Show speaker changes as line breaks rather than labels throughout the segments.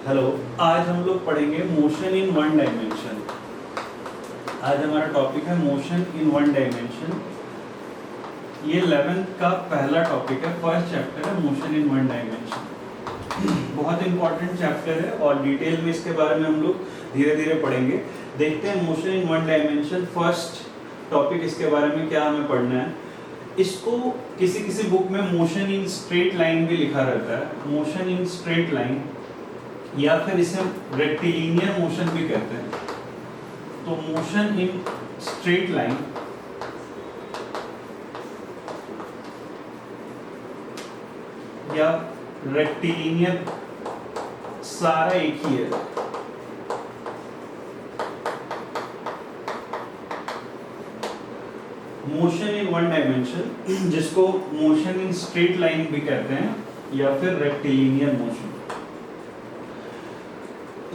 Hello, आज हम लोग पढ़ेंगे मोशन इन वन डायमेंशन। आज हमारा टॉपिक है मोशन इन वन डायमेंशन। ये 11th का पहला टॉपिक है, फर्स्ट चैप्टर है मोशन इन वन डायमेंशन। बहुत इंपॉर्टेंट चैप्टर है और डिटेल में इसके बारे में हम लोग धीरे धीरे पढ़ेंगे। देखते हैं motion in one dimension first topic, इसके बारे में क्या हमें पढ़ना है। इसको किसी किसी बुक में मोशन इन स्ट्रेट लाइन भी लिखा रहता है, मोशन इन स्ट्रेट लाइन, या फिर इसे रेक्टिलिनियर मोशन भी कहते हैं। तो मोशन इन स्ट्रेट लाइन या रेक्टिलिनियर सारा एक ही है। मोशन इन वन डायमेंशन, जिसको मोशन इन स्ट्रेट लाइन भी कहते हैं या फिर रेक्टिलिनियर मोशन।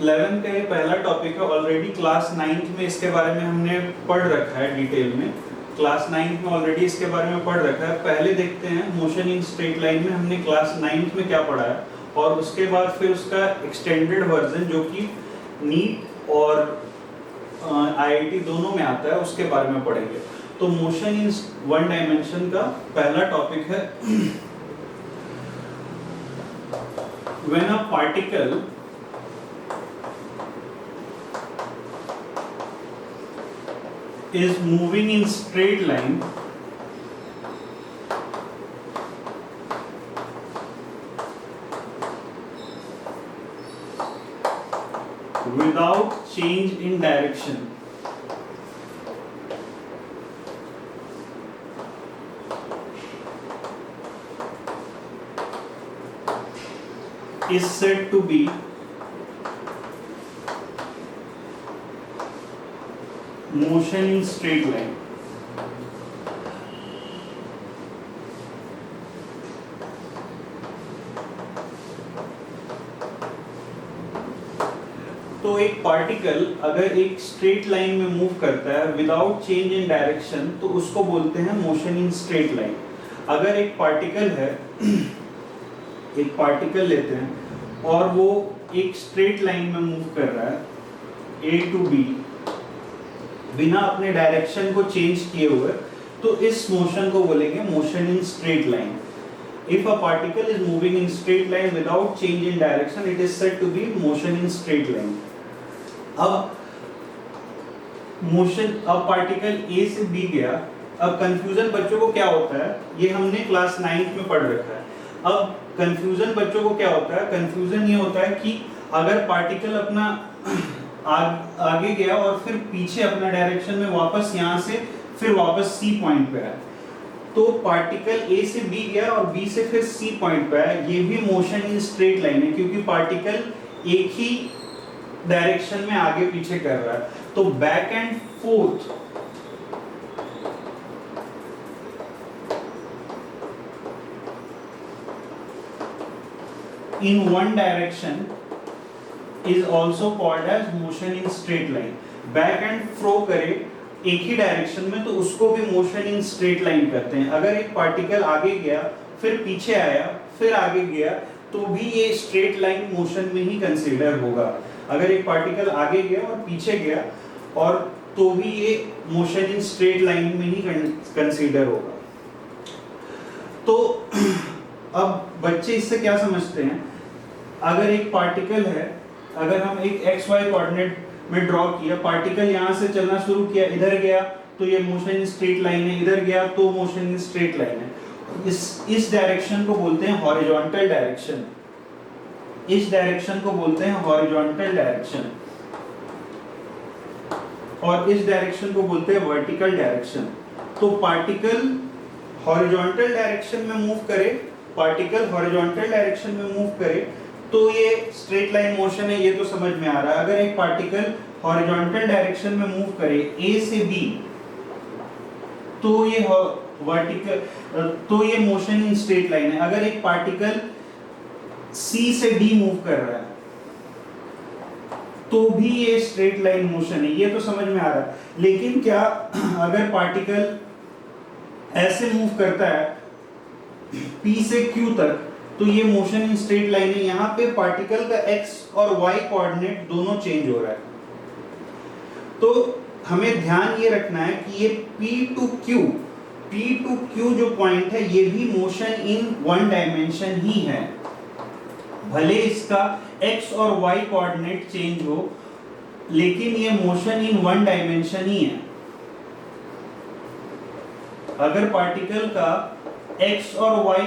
11 का ये पहला टॉपिक है। ऑलरेडी क्लास 9th में इसके बारे में हमने पढ़ रखा है डिटेल में। क्लास 9th में ऑलरेडी इसके बारे में पढ़ रखा है। पहले देखते हैं मोशन इन स्ट्रेट लाइन में हमने क्लास 9th में क्या पढ़ा है, और उसके बाद फिर उसका एक्सटेंडेड वर्जन जो कि नीट और आईआईटी दोनों में आता है, उसके बारे में पढ़ेंगे। तो मोशन इन वन डायमेंशन का पहला टॉपिक है when a particle is moving in straight line without change in direction is said to be motion in straight line. तो एक पार्टिकल अगर एक स्ट्रेट लाइन में मूव करता है विदाउट चेंज इन डायरेक्शन, तो उसको बोलते हैं मोशन इन स्ट्रेट लाइन। अगर एक पार्टिकल है, एक पार्टिकल लेते हैं और वो एक स्ट्रेट लाइन में मूव कर रहा है ए टू बी बिना अपने डायरेक्शन को चेंज किए हुए, तो इस मोशन को बोलेंगे motion in straight line. If a particle is moving in straight line without change in direction, it is said to be motion in straight line. अब मोशन, अब पार्टिकल ए से बी गया। अब कंफ्यूजन बच्चों को क्या होता है, ये हमने क्लास 9th में पढ़ रखा है। अब कंफ्यूजन बच्चों को क्या होता है, कंफ्यूजन ये होता है कि अगर पार्टिकल अपना आगे गया और फिर पीछे अपना डायरेक्शन में वापस यहाँ से फिर वापस सी पॉइंट पे आया, तो पार्टिकल ए से बी गया और बी से फिर सी पॉइंट पे आया, ये भी मोशन इन स्ट्रेट लाइन है, क्योंकि पार्टिकल एक ही डायरेक्शन में आगे पीछे कर रहा है। तो back and fourth in one direction is also called as motion in straight line। Back and fro करे एक ही डायरेक्शन में, तो उसको भी मोशन इन स्ट्रेट लाइन कहते हैं। अगर एक पार्टिकल आगे गया फिर पीछे आया फिर आगे गया, तो भी ये स्ट्रेट लाइन मोशन में ही कंसीडर होगा। अगर एक पार्टिकल आगे गया और पीछे गया, और तो भी ये मोशन इन स्ट्रेट लाइन में ही कंसीडर होगा। तो अब बच्चे इससे क्या समझते हैं, अगर एक पार्टिकल है, अगर हम एक एक्स वाई कोऑर्डिनेट में ड्रॉ किया, पार्टिकल यहाँ से चलना शुरू किया, इधर गया तो ये मोशन इन स्ट्रेट लाइन है, इधर गया तो मोशन इन स्ट्रेट लाइन है। इस डायरेक्शन को बोलते हैं हॉरिजॉन्टल डायरेक्शन। इस डायरेक्शन को बोलते हैं हॉरिजॉन्टल डायरेक्शन, और इस डायरेक्शन को बोलते हैं वर्टिकल डायरेक्शन। तो पार्टिकल हॉरिजॉन्टल डायरेक्शन में मूव करे, पार्टिकल हॉरिजॉन्टल डायरेक्शन में मूव करे, तो ये स्ट्रेट लाइन मोशन है, ये तो समझ में आ रहा है। अगर एक पार्टिकल हॉरिजॉन्टल डायरेक्शन में मूव करे ए से बी, तो ये वर्टिकल, तो ये मोशन इन स्ट्रेट लाइन है। अगर एक पार्टिकल सी से डी मूव कर रहा है, तो भी ये स्ट्रेट लाइन मोशन है, ये तो समझ में आ रहा है। लेकिन क्या अगर पार्टिकल ऐसे मूव करता है P से Q तक, तो ये मोशन इन स्ट्रेट लाइन है। यहाँ पे पार्टिकल का x और y कोऑर्डिनेट दोनों चेंज हो रहा है। तो हमें ध्यान ये रखना है कि ये P टू Q जो पॉइंट है ये भी मोशन इन वन डायमेंशन ही है, भले इसका x और y कोऑर्डिनेट चेंज हो, लेकिन ये मोशन इन वन डायमेंशन ही है। अगर पार्टिकल का x और y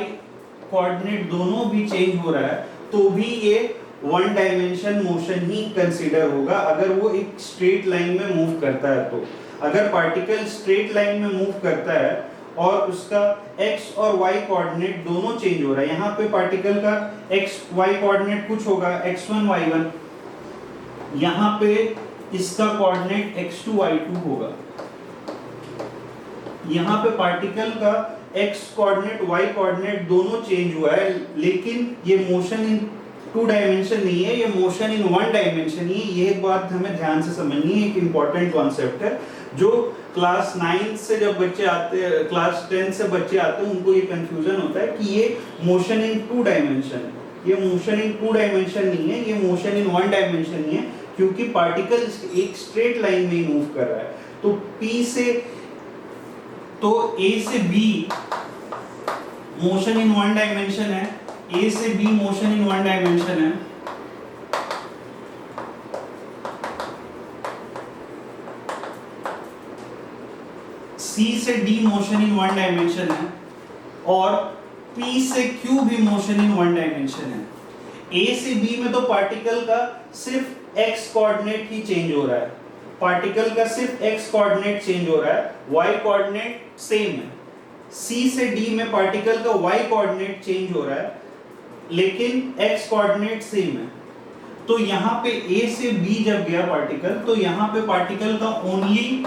कोऑर्डिनेट दोनों भी चेंज हो रहा है तो भी ये वन डायमेंशन मोशन ही कंसीडर होगा, अगर वो एक स्ट्रेट लाइन में मूव करता है। तो अगर पार्टिकल स्ट्रेट लाइन में मूव करता है और उसका x और y कोऑर्डिनेट दोनों चेंज हो रहा है, यहाँ पे पार्टिकल का x y कोऑर्डिनेट कुछ होगा x1 y1, यहाँ पे इसका कोऑर्डिनेट x2 y2 होगा। यहाँ पे पार्टिकल का x कोऑर्डिनेट y कोऑर्डिनेट दोनों चेंज हुआ है, लेकिन ये मोशन इन टू डायमेंशन नहीं है, ये मोशन इन वन डायमेंशन ही है। ये बात हमें ध्यान से समझनी है, एक इंपॉर्टेंट कॉन्सेप्ट है जो क्लास 9 से जब बच्चे आते हैं, क्लास 10 से बच्चे आते हैं, उनको ये कंफ्यूजन होता है कि ये मोशन इन टू डायमेंशन है। ये मोशन इन टू डायमेंशन नहीं है, ये मोशन इन वन डायमेंशन ही है, क्योंकि पार्टिकल एक स्ट्रेट लाइन में ही मूव कर रहा है। तो P से तो A से B motion in one dimension है, A से B motion in one dimension है, C से D motion in one dimension है, और P से Q भी मोशन इन वन डायमेंशन है। A से B में तो पार्टिकल का सिर्फ x कोऑर्डिनेट ही चेंज हो रहा है, पार्टिकल का सिर्फ x कोऑर्डिनेट चेंज हो रहा है, y कोऑर्डिनेट सेम है। C से D में पार्टिकल का y कोऑर्डिनेट चेंज हो रहा है, लेकिन x कोऑर्डिनेट सेम है। तो यहाँ पे A से B जब गया पार्टिकल, तो यहाँ पे पार्टिकल का ओनली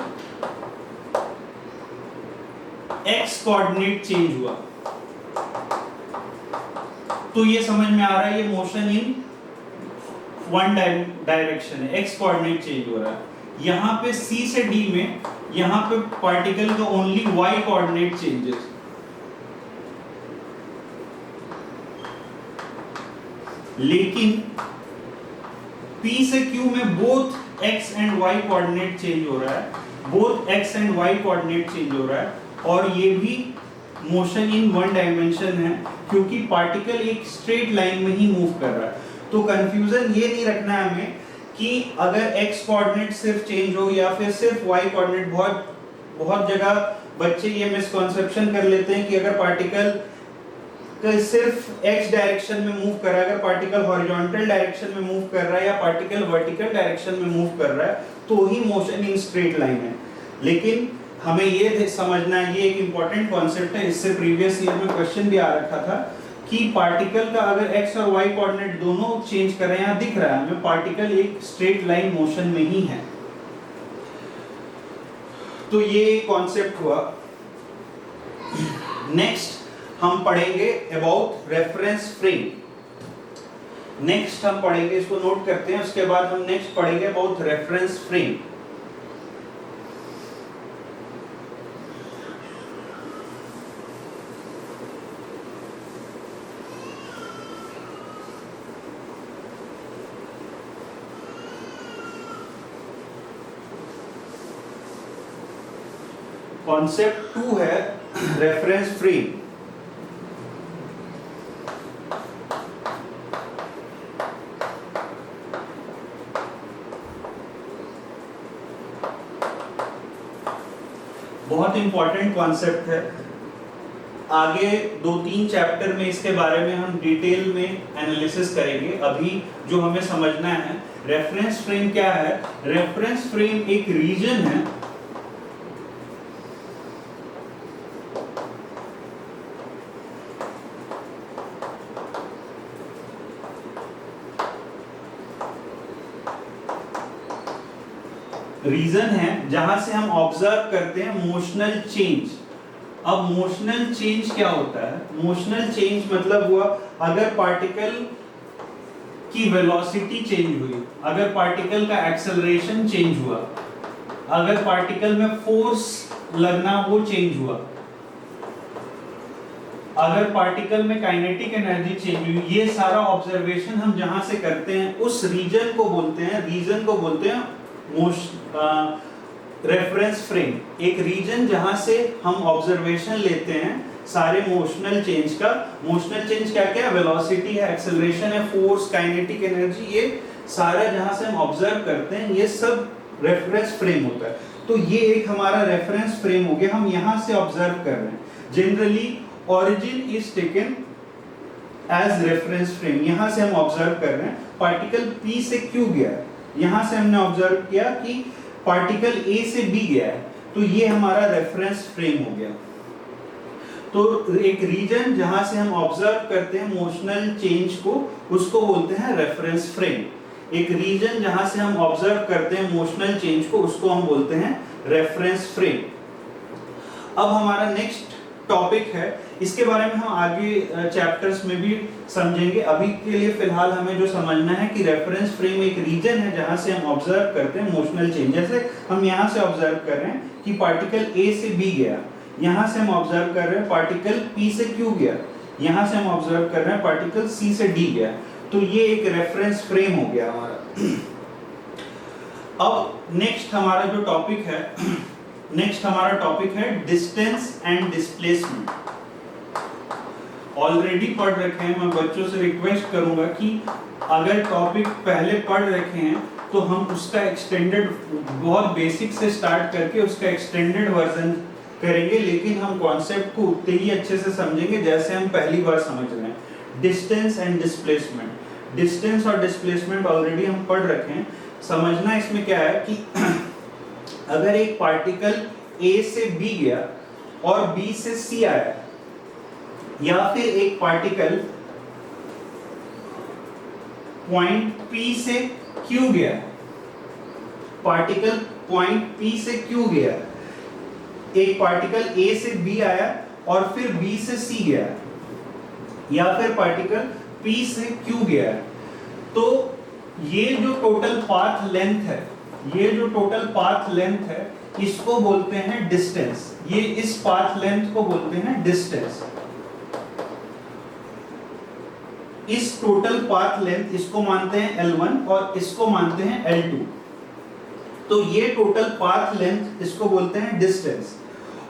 x कोऑर्डिनेट चेंज हुआ। तो ये समझ में आ रहा है, ये मोशन इन वन डायरेक्शन है, x कोऑर्डिनेट चेंज हो रहा है। यहाँ पे C से D में यहाँ पे पार्टिकल का ओनली y कोऑर्डिनेट चेंजेस। लेकिन P से Q में both x and y coordinate change हो रहा है, both x and y coordinate change हो रहा है, और ये भी मोशन इन वन डायमेंशन है, क्योंकि पार्टिकल एक स्ट्रेट लाइन में ही मूव कर रहा है। तो कंफ्यूजन ये नहीं रखना है हमें कि अगर x कोऑर्डिनेट सिर्फ चेंज हो या फिर सिर्फ y कोऑर्डिनेट। बहुत जगह बच्चे ये मिसकंसेप्शन कर लेते हैं कि अगर पार्टिकल सिर्फ x डायरेक्शन में मूव कर रहा है, अगर पार्टिकल हॉरिजॉन्टल डायरेक्शन में मूव कर रहा है या पार्टिकल वर्टिकल डायरेक्शन में मूव कर रहा है तो ही मोशन इन स्ट्रेट लाइन है। लेकिन हमें ये समझना है, ये एक इंपॉर्टेंट कॉन्सेप्ट है, इससे प्रीवियस ईयर में क्वेश्चन भी आ रखा था कि पार्टिकल का अगर x और y कोऑर्डिनेट दोनों चेंज कर रहे हैं, यहाँ दिख रहा है हमें पार्टिकल एक स्ट्रेट लाइन मोशन में ही है। तो ये कॉन्सेप्ट हुआ। नेक्स्ट हम पढ़ेंगे अबाउट रेफरेंस फ्रेम। नेक्स्ट हम पढ़ेंगे, इसको नोट करते हैं, उसके बाद हम नेक्स्ट पढ़ेंगे अबाउट रेफरेंस फ्रेम। कॉन्सेप्ट 2 है रेफरेंस फ्रेम। बहुत इंपॉर्टेंट कॉन्सेप्ट है, आगे 2-3 चैप्टर में इसके बारे में हम डिटेल में एनालिसिस करेंगे। अभी जो हमें समझना है, रेफरेंस फ्रेम क्या है। रेफरेंस फ्रेम एक रीजन है जहां से हम ऑब्जर्व करते हैं मोशनल चेंज। अब मोशनल चेंज क्या होता है? मोशनल चेंज मतलब हुआ अगर पार्टिकल की वेलोसिटी चेंज हुई, अगर पार्टिकल का एक्सेलरेशन चेंज हुआ, अगर पार्टिकल में फोर्स लगना वो चेंज हुआ, अगर पार्टिकल में काइनेटिक एनर्जी चेंज हुई, ये सारा ऑब्जर्वेशन हम जहां से करते हैं उस रीजन को बोलते हैं रेफरेंस फ्रेम। एक रीजन जहां से हम ऑब्जर्वेशन लेते हैं सारे मोशनल चेंज का। मोशनल चेंज क्या क्या है? वेलोसिटी है, एक्सेलरेशन है, फोर्स, काइनेटिक एनर्जी, ये सारा जहां से हम ऑब्जर्व करते हैं ये सब रेफरेंस फ्रेम होता है। तो ये एक हमारा रेफरेंस फ्रेम हो गया, हम यहां से ऑब्जर्व कर रहे हैं। Generally origin is taken as reference frame, यहां से हम ऑब्जर्व कर रहे हैं पार्टिकल P से Q गया है, यहां से हमने ऑब्जर्व किया कि पार्टिकल A से B गया है, तो ये हमारा रेफरेंस फ्रेम हो गया। तो एक रीजन जहां से हम ऑब्जर्व करते हैं मोशनल चेंज को, उसको बोलते हैं रेफरेंस फ्रेम। एक रीजन जहां से हम ऑब्जर्व करते हैं मोशनल चेंज को, उसको हम बोलते हैं रेफरेंस फ्रेम। अब हमारा नेक्स्ट टॉपिक है, इसके बारे में हम आगे चैप्टर्स में भी समझेंगे। अभी के लिए फिलहाल हमें जो समझना है कि रेफरेंस फ्रेम एक रीजन है जहां से हम ऑब्जर्व करते हैं मोशनल चेंज। जैसे हम यहां से ऑब्जर्व कर रहे हैं कि पार्टिकल A से B गया, यहां से हम ऑब्जर्व कर रहे हैं पार्टिकल P से Q गया, यहां से हम ऑब्जर्व कर रहे हैं पार्टिकल C से D गया, तो ये एक रेफरेंस फ्रेम हो गया हमारा। अब नेक्स्ट हमारा जो टॉपिक है, डिस्टेंस एंड डिस्प्लेसमेंट। ऑलरेडी पढ़ रखे हैं, मैं बच्चों से रिक्वेस्ट करूंगा कि अगर टॉपिक पहले पढ़ रखे हैं तो हम उसका एक्सटेंडेड, बहुत बेसिक से स्टार्ट करके उसका एक्सटेंडेड वर्जन करेंगे, लेकिन हम कॉन्सेप्ट को उतने ही अच्छे से समझेंगे जैसे हम पहली बार समझ रहे हैं। डिस्टेंस एंड डिस्प्लेसमेंट, डिस्टेंस और डिस्प्लेसमेंट ऑलरेडी हम पढ़ रखे हैं। समझना इसमें क्या है कि अगर एक पार्टिकल A से B गया और B से C आया, या फिर एक पार्टिकल पॉइंट P से Q गया, पार्टिकल पॉइंट P से Q गया, एक पार्टिकल A से B आया और फिर B से C गया, या फिर पार्टिकल P से Q गया, तो ये जो टोटल पाथ लेंथ है, इसको बोलते हैं डिस्टेंस। ये इस पाथ लेंथ को बोलते हैं डिस्टेंस। इस टोटल पाथ लेंथ, इसको मानते हैं L1 और इसको मानते हैं L2, तो ये टोटल पाथ लेंथ इसको बोलते हैं डिस्टेंस।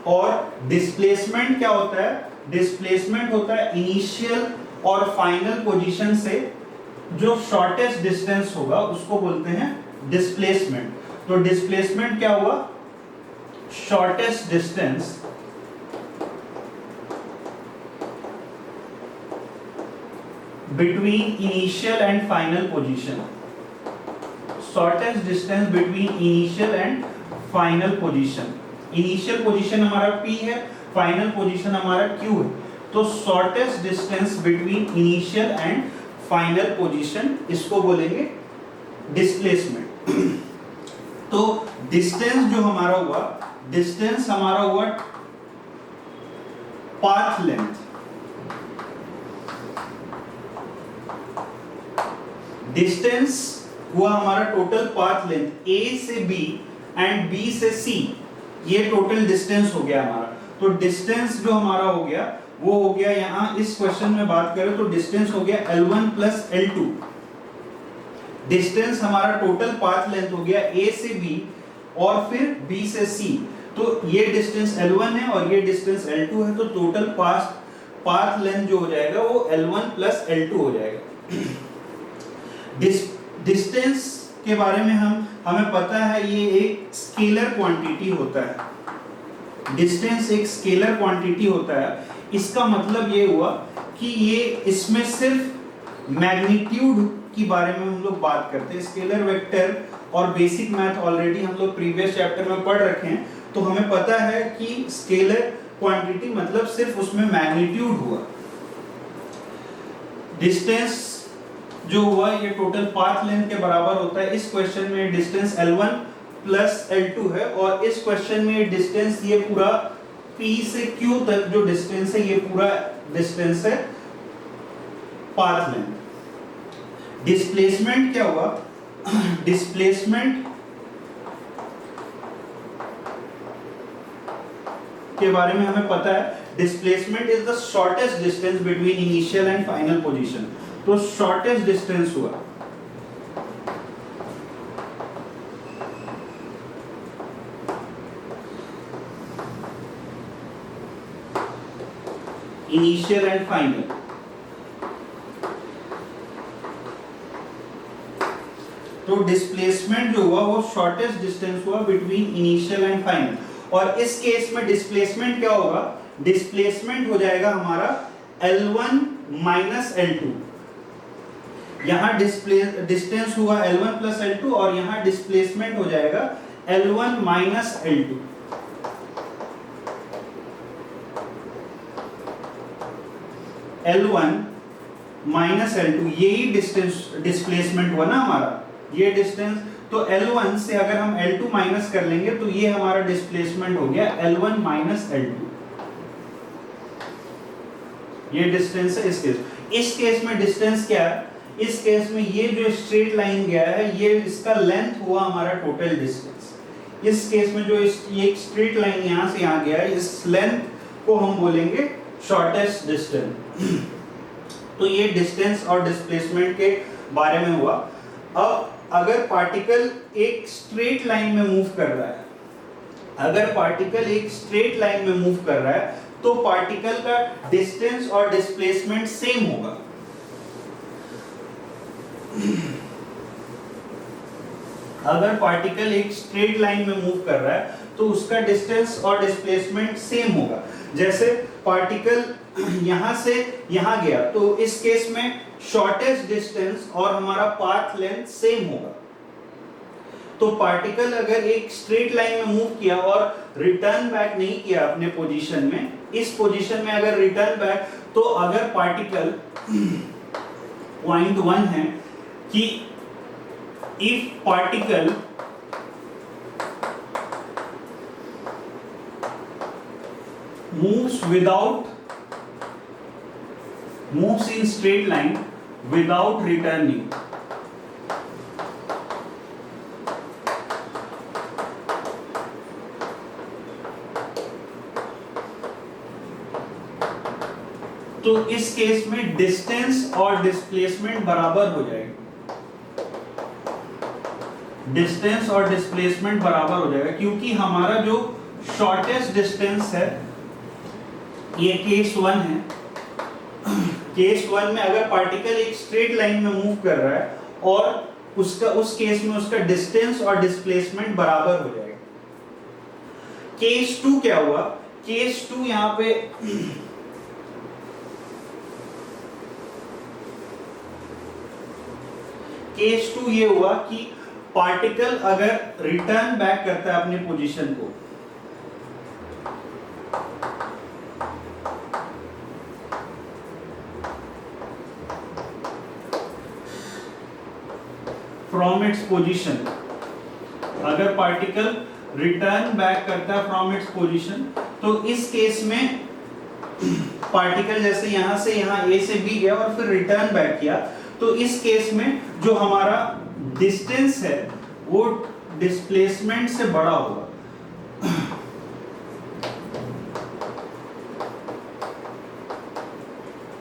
और डिस्प्लेसमेंट क्या होता है? डिस्प्लेसमेंट होता है इनिशियल और फाइनल पोजीशन से जो शॉर्टेस्ट डिस्टेंस होगा उसको बोलते हैं डिस्प्लेसमेंट। तो डिस्प्लेसमेंट क्या हुआ? Shortest distance between initial and final position, shortest distance between initial and final position. Initial position हमारा P है, फाइनल पोजीशन हमारा Q है, तो shortest distance between initial and final position, इसको बोलेंगे डिस्प्लेसमेंट। तो डिस्टेंस जो हमारा हुआ, डिस्टेंस हमारा हुआ पाथ लेंथ, डिस्टेंस हुआ हमारा टोटल पाथ लेंथ A से B एंड B से C, ये टोटल डिस्टेंस हो गया हमारा। तो डिस्टेंस जो हमारा हो गया वो हो गया, यहां इस क्वेश्चन में बात करें तो डिस्टेंस हो गया L1 प्लस L2। डिस्टेंस हमारा टोटल पाथ लेंथ हो गया A से B और फिर B से C, तो ये डिस्टेंस L1 है और ये डिस्टेंस L2 है, तो टोटल पाथ लेंथ जो हो जाएगा वो L1 प्लस L2 हो जाएगा। डिस्टेंस के बारे में हमें पता है ये एक स्केलर क्वांटिटी होता है। डिस्टेंस एक स्केलर क्वांटिटी होता है। इसका मतलब ये हुआ कि ये इसमें सिर्फ मैग्नीट्यूड के बारे में हम लोग बात करते हैं। स्केलर वेक्टर और बेसिक मैथ ऑलरेडी हम लोग प्रीवियस चैप्टर में पढ़ रखे हैं, तो हमें पता है कि स्केलर क्वांटिटी मतलब सिर्फ उसमें मैग्नीट्यूड हुआ। डिस्टेंस जो हुआ ये टोटल पाथ लेंथ के बराबर होता है। इस क्वेश्चन में डिस्टेंस L1 प्लस L2 है और इस क्वेश्चन में डिस्टेंस ये पूरा P से Q तक जो डिस्टेंस है ये पूरा डिस्टेंस है पाथ लेंथ। डिस्प्लेसमेंट क्या हुआ? डिस्प्लेसमेंट के बारे में हमें पता है displacement is the shortest distance between initial and final position. तो शॉर्टेस्ट डिस्टेंस हुआ इनिशियल एंड फाइनल। तो डिस्प्लेसमेंट जो हुआ वो शॉर्टेस्ट डिस्टेंस हुआ बिटवीन इनिशियल एंड फाइनल। और इस केस में डिस्प्लेसमेंट क्या होगा, डिस्प्लेसमेंट हो जाएगा हमारा L1 माइनस L2। यहां डिस्टेंस हुआ L1 प्लस L2 और यहां डिस्प्लेसमेंट हो जाएगा L1 minus L2। L1 minus L2 यही डिस्टेंस डिस्प्लेसमेंट हुआ ना हमारा, ये डिस्टेंस। तो L1 से अगर हम L2 माइनस कर लेंगे तो ये हमारा डिस्प्लेसमेंट हो गया L1 माइनस L2। ये डिस्टेंस है इस केस में डिस्टेंस क्या है, इस केस में ये जो स्ट्रेट लाइन गया है ये इसका लेंथ हुआ हमारा टोटल डिस्टेंस। इस केस में जो ये स्ट्रेट लाइन यहां से यहां गया है, इस लेंथ को हम बोलेंगे शॉर्टेस्ट डिस्टेंस। तो ये डिस्टेंस और डिस्प्लेसमेंट के बारे में हुआ। अब अगर पार्टिकल एक स्ट्रेट लाइन में मूव कर रहा है, अगर पार्टिकल एक स्ट्रेट लाइन में मूव कर रहा है तो पार्टिकल का डिस्टेंस और डिस्प्लेसमेंट सेम होगा। अगर पार्टिकल एक स्ट्रेट लाइन में मूव कर रहा है तो उसका डिस्टेंस और डिस्प्लेसमेंट सेम होगा। जैसे पार्टिकल यहां से यहां गया तो इस केस में शॉर्टेस्ट डिस्टेंस और हमारा पाथ लेंथ सेम होगा। तो पार्टिकल अगर एक स्ट्रेट लाइन में मूव किया और रिटर्न बैक नहीं किया अपने पोजीशन में, इस पोजीशन में अगर रिटर्न बैक, तो अगर पार्टिकल पॉइंट 1 है कि if particle moves in straight line without returning, तो इस केस में डिस्टेंस और डिस्प्लेसमेंट बराबर हो जाएगा। डिस्टेंस और डिस्प्लेसमेंट बराबर हो जाएगा क्योंकि हमारा जो शॉर्टेस्ट डिस्टेंस है ये केस 1 है। केस 1 में अगर पार्टिकल एक स्ट्रेट लाइन में मूव कर रहा है और उस केस में उसका डिस्टेंस और डिस्प्लेसमेंट बराबर हो जाएगा। केस 2 क्या हुआ, केस 2 यहां पे केस 2 ये हुआ कि पार्टिकल अगर रिटर्न बैक करता है अपने पोजीशन को, फ्रॉम इट्स पोजीशन, अगर पार्टिकल रिटर्न बैक करता है फ्रॉम इट्स पोजीशन, तो इस केस में पार्टिकल जैसे यहां से यहां ए से बी गया और फिर रिटर्न बैक किया, तो इस केस में जो हमारा डिस्टेंस है वो डिस्प्लेसमेंट से बड़ा होगा।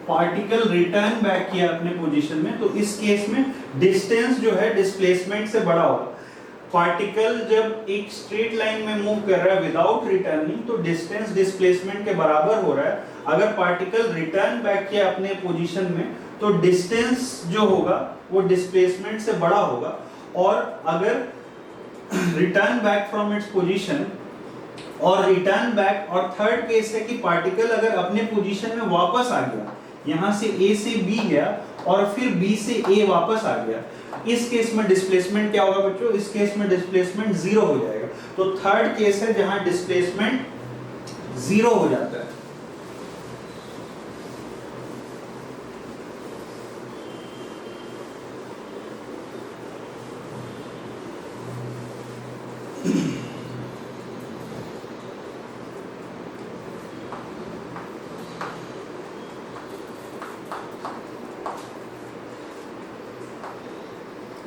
पार्टिकल रिटर्न बैक किया अपने पोजीशन में, तो इस केस में डिस्टेंस जो है डिस्प्लेसमेंट से बड़ा होगा। पार्टिकल जब एक स्ट्रेट लाइन में मूव कर रहा है विदाउट रिटर्निंग तो डिस्टेंस डिस्प्लेसमेंट के बराबर हो रहा है। अगर पार्टिकल रिटर्न बैक किया अपने पोजीशन में तो डिस्टेंस जो होगा वो डिस्प्लेसमेंट से बड़ा होगा। और अगर return back from its position और रिटर्न बैक, और थर्ड केस है कि पार्टिकल अगर अपने पोजीशन में वापस आ गया, यहां से ए से बी गया और फिर बी से ए वापस आ गया, इस केस में डिस्प्लेसमेंट क्या होगा बच्चों, इस केस में डिस्प्लेसमेंट 0 हो जाएगा। तो थर्ड केस है जहां डिस्प्लेसमेंट 0 हो जाता है।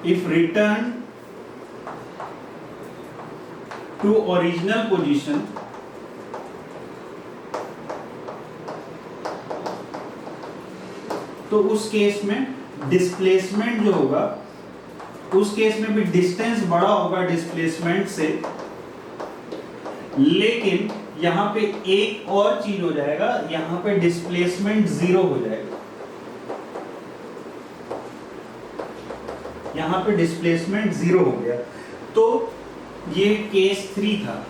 If return to original position, तो उस केस में डिस्प्लेसमेंट जो होगा, उस केस में भी डिस्टेंस बड़ा होगा डिस्प्लेसमेंट से, लेकिन यहाँ पे एक और चीज हो जाएगा, यहाँ पे डिस्प्लेसमेंट 0 हो जाएगा, यहाँ पे डिस्प्लेसमेंट 0 हो गया। तो ये केस 3 था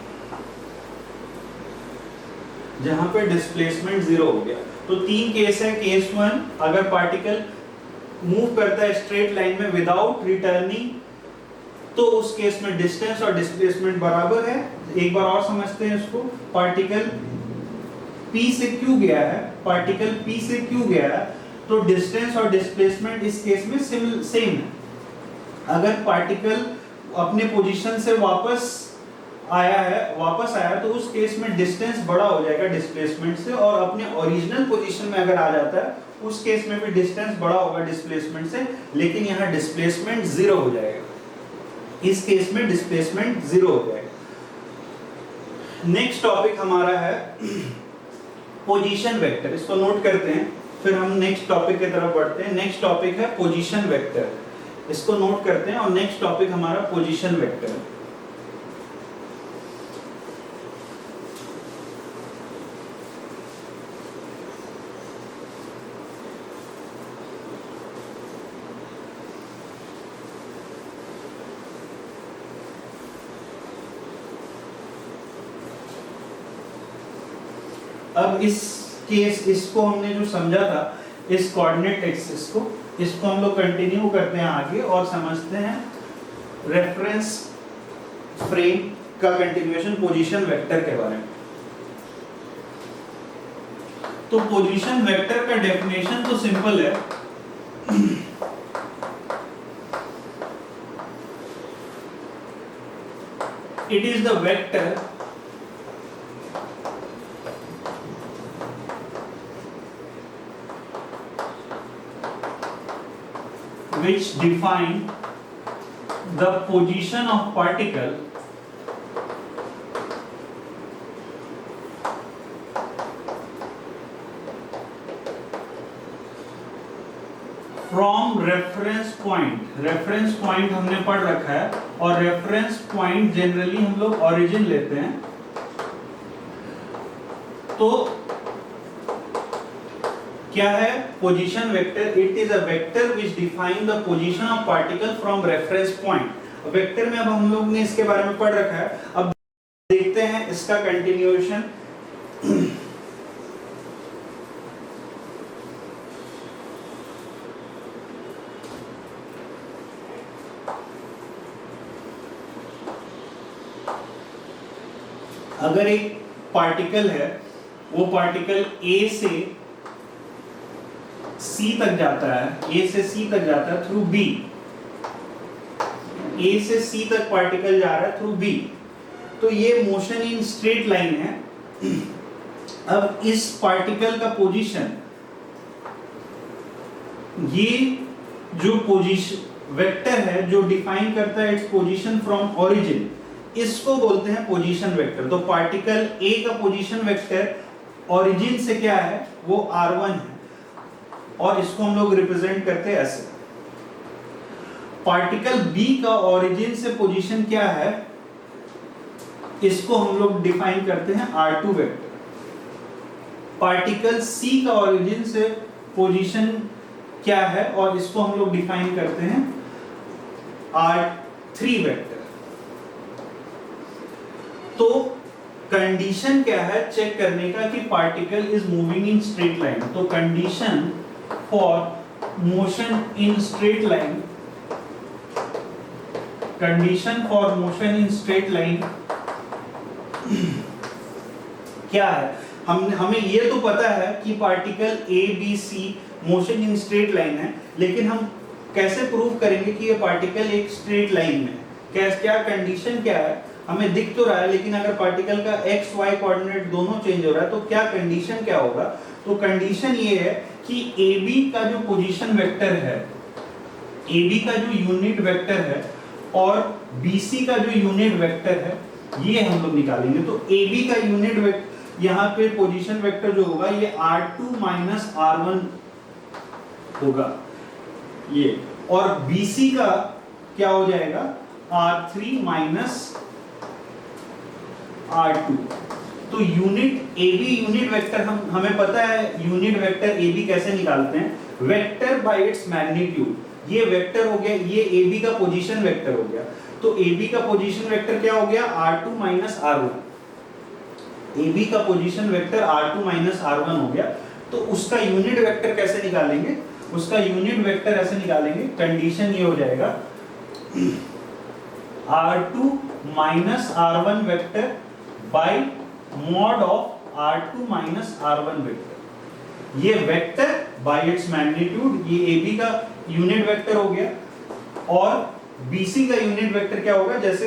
जहां पे डिस्प्लेसमेंट 0 हो गया। तो 3 केस है। केस 1, अगर पार्टिकल मूव करता है स्ट्रेट लाइन में विदाउट रिटर्निंग, तो उस केस में डिस्टेंस और डिस्प्लेसमेंट बराबर है। एक बार और समझते हैं इसको। पार्टिकल P से Q गया है, पार्टिकल P से Q गया है, तो डिस्टेंस और डिस्प्लेसमेंट इस केस में सेम है। अगर पार्टिकल अपने पोजीशन से वापस आया तो उस केस में डिस्टेंस बड़ा हो जाएगा डिस्प्लेसमेंट से, और अपने ओरिजिनल पोजीशन में अगर आ जाता है उस केस में भी डिस्टेंस बड़ा होगा डिस्प्लेसमेंट से, लेकिन यहाँ डिस्प्लेसमेंट 0 हो जाएगा। इस केस में डिस्प्लेसमेंट 0 हो जाएगा। नेक्स्ट टॉपिक हमारा है पोजीशन वेक्टर। इसको नोट करते हैं, फिर हम नेक्स्ट टॉपिक की तरफ बढ़ते हैं। नेक्स्ट टॉपिक है पोजीशन वेक्टर। इसको नोट करते हैं, और नेक्स्ट टॉपिक हमारा पोजीशन वेक्टर है। अब इसको हमने जो समझा था, इस कोऑर्डिनेट एक्सिस को, इसको हम लोग कंटिन्यू करते हैं आगे और समझते हैं रेफरेंस फ्रेम का कंटिन्यूएशन पोजीशन वेक्टर के बारे में। तो पोजीशन वेक्टर का डेफिनेशन तो सिंपल है। It is the vector which define the position of particle from reference point। reference point हमने पढ़ रखा है, और reference point जनरली हम लोग origin लेते हैं। तो क्या है position vector? It is a vector which define the position of particle from reference point. Vector में अब हम लोग ने इसके बारे में पढ़ रखा है, अब देखते हैं इसका कंटिन्यूएशन। अगर एक पार्टिकल है, वो पार्टिकल A से C तक जाता है, A से C तक जाता है थ्रू B, A से C तक पार्टिकल जा रहा है थ्रू B, तो ये मोशन इन स्ट्रेट लाइन है। अब इस पार्टिकल का पोजीशन, ये जो पोजीशन वेक्टर है जो डिफाइन करता है इट्स पोजीशन फ्रॉम ओरिजिन, इसको बोलते हैं पोजीशन वेक्टर। तो पार्टिकल A का पोजीशन वेक्टर ओरिजिन से क्या है, वो R1 है, और इसको हम लोग रिप्रेजेंट करते हैं ऐसे। पार्टिकल B का ओरिजिन से पोजीशन क्या है, इसको हम लोग डिफाइन करते हैं R2 वेक्टर। पार्टिकल C का ओरिजिन से पोजीशन क्या है, और इसको हम लोग डिफाइन करते हैं R3 वेक्टर। तो कंडीशन क्या है चेक करने का कि particle is moving in straight line. तो condition for motion in straight line, condition for motion in straight line क्या है? हमें ये तो पता है कि particle A B C motion in straight line है, लेकिन हम कैसे प्रूव करेंगे कि ये पार्टिकल एक स्ट्रेट लाइन में? क्या कंडीशन क्या है? हमें दिख तो रहा है, लेकिन अगर पार्टिकल का x y कोऑर्डिनेट दोनों चेंज हो रहा है तो क्या कंडीशन क्या होगा? तो कंडीशन ये है कि AB का जो पोजीशन वेक्टर है, AB का जो यूनिट वेक्टर है और BC का जो यूनिट वेक्टर है, ये हम लोग निकालेंगे। तो AB का यूनिट वेक्टर, यहाँ पे पोजीशन वेक्टर जो होगा ये R2 माइनस R1 होगा ये, और BC का क्या हो जाएगा R3 माइनस R2। तो यूनिट AB यूनिट वेक्टर हमें पता है यूनिट वेक्टर AB कैसे निकालते हैं, वेक्टर बाय इट्स मैग्नीट्यूड। ये वेक्टर हो गया, ये AB का पोजीशन वेक्टर हो गया, तो AB का पोजीशन वेक्टर क्या हो गया R2 माइनस R1। AB का position vector R2 minus R1 हो गया। तो उसका यूनिट वेक्टर कैसे निकालेंगे, उसका यूनिट वेक्टर ऐसे निकालेंगे, कंडीशन ये हो जाएगा R2 minus R1 vector by mod of R2 minus R1 vector. ये वेक्टर बाय इट्स मैग्नीट्यूड, ये AB का यूनिट वेक्टर हो गया, और BC का यूनिट वेक्टर क्या होगा, जैसे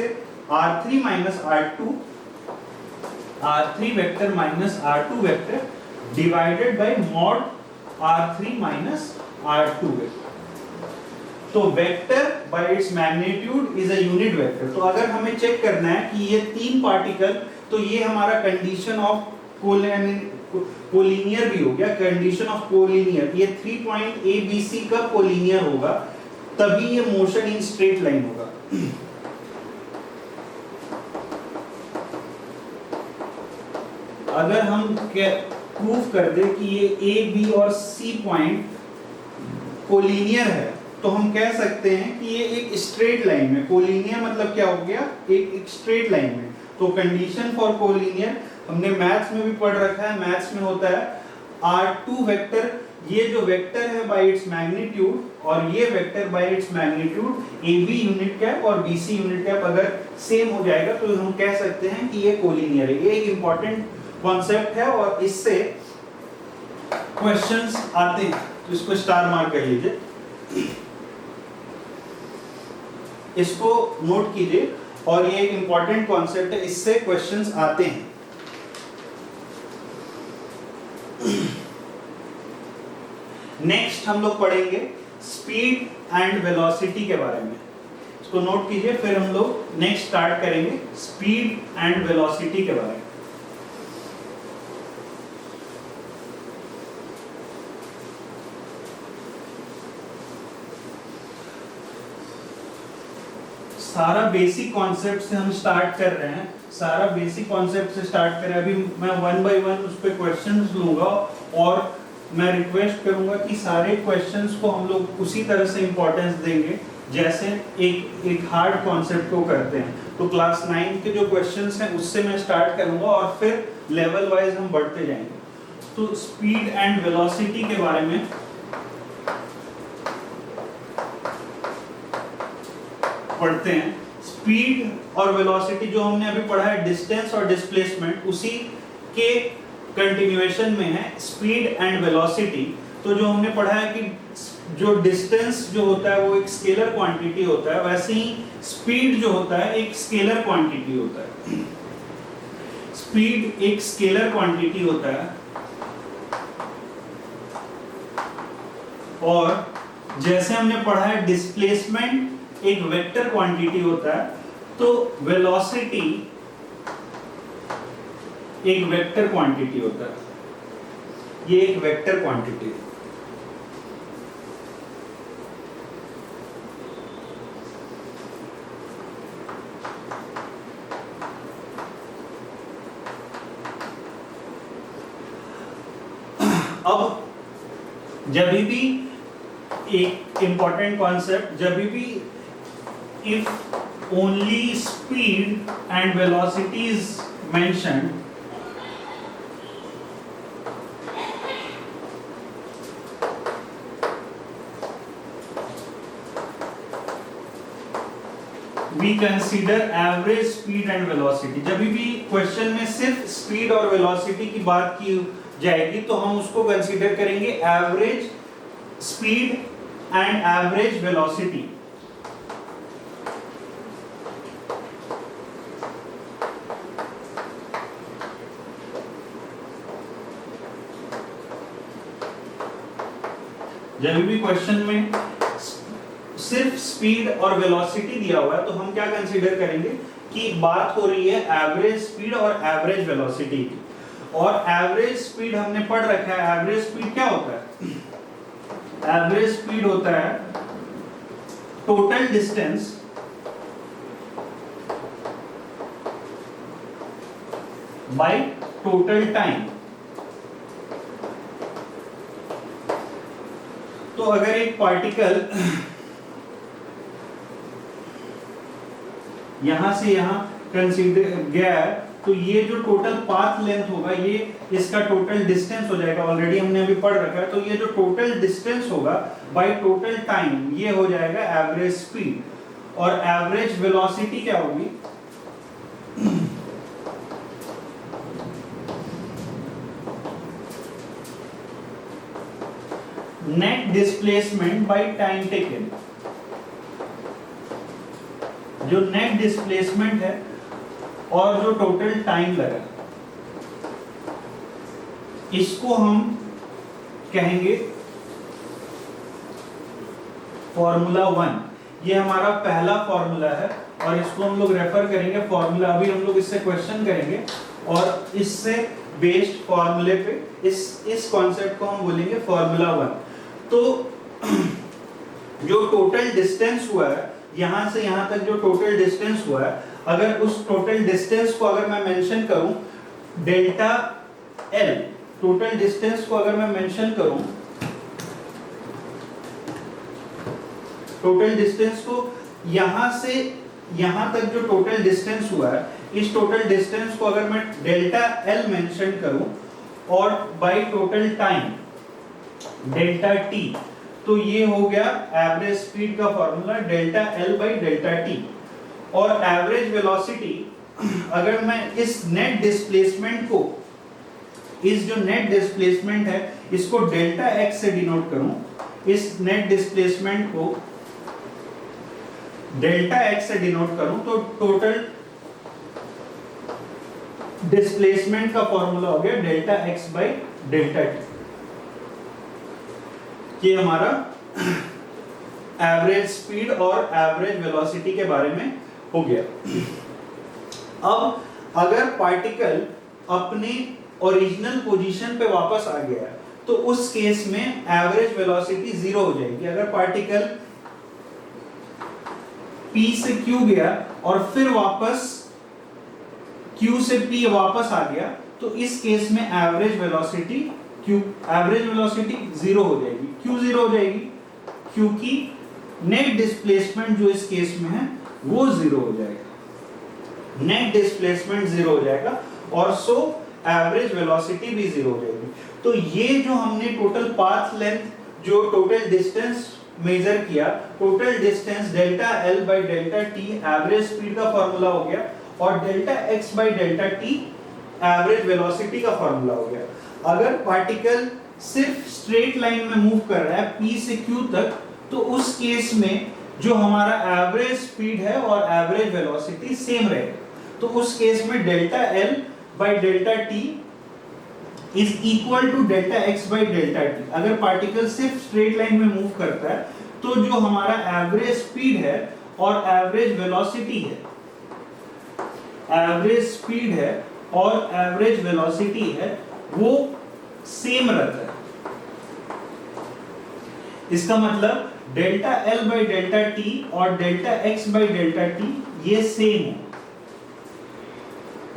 R3 minus R2, R3 vector minus R2 vector divided by mod R3 minus R2 vector. तो vector by its magnitude is a unit vector. तो अगर हमें चेक करना है कि ये तीन पार्टिकल, तो ये हमारा कंडीशन ऑफ कोलिनियर भी हो गया, कंडीशन ऑफ कोलिनियर, ये 3 पॉइंट ABC का कोलिनियर होगा, तभी ये मोशन इन स्ट्रेट लाइन होगा। अगर हम प्रूफ कर दे कि ये A, B और C पॉइंट कोलिनियर है, तो हम कह सकते हैं कि ये एक स्ट्रेट लाइन में, कोलिनियर मतलब क्या हो गया, एक स्ट्रेट लाइन में। तो कंडीशन फॉर कोलिनियर हमने मैथ्स में भी पढ़ रखा है, मैथ्स में होता है R2 वेक्टर, ये जो वेक्टर है बाय इट्स मैग्नीट्यूड, और ये vector by its magnitude AB unit cap और BC यूनिट कैप अगर सेम हो जाएगा तो हम कह सकते हैं कि ये कोलिनियर है। ये एक इंपॉर्टेंट कॉन्सेप्ट है और इससे क्वेश्चंस आते हैं, तो इसको स्टार मार्क कर लीजिए, इसको नोट कीजिए, और ये एक इंपॉर्टेंट कॉन्सेप्ट है, इससे क्वेश्चंस आते हैं। नेक्स्ट हम लोग पढ़ेंगे स्पीड एंड वेलोसिटी के बारे में, इसको नोट कीजिए, फिर हम लोग नेक्स्ट स्टार्ट करेंगे स्पीड एंड वेलोसिटी के बारे में। सारा बेसिक कॉन्सेप्ट से हम स्टार्ट कर रहे हैं, सारा बेसिक कॉन्सेप्ट से स्टार्ट कर रहे हैं। अभी मैं वन बाय वन उस पे क्वेश्चंस लूंगा, और मैं रिक्वेस्ट करूंगा कि सारे क्वेश्चंस को हम लोग उसी तरह से इंपॉर्टेंस देंगे जैसे एक हार्ड कॉन्सेप्ट को करते हैं। तो क्लास 9 के जो क्वेश्चंस हैं उससे मैं स्टार्ट करूंगा, और फिर लेवल वाइज हम बढ़ते जाएंगे। तो स्पीड एंड वेलोसिटी के बारे में पढ़ते हैं। स्पीड और वेलोसिटी जो हमने अभी पढ़ा है, डिस्टेंस और डिस्प्लेसमेंट, उसी के कंटिन्यूएशन में है स्पीड एंड वेलोसिटी। तो जो हमने पढ़ा है कि जो डिस्टेंस जो होता है वो एक स्केलर क्वांटिटी होता है, वैसे ही स्पीड जो होता है एक स्केलर क्वांटिटी होता है। स्पीड एक स्केलर क्वांटिटी होता है, और जैसे हमने पढ़ा है डिस्प्लेसमेंट एक वेक्टर क्वांटिटी होता है, तो वेलोसिटी एक वेक्टर क्वांटिटी होता है, ये एक वेक्टर क्वांटिटी है। अब जब भी एक इंपॉर्टेंट कॉन्सेप्ट, जब भी if only speed and velocity is mentioned, we consider average speed and velocity। जब भी क्वेश्चन में सिर्फ स्पीड और वेलोसिटी की बात की जाएगी तो हम उसको कंसीडर करेंगे average speed and average velocity. जब भी क्वेश्चन में सिर्फ स्पीड और वेलोसिटी दिया हुआ है तो हम क्या कंसीडर करेंगे कि बात हो रही है एवरेज स्पीड और एवरेज वेलोसिटी की। और एवरेज स्पीड हमने पढ़ रखा है, एवरेज स्पीड क्या होता है, एवरेज स्पीड होता है total distance by total time. तो अगर एक पार्टिकल यहां से यहां कंसीडर गया है तो ये जो टोटल पाथ लेंथ होगा ये इसका टोटल डिस्टेंस हो जाएगा, ऑलरेडी हमने अभी पढ़ रखा है। तो ये जो टोटल डिस्टेंस होगा बाय टोटल टाइम ये हो जाएगा एवरेज स्पीड, और एवरेज वेलोसिटी क्या होगी, net displacement by time taken. जो नेट डिस्प्लेसमेंट है और जो टोटल टाइम लगा इसको हम कहेंगे फॉर्मूला 1। ये हमारा पहला फॉर्मूला है और इसको हम लोग रेफर करेंगे फॉर्मूला, अभी हम लोग इससे क्वेश्चन करेंगे और इससे बेस्ड फॉर्मूले पे इस कॉन्सेप्ट को हम बोलेंगे फॉर्मूला 1। तो जो टोटल डिस्टेंस हुआ है यहां से यहां तक जो टोटल डिस्टेंस हुआ है, अगर उस टोटल डिस्टेंस को अगर मैं मेंशन करूं डेल्टा एल, टोटल डिस्टेंस को अगर मैं मेंशन करूं, टोटल डिस्टेंस को यहां से यहां तक जो टोटल डिस्टेंस हुआ है इस टोटल डिस्टेंस को अगर मैं डेल्टा एल मेंशन करूं और bye total time delta T, तो ये हो गया एवरेज स्पीड का formula delta L by delta T. और एवरेज वेलोसिटी अगर मैं इस नेट डिस्प्लेसमेंट को, इस जो नेट डिस्प्लेसमेंट है इसको डेल्टा एक्स से डिनोट करूं, इस नेट डिस्प्लेसमेंट को डेल्टा एक्स से डिनोट करूं तो टोटल डिस्प्लेसमेंट का फॉर्मूला हो गया delta x by delta T. ये हमारा एवरेज स्पीड और एवरेज वेलोसिटी के बारे में हो गया। अब अगर पार्टिकल अपने ओरिजिनल पोजीशन पे वापस आ गया तो उस केस में एवरेज वेलोसिटी 0 हो जाएगी। अगर पार्टिकल P से Q गया और फिर वापस Q से P वापस आ गया तो इस केस में एवरेज वेलोसिटी 0 हो जाएगी। क्यों 0 हो जाएगी? क्योंकि नेट डिस्प्लेसमेंट जो इस केस में है वो 0 हो जाएगा, नेट डिस्प्लेसमेंट 0 हो जाएगा और सो एवरेज वेलोसिटी भी 0 हो जाएगी। तो ये जो हमने टोटल पाथ लेंथ, जो टोटल डिस्टेंस मेजर किया, total distance delta L by delta T average speed का फॉर्मूला हो गया और delta x by delta T average velocity का फॉर्मूला हो गया। अगर पार्टिकल सिर्फ स्ट्रेट लाइन में मूव कर रहा है P से Q तक तो उस केस में जो हमारा एवरेज स्पीड है और एवरेज वेलोसिटी सेम रहेगा। तो उस केस में delta L by delta T is equal to delta x by delta t. अगर पार्टिकल सिर्फ स्ट्रेट लाइन में मूव करता है तो जो हमारा एवरेज स्पीड है और एवरेज वेलोसिटी है, एवरेज स्पीड है और एवरेज वेलोसिटी है वो सेम रहता है। इसका मतलब delta L by delta T और delta x by delta T ये सेम है।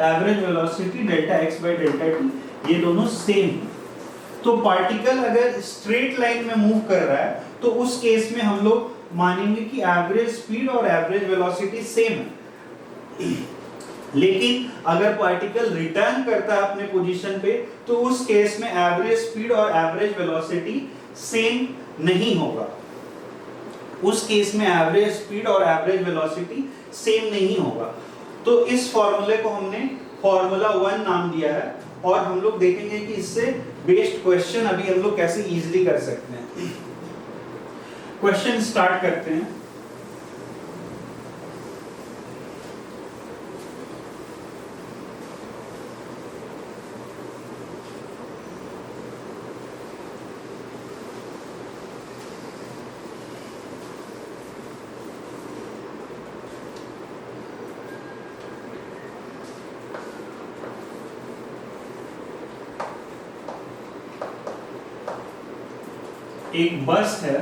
Average velocity delta x by delta T ये दोनों सेम है। तो पार्टिकल अगर स्ट्रेट लाइन में मूव कर रहा है तो उस केस में हम लोग मानेंगे कि एवरेज स्पीड और एवरेज वेलोसिटी सेम है। लेकिन अगर पार्टिकल रिटर्न करता है अपने पोजीशन पे तो उस केस में एवरेज स्पीड और एवरेज वेलोसिटी सेम नहीं होगा। उस केस में एवरेज स्पीड और एवरेज वेलोसिटी सेम नहीं होगा। तो इस फॉर्मूले को हमने फॉर्मूला 1 नाम दिया है और हम लोग देखेंगे कि इससे बेस्ड क्वेश्चन अभी हम लोग कैसे इजीली कर सकते हैं। क्वेश्चन स्टार्ट करते हैं। एक बस है,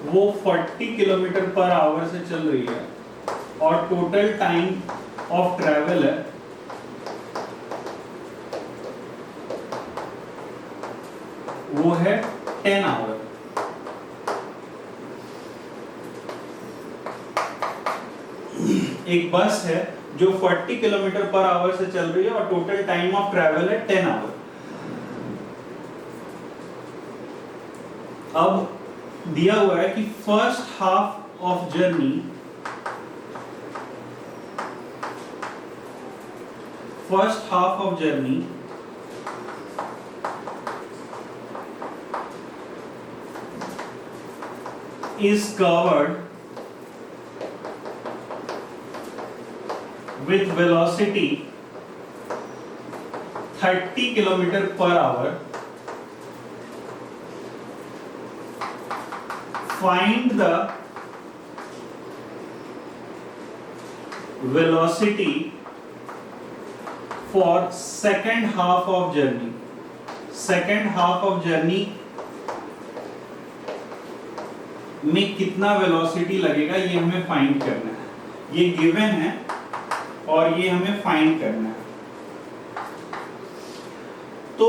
वो 40 किलोमीटर पर आवर से चल रही है और टोटल टाइम ऑफ ट्रैवल है वो है 10 आवर। एक बस है जो 40 किलोमीटर पर आवर से चल रही है और टोटल टाइम ऑफ ट्रैवल है 10 आवर। अब दिया हुआ है कि first half of journey is covered with velocity 30 kilometer per hour. Find the velocity for second half of journey. Second half of journey में कितना वेलोसिटी लगेगा ये हमें फाइंड करना है। ये गिवन है और ये हमें फाइंड करना है। तो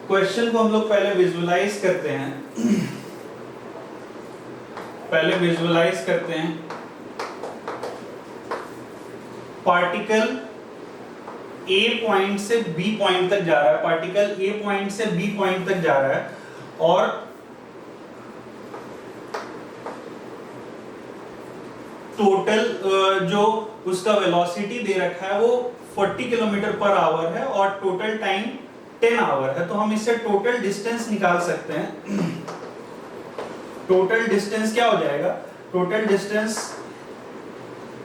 क्वेश्चन को हम लोग पहले विजुअलाइज करते हैं। पार्टिकल ए पॉइंट से बी पॉइंट तक जा रहा है, पार्टिकल ए पॉइंट से बी पॉइंट तक जा रहा है और टोटल जो उसका वेलोसिटी दे रखा है वो 40 किलोमीटर पर आवर है और टोटल टाइम 10 आवर है। तो हम इससे टोटल डिस्टेंस निकाल सकते हैं। टोटल डिस्टेंस क्या हो जाएगा? टोटल डिस्टेंस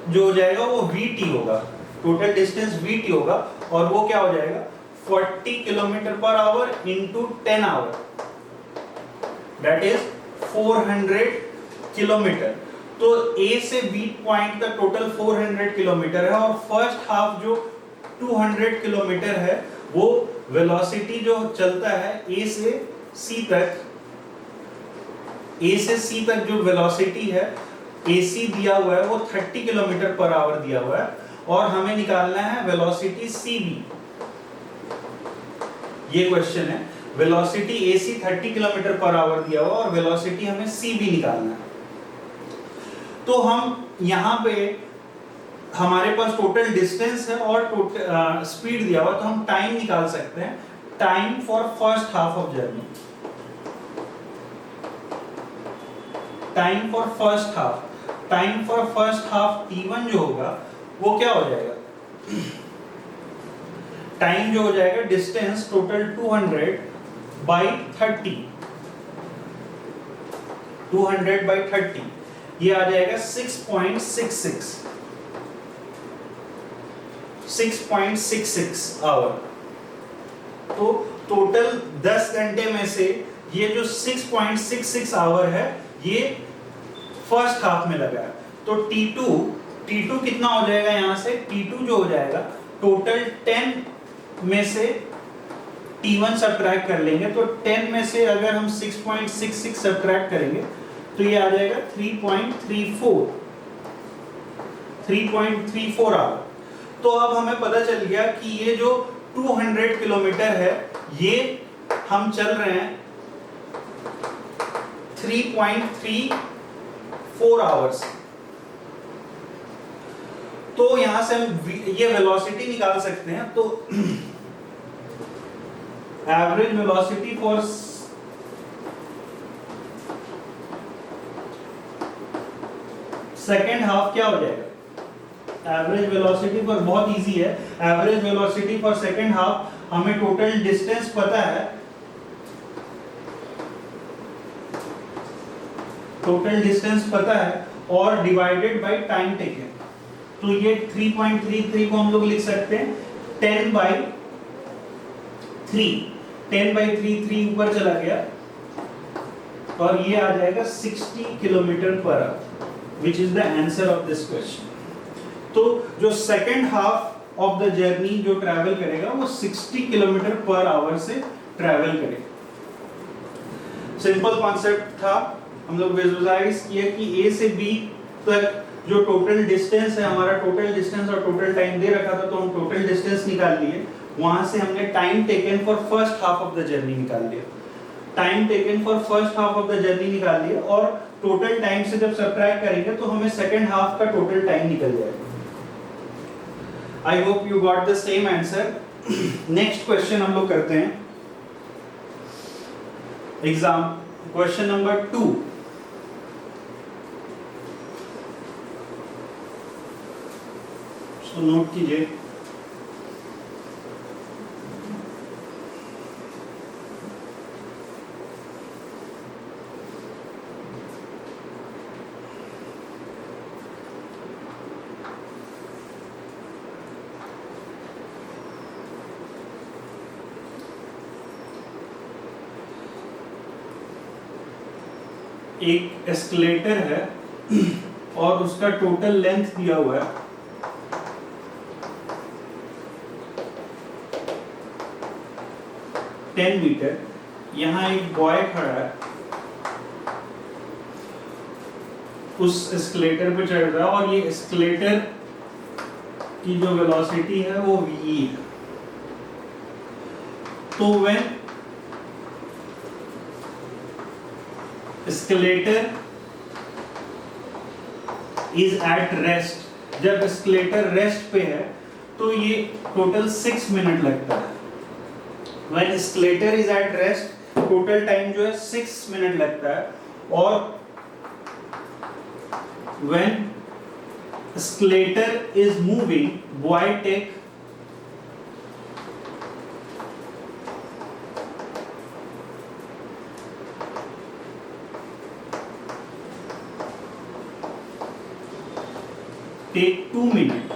जो हो जाएगा वो vt होगा। टोटल डिस्टेंस vt होगा और वो क्या हो जाएगा? 40 kilometre per hour into 10 hour, that is 400 kilometre. तो A से B पॉइंट तक टोटल 400 किलोमीटर है और फर्स्ट हाफ जो 200 किलोमीटर है वो वेलोसिटी जो चलता है A से C तक जो वेलोसिटी है AC दिया हुआ है वो 30 किलोमीटर पर आवर दिया हुआ है और हमें निकालना है वेलोसिटी CB। ये क्वेश्चन है, velocity AC 30 kilometre per our दिया हुआ और वेलोसिटी हमें CB निकालना है। तो हम यहाँ पे हमारे पास टोटल डिस्टेंस है और टोटल स्पीड दिया हुआ, तो हम टाइम निकाल सकते हैं। Time for first half of journey, time for first half t1 जो होगा वो क्या हो जाएगा? टाइम जो हो जाएगा डिस्टेंस टोटल 200 बाई 30, 200 बाई 30 ये आ जाएगा 6.66 आवर। तो टोटल 10 घंटे में से ये जो 6.66 आवर है ये फर्स्ट हाफ में लगा है। तो T2 कितना हो जाएगा? यहां से T2 जो हो जाएगा टोटल 10 में से T1 सब्ट्रैक्ट कर लेंगे, तो 10 में से अगर हम 6.66 सब्ट्रैक्ट करेंगे तो ये आ जाएगा 3.34 आवर। तो अब हमें पता चल गया कि ये जो 200 किलोमीटर है ये हम चल रहे हैं 3.34 आवर्स। तो यहां से हम ये वेलोसिटी निकाल सकते हैं। तो average velocity for second half क्या हो जाएगा? एवरेज वेलोसिटी फॉर, बहुत इजी है, average velocity for second half हमें टोटल डिस्टेंस पता है, और डिवाइडेड बाय टाइम टेकन। तो ये 3.33 को हम लोग लिख सकते हैं 10/3 ऊपर चला गया और ये आ जाएगा 60 kilometre per our, which is the answer of this question. तो जो second half of the journey जो ट्रैवल करेगा वो 60 किलोमीटर पर आवर से ट्रैवल करे। सिंपल कॉन्सेप्ट था, हम लोग विजुअलाइज किया कि ए से बी तक जो टोटल डिस्टेंस है, हमारा टोटल डिस्टेंस और टोटल टाइम दे रखा था, तो हम टोटल डिस्टेंस निकाल लिए। वहां से हमने time taken for first half of the journey निकाल लिया, time taken for first half of the journey निकाल लिया, और टोटल टाइम से जब सब्ट्रैक्ट करेंगे तो हमें सेकंड हाफ का टोटल टाइम निकल जाएगा। I hope you got the same answer. Next question हम लोग करते हैं, exam question number 2। So note कीजिए, एक एस्केलेटर है और उसका टोटल लेंथ दिया हुआ है 10 मीटर। यहाँ एक बॉय खड़ा है, उस एस्केलेटर पे चढ़ रहा है, और ये एस्केलेटर की जो वेलोसिटी है वो v है। तो when escalator is at rest, जब एस्केलेटर रेस्ट पे है तो ये टोटल 6 मिनट लगता है। When escalator is at rest total time जो है 6 मिनट लगता है, और when escalator is moving boy take take 2 minute.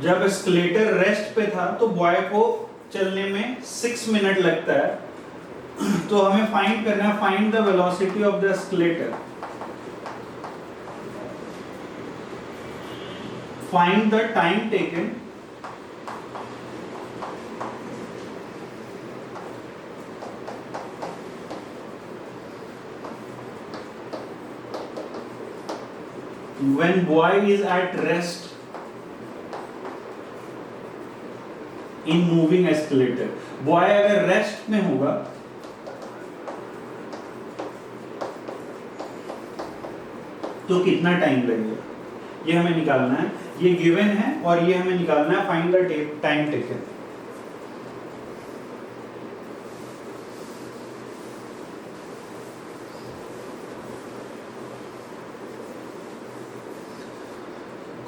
जब एस्केलेटर रेस्ट पे था तो बॉय को चलने में 6 मिनट लगता है। तो हमें फाइंड करना है, find the velocity of the escalator, find the time taken when boy is at rest in moving escalator। boy अगर रेस्ट में होगा तो कितना टाइम लगेगा, ये हमें निकालना है। ये गिवन है और ये हमें निकालना है, find the time taken.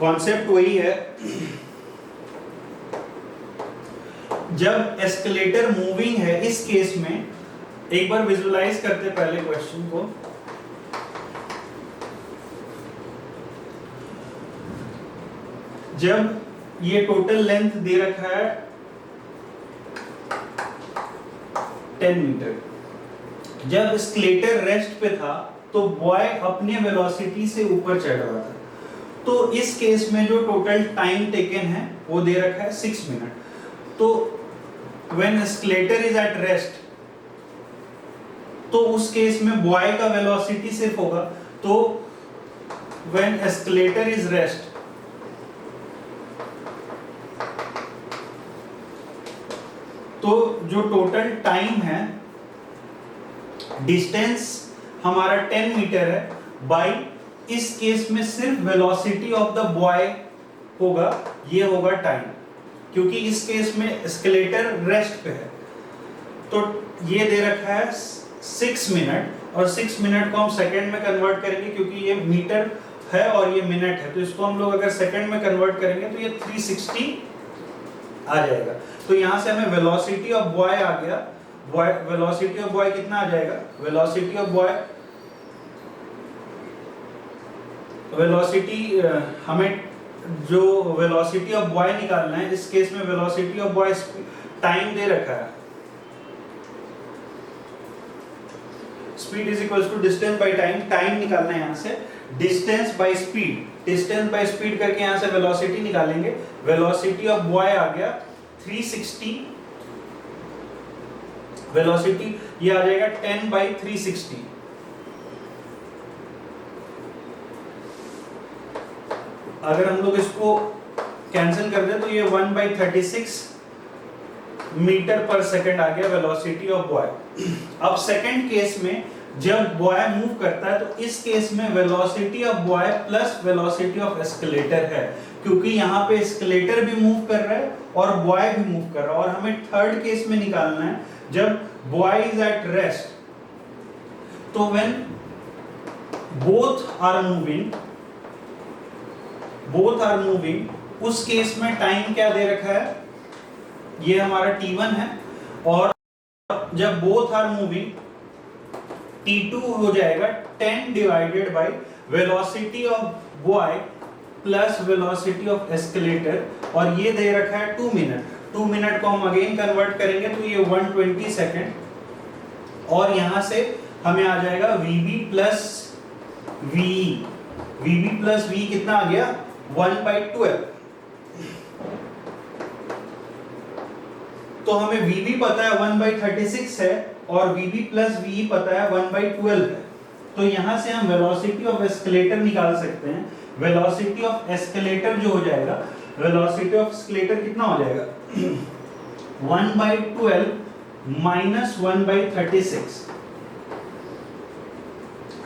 Concept वही है, जब एस्केलेटर मूविंग है, इस केस में एक बार विजुअलाइज करते पहले क्वेश्चन को। जब ये टोटल लेंथ दे रखा है 10 मीटर, जब एस्केलेटर रेस्ट पे था तो बॉय अपने वेलोसिटी से ऊपर चढ़ रहा था। तो इस केस में जो टोटल टाइम टेकन है वो दे रखा है 6 मिनट। तो when escalator is at rest, तो उस केस में बॉय का वेलोसिटी सिर्फ होगा, तो व्हेन एस्केलेटर इज रेस्ट तो जो टोटल टाइम है, डिस्टेंस हमारा 10 मीटर है, बाई इस केस में सिर्फ वेलोसिटी ऑफ द बॉय होगा, ये होगा टाइम, क्योंकि इस केस में एस्केलेटर रेस्ट पे है। तो ये दे रखा है 6 मिनट, और 6 मिनट को हम सेकंड में कन्वर्ट करेंगे, क्योंकि ये मीटर है और ये मिनट है, तो इसको हम लोग अगर सेकंड में कन्वर्ट करेंगे तो ये 360 आ जाएगा। तो यहाँ से हमें वेलोसिटी ऑफ बॉय आ गया। वेलोसिटी ऑफ बॉय कितना आ जाएगा, वेलोसिटी ऑफ बॉय, वेलोसिटी हमें जो वेलोसिटी ऑफ बॉय निकालना है, इस केस में वेलोसिटी ऑफ बॉय टाइम दे रखा है, speed is equal to distance by time, time निकालना है यहाँ से, distance by speed, distance by speed करके यहाँ से वेलोसिटी निकालेंगे। वेलोसिटी ऑफ बॉय आ गया 360 वेलोसिटी, ये आ जाएगा 10/360। अगर हम लोग इसको कैंसिल कर दें तो ये 1/36 मीटर पर सेकंड आ गया वेलोसिटी ऑफ बॉय। अब सेकंड केस में जब बॉय मूव करता है तो इस केस में velocity of boy plus velocity of escalator है, क्योंकि यहाँ पे एस्केलेटर भी मूव कर रहा है और बॉय भी मूव कर रहा है। और हमें थर्ड केस में निकालना है जब बॉय इज एट रेस्ट, तो व्हेन बोथ आर मूविंग, उस केस में टाइम क्या दे रखा है, ये हमारा t1 है, और जब बोथ आर मूविंग t2 हो जाएगा 10 divided by velocity of boy plus velocity of escalator, और ये दे रखा है 2 मिनट। 2 मिनट को हम अगेन कन्वर्ट करेंगे तो ये 120 सेकेंड, और यहां से हमें आ जाएगा vb प्लस v कितना आ गया 1/12। तो हमें vb पता है 1/36 है और vb प्लस v पता है 1/12 है। तो यहां से हम वेलोसिटी ऑफ एस्केलेटर निकाल सकते हैं। वेलोसिटी ऑफ एस्केलेटर जो हो जाएगा, वेलोसिटी ऑफ एस्केलेटर कितना हो जाएगा 1/12 माइनस 1/36।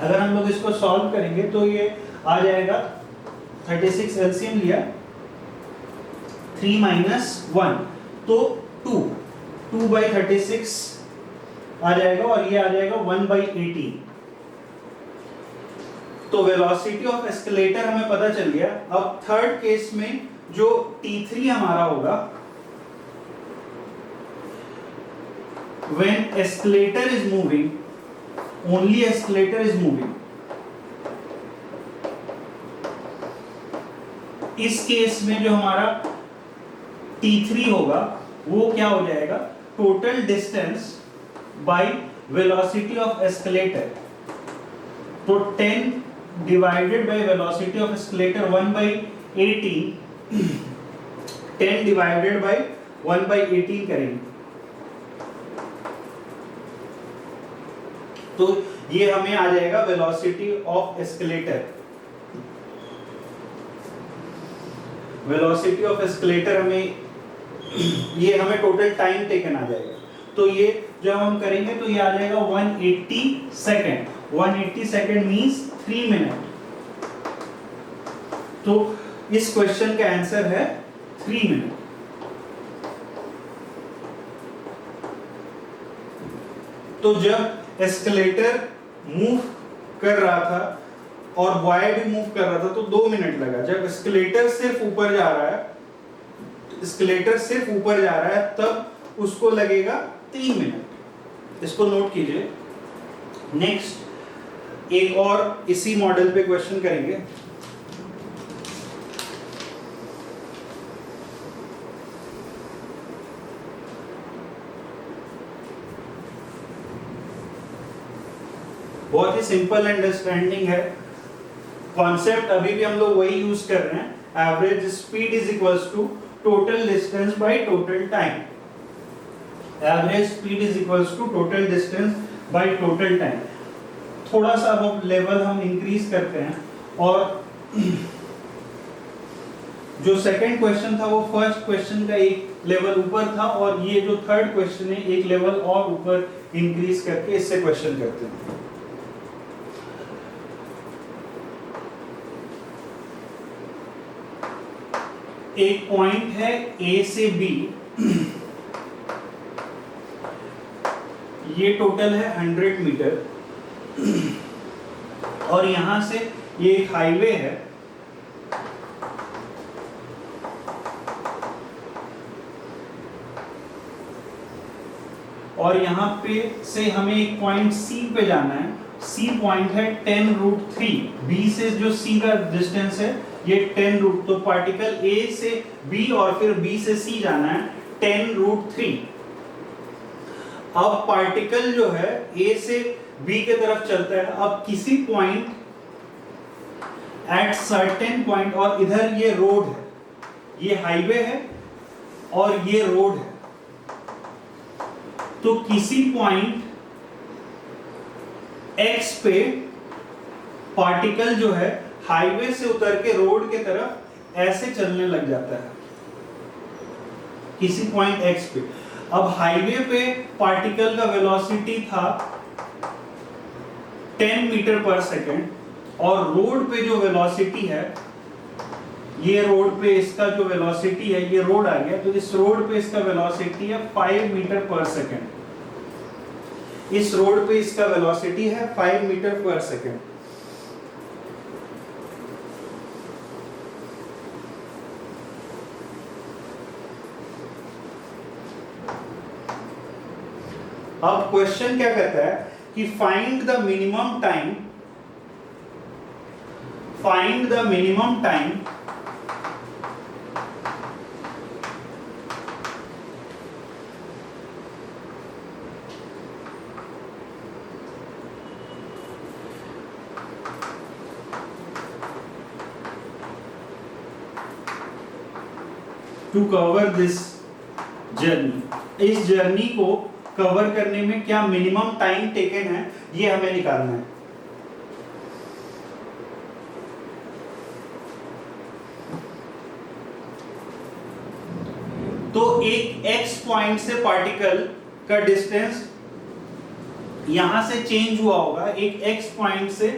अगर हम लोग इसको सॉल्व करेंगे तो ये आ जाएगा 36 एलसीएम लिया 3 माइनस 1 तो 2/36 आ जाएगा, और ये आ जाएगा 1/18। तो वेलोसिटी ऑफ एस्केलेटर हमें पता चल गया। अब थर्ड केस में जो t3 हमारा होगा, when escalator is moving, only escalator is moving, इस केस में जो हमारा t3 होगा वो क्या हो जाएगा, total distance by velocity of escalator. तो 10 divided by velocity of escalator 1/18, 10 divided by 1/18 करेंगे तो ये हमें आ जाएगा velocity of escalator. Velocity of escalator ये हमें टोटल टाइम टेकन आ जाएगा। तो ये जब हम करेंगे तो ये आ जाएगा 180 सेकेंड। 180 second means 3 minute. तो इस क्वेश्चन का आंसर है 3 मिनट। तो जब एस्केलेटर मूव कर रहा था और बॉय भी मूव कर रहा था तो 2 मिनट लगा। जब एस्केलेटर सिर्फ ऊपर जा रहा है, तब उसको लगेगा 3 मिनट। इसको नोट कीजिए। नेक्स्ट एक और इसी मॉडल पे क्वेश्चन करेंगे। बहुत ही सिंपल अंडरस्टैंडिंग है। कॉन्सेप्ट अभी भी हम लोग वही यूज कर रहे हैं। Average speed is equals to total distance by total time. Average speed is equals to total distance by total time. थोड़ा सा अब लेवल हम इंक्रीज करते हैं, और जो सेकंड क्वेश्चन था वो फर्स्ट क्वेश्चन का एक लेवल ऊपर था, और ये जो थर्ड क्वेश्चन है एक लेवल और ऊपर इंक्रीज करके इससे क्वेश्चन करते हैं। एक पॉइंट है ए से बी, ये टोटल है 100 मीटर, और यहां से ये एक हाईवे है, और यहां पे से हमें एक पॉइंट सी पे जाना है। सी पॉइंट है 10√3। बी से जो सी का डिस्टेंस है ये 10√, तो पार्टिकल ए से बी और फिर बी से सी जाना है 10√3। अब पार्टिकल जो है ए से बी के तरफ चलता है। अब किसी पॉइंट एट सर्टेन पॉइंट, और इधर ये रोड है, ये हाईवे है, और ये रोड है, तो किसी पॉइंट x पे पार्टिकल जो है हाईवे से उतर के रोड के तरफ ऐसे चलने लग जाता है किसी पॉइंट x पे। अब हाईवे पे पार्टिकल का वेलोसिटी था 10 मीटर पर सेकेंड, और रोड पे जो वेलोसिटी है, ये रोड पे इसका जो वेलोसिटी है, ये रोड आ गया, तो इस रोड पे इसका वेलोसिटी है 5 मीटर पर सेकेंड। इस रोड पे इसका वेलोसिटी है 5 मीटर पर सेकेंड। अब क्वेश्चन क्या कहता है कि find the minimum time, find the minimum time to cover this journey. इस जर्नी को कवर करने में क्या मिनिमम टाइम टेकन है, ये हमें निकालना है। तो एक x पॉइंट से पार्टिकल का डिस्टेंस यहां से चेंज हुआ होगा एक x पॉइंट से,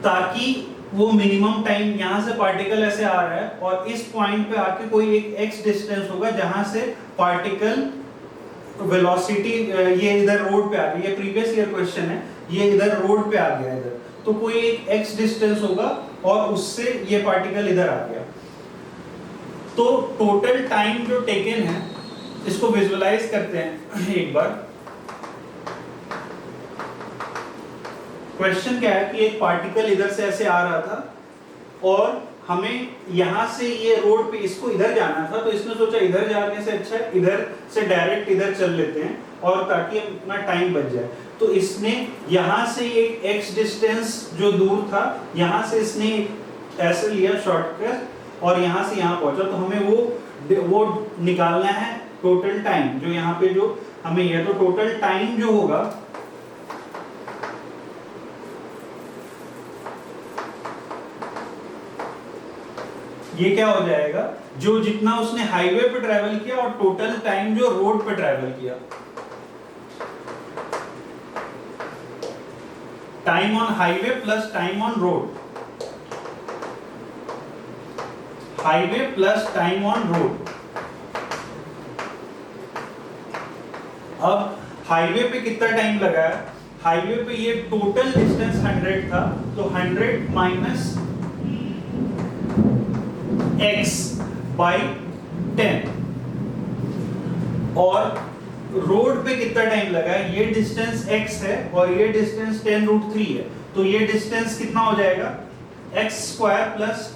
ताकि वो मिनिमम टाइम, यहां से पार्टिकल ऐसे आ रहा है और इस पॉइंट पे आके कोई एक x डिस्टेंस होगा जहां से पार्टिकल वेलोसिटी, ये इधर रोड पे आ गया, ये प्रीवियस ईयर क्वेश्चन है, ये इधर रोड पे आ गया इधर, तो कोई एक x डिस्टेंस होगा और उससे ये पार्टिकल इधर आ गया। तो टोटल टाइम जो टेकन है, इसको विजुअलाइज करते हैं एक बार। क्वेश्चन क्या है कि एक पार्टिकल इधर से ऐसे आ रहा था और हमें यहां से ये रोड पे इसको इधर जाना था, तो इसने सोचा इधर जाने से अच्छा है इधर से डायरेक्ट इधर चल लेते हैं और ताकि अपना टाइम बच जाए। तो इसने यहां से एक x डिस्टेंस जो दूर था, यहां से इसने ऐसे लिया शॉर्टकट और यहां से यहां पहुंचा। तो हमें वो निकालना है टोटल टाइम, जो यहाँ पे जो हमें यह, तो टोटल टाइम जो होगा ये क्या हो जाएगा, जो जितना उसने हाईवे पे ट्रैवल किया और टोटल टाइम जो रोड पे ट्रैवल किया। Time on highway plus time on road, highway plus time on road. अब हाईवे पे कितना टाइम लगा है, हाईवे पे ये टोटल डिस्टेंस 100 था, तो 100 माइनस x बाई 10, और रोड पे कितना टाइम लगा है, ये डिस्टेंस x है और ये डिस्टेंस 10√3 है, तो ये डिस्टेंस कितना हो जाएगा, x स्क्वायर प्लस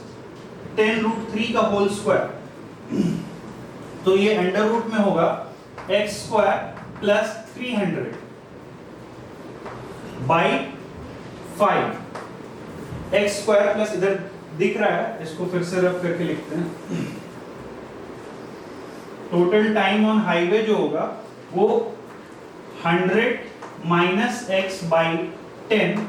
10√3 का होल स्क्वायर। तो ये अंडर रूट में होगा x square plus 300 by 5, x square plus, इधर दिख रहा है, इसको फिर से रफ करके लिखते हैं। टोटल टाइम ऑन हाईवे जो होगा वो 100 माइनस x बाई 10,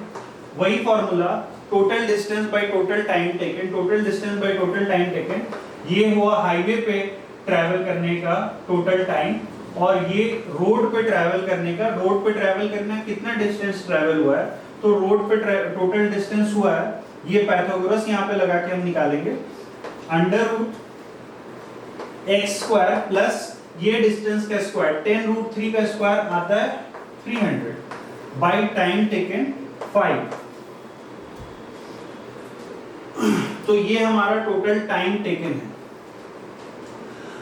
वही formula, total distance by total time taken, total distance by total time taken, ये हुआ हाईवे पे ट्रैवल करने का टोटल टाइम, और ये रोड पे ट्रैवल करने का, रोड पे ट्रैवल करना कितना डिस्टेंस ट्रैवल हुआ है, तो रोड पे टोटल डिस्टेंस हुआ है, ये पाइथागोरस यहाँ पे लगा के हम निकालेंगे, under root x square plus ये डिस्टेंस का स्क्वायर 10√3 का स्क्वायर आता है 300 बाई टाइम टेकन 5। तो ये हमारा टोटल टाइम टेकन है।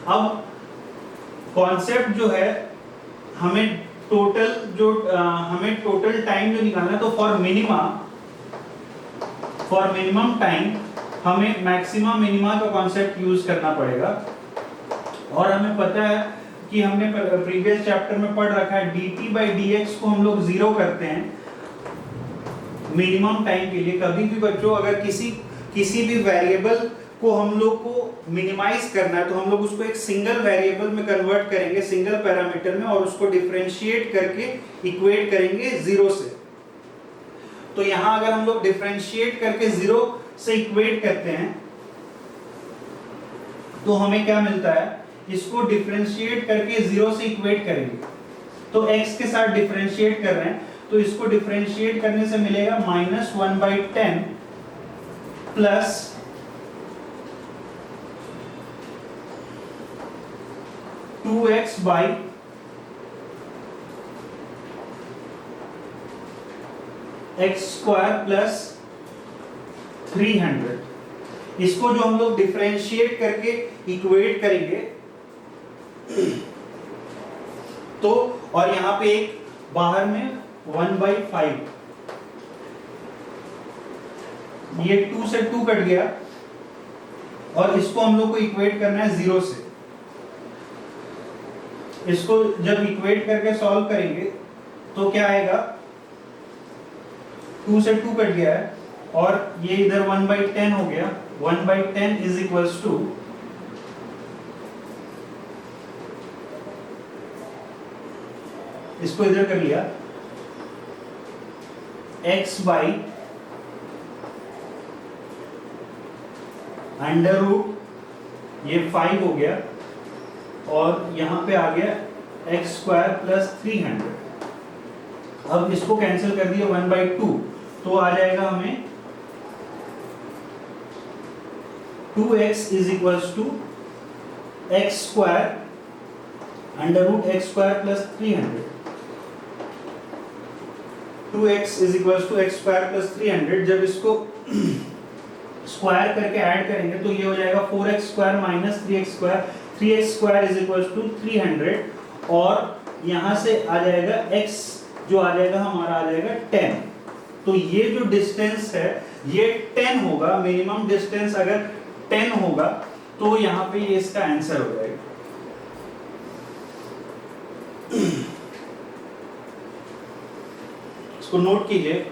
अब कॉन्सेप्ट जो है, हमें टोटल टाइम जो निकालना है, तो फॉर मिनिमम टाइम हमें मैक्सिमा मिनिमा का कॉन्सेप्ट यूज करना पड़ेगा। और हमें पता है कि हमने प्रीवियस चैप्टर में पढ़ रखा है dt बाई dx को हम लोग 0 करते हैं मिनिमम टाइम के लिए। कभी भी बच्चों अगर किसी भी वेरिएबल को हम लोग को मिनिमाइज करना है, तो हम लोग उसको एक सिंगल वेरिएबल में कन्वर्ट करेंगे, सिंगल पैरामीटर में, और उसको डिफरेंशिएट करके इक्वेट करेंगे 0 से। तो यहां अगर हम लोग डिफरेंशिएट करके 0 से इक्वेट करते हैं तो हमें क्या मिलता है, इसको डिफरेंशिएट करके 0 से इक्वेट करेंगे तो x के साथ डिफरेंशिएट कर रहे हैं, तो इसको डिफरेंशिएट करने से मिलेगा -1/10 plus (2x by x² plus 300। इसको जो हम लोग डिफरेंशिएट करके इक्वेट करेंगे तो, और यहां पे एक बाहर में 1/5, ये 2 से 2 कट गया, और इसको हम लोग को इक्वेट करना है 0 से। इसको जब इक्वेट करके सॉल्व करेंगे तो क्या आएगा, 2 से 2 कट गया है, और ये इधर 1/10 हो गया। 1/10 इज इक्वल्स टू, इसको इधर कर लिया, x बाई अंडर रूट, ये 5 हो गया, और यहां पे आ गया x² प्लस 300। अब इसको कैंसिल कर दिया 1/2, तो आ जाएगा हमें 2x is equals to x² under root x² plus 300। 2x is equals to x² plus 300। जब इसको स्क्वायर करके ऐड करेंगे तो ये हो जाएगा 4x² minus 3x², 3x² is equals to 300, और यहां से आ जाएगा x जो आ जाएगा हमारा आ जाएगा 10। तो ये जो डिस्टेंस है ये 10 होगा, मिनिमम डिस्टेंस अगर 10 होगा तो यहां पे ये इसका आंसर हो जाएगा। इसको नोट कीजिए।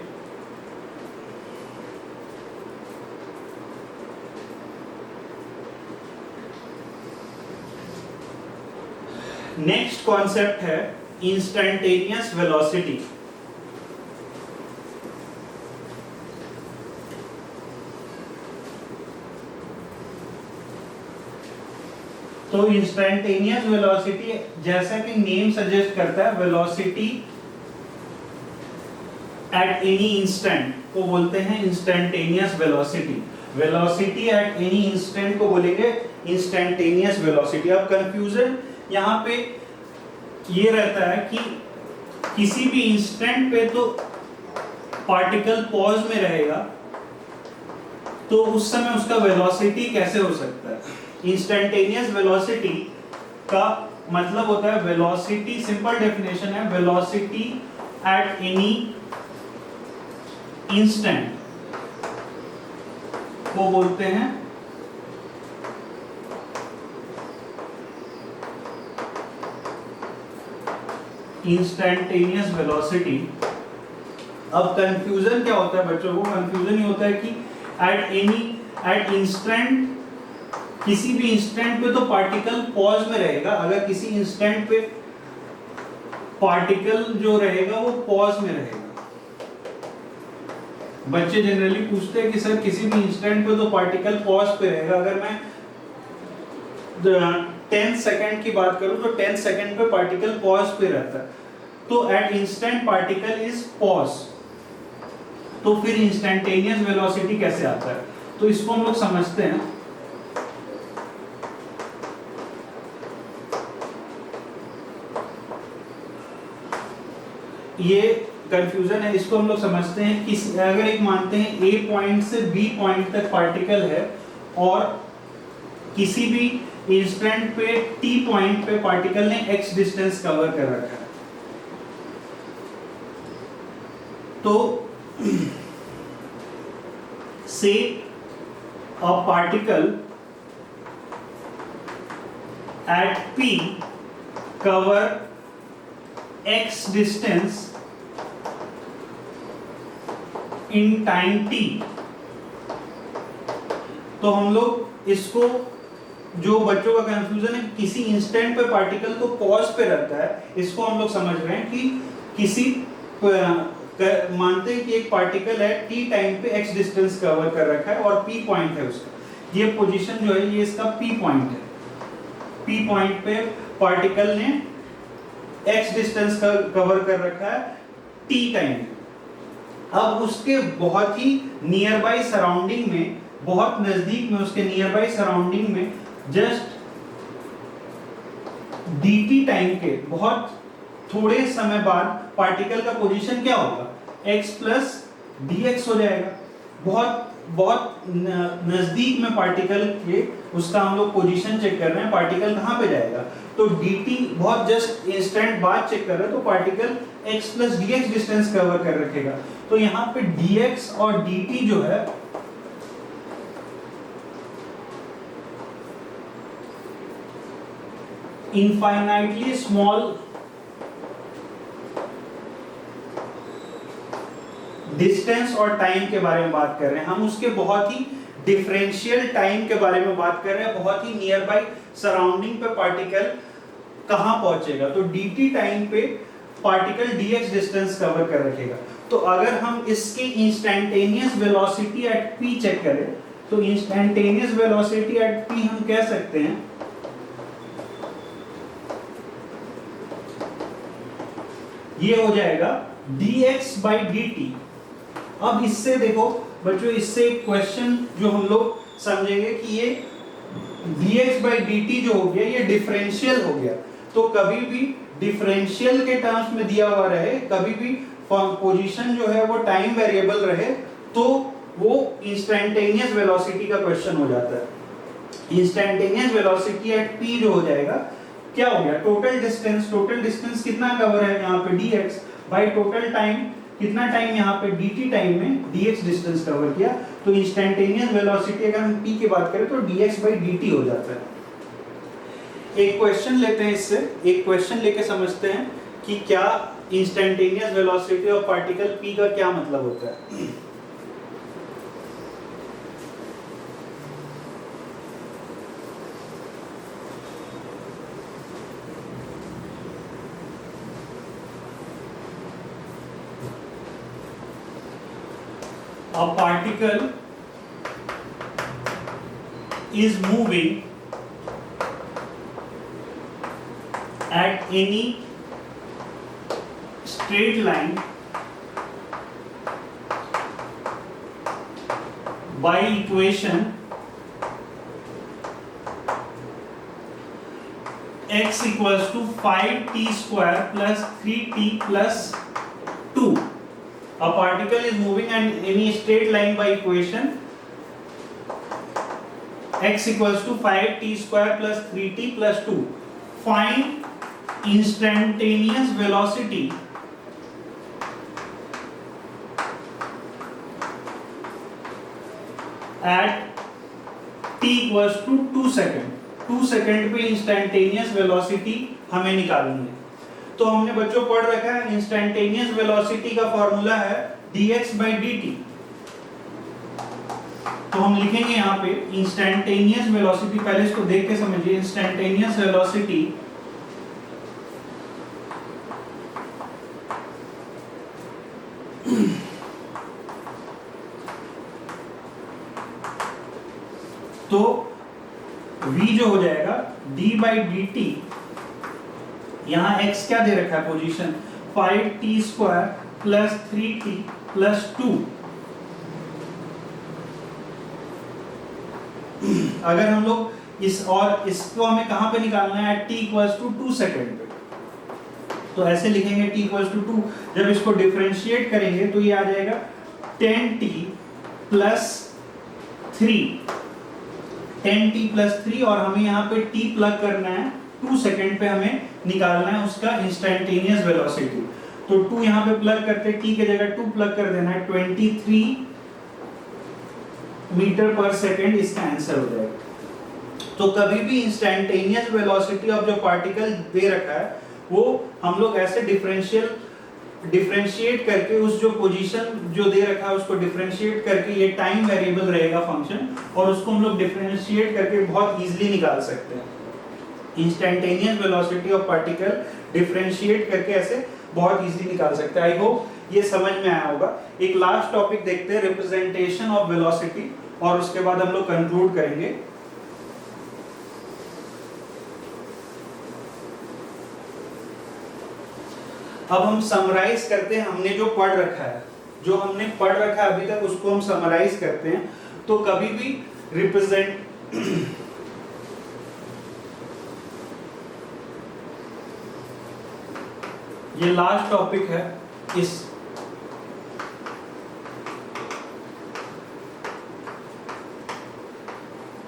नेक्स्ट कॉन्सेप्ट है इंस्टैन्टेनियस वेलोसिटी। तो इंस्टैन्टेनियस वेलोसिटी, जैसा कि नेम सजेस्ट करता है, वेलोसिटी एट एनी इंस्टेंट को बोलते हैं instantaneous velocity. Velocity at any instant को बोलेंगे इंस्टैन्टेनियस वेलोसिटी। अब कंफ्यूजन यहाँ पे ये रहता है कि किसी भी इंस्टेंट पे तो पार्टिकल पॉज में रहेगा, तो उस समय उसका वेलोसिटी कैसे हो सकता है। इंस्टैन्टेनियस वेलोसिटी का मतलब होता है वेलोसिटी, सिंपल डेफिनेशन है, वेलोसिटी एट एनी इंस्टेंट को बोलते हैं इंस्टैन्टेनियस वेलोसिटी। अब कंफ्यूजन क्या होता है बच्चों को, कंफ्यूजन ये होता है कि एट इंस्टेंट, किसी भी इंस्टेंट पे तो पार्टिकल पॉज में रहेगा। अगर किसी इंस्टेंट पे पार्टिकल जो रहेगा वो पॉज में रहेगा। बच्चे जनरली पूछते हैं कि सर किसी भी इंस्टेंट पे तो पार्टिकल पॉज पे रहेगा। अगर मैं 10 सेकंड की बात करूं तो 10 सेकंड पे पार्टिकल पॉज पे रहता है, तो at instant particle is pause. तो फिर इंस्टैन्टेनियस वेलोसिटी कैसे आता है, तो इसको हम लोग समझते हैं। ये कंफ्यूजन है, इसको हम लोग समझते हैं कि अगर एक मानते हैं A पॉइंट से B पॉइंट तक पार्टिकल है और किसी भी इंस्टेंट पे T पॉइंट पे पार्टिकल ने x डिस्टेंस कवर कर रखा है, तो से a particle at P cover x distance in time t, तो हम लोग इसको, जो बच्चों का कंफ्यूजन है किसी इंस्टेंट पे पार्टिकल को पॉज पे रहता है, इसको हम लोग समझ रहे हैं कि किसी मानते हैं कि एक पार्टिकल है t टाइम पे x डिस्टेंस कवर कर रखा है और p पॉइंट है उसका, ये पोजीशन जो है ये इसका p पॉइंट है, p पॉइंट पे पार्टिकल ने x डिस्टेंस कवर कर रखा है t टाइम। अब उसके बहुत ही नियर बाय सराउंडिंग में, बहुत नजदीक में, उसके नियर बाय सराउंडिंग में जस्ट dt टाइम के बहुत थोड़े समय बाद पार्टिकल का पोजीशन क्या होगा, x प्लस dx हो जाएगा। बहुत बहुत नजदीक में पार्टिकल के उसका हम लोग पोजीशन चेक कर रहे हैं, पार्टिकल कहाँ पे जाएगा, तो dt बहुत जस्ट इंस्टेंट बाद चेक कर रहे हैं, तो particle x plus dx distance cover कर रखेगा। तो यहाँ पे dx और dt जो है इनफाइनाइटली स्मॉल डिस्टेंस और टाइम के बारे में बात कर रहे हैं, हम उसके बहुत ही डिफरेंशियल टाइम के बारे में बात कर रहे हैं, बहुत ही नियर बाय सराउंडिंग पे पार्टिकल कहां पहुंचेगा, तो dt टाइम पे पार्टिकल dx डिस्टेंस कवर कर रखेगा। तो अगर हम इसके instantaneous velocity at p check करें, तो इंस्टैन्टेनियस वेलोसिटी एट p हम कह सकते हैं ये हो जाएगा dx by dt। अब इससे देखो बच्चों, इससे एक क्वेश्चन जो हम लोग समझेंगे कि ये dx by dt जो हो गया ये डिफरेंशियल हो गया, तो कभी भी डिफरेंशियल के टर्म्स में दिया हुआ रहे, कभी भी पोजीशन जो है वो टाइम वेरिएबल रहे, तो वो इंस्टैन्टेनियस वेलोसिटी का क्वेश्चन हो जाता है। इंस्टैन्टेनियस वेलोसिटी एट p जो हो जाएगा क्या हो गया, टोटल डिस्टेंस कितना कवर है यहाँ पे dx बाय टोटल टाइम, कितना टाइम यहाँ पे dt टाइम में dx डिस्टेंस कवर किया, तो इंस्टैन्टेनियस वेलोसिटी अगर हम p की बात करें तो dx बाय dt हो जाता है। एक क्वेश्चन लेते हैं, इससे एक क्वेश्चन लेके समझते हैं कि क्या instantaneous velocity of particle p का क्या मतलब होता है। A particle is moving at any straight line by equation x equals to 5t square plus 3t plus 2. A particle is moving in any straight line by equation x equals to 5t square plus 3t plus 2. Find instantaneous velocity at t equals to 2 second. 2 second पे instantaneous velocity हमें निकालनी है। तो हमने बच्चों पढ़ रखा है इंस्टैन्टेनियस वेलोसिटी का फॉर्मूला है dx by dt। तो हम लिखेंगे यहाँ पे इंस्टैन्टेनियस वेलोसिटी, पहले इसको देख के समझिए। इंस्टैन्टेनियस वेलोसिटी तो v जो हो जाएगा d by dt, यहाँ x क्या दे रखा है position, 5t square plus 3t plus 2। अगर हम लोग इसको हमें कहां पे निकालना है, t इक्वल्स टू 2 सेकेंड पे, तो ऐसे लिखेंगे t इक्वल्स टू 2। जब इसको डिफरेंशिएट करेंगे तो ये आ जाएगा 10t प्लस 3, 10t प्लस 3, और हमें यहाँ पे t प्लग करना है, 2 सेकेंड पे हमें निकालना है उसका इंस्टैन्टेनियस वेलोसिटी। तो 2 यहाँ पे प्लग करते, t के जगह 2 प्लग कर देना है, 23 मीटर पर सेकेंड इसका आंसर हो जाएगा। तो कभी भी इंस्टैन्टेनियस वेलोसिटी ऑफ जो पार्टिकल दे रखा है वो हम लोग ऐसे डिफरेंशियल डिफरेंशिएट करके उस जो पोजीशन जो दे रखा है उसको डिफरेंशिएट करके ये टाइम वेरिएबल रहेगा फंक्शन, और उसको हम लोग डिफरेंशिएट करके बहुत इजीली निकाल सकते हैं। Instantaneous velocity of particle differentiate करके ऐसे बहुत इजीली निकाल सकते हैं। आई होप ये समझ में आया होगा। एक लास्ट टॉपिक देखते हैं, रिप्रेजेंटेशन ऑफ वेलोसिटी, और उसके बाद हम लोग कंक्लूड करेंगे। अब हम समराइज करते हैं, हमने जो पढ़ रखा है, जो हमने पढ़ रखा है अभी तक, उसको हम समराइज करते हैं। तो कभी भी रिप्रेजेंट ये लास्ट टॉपिक है इस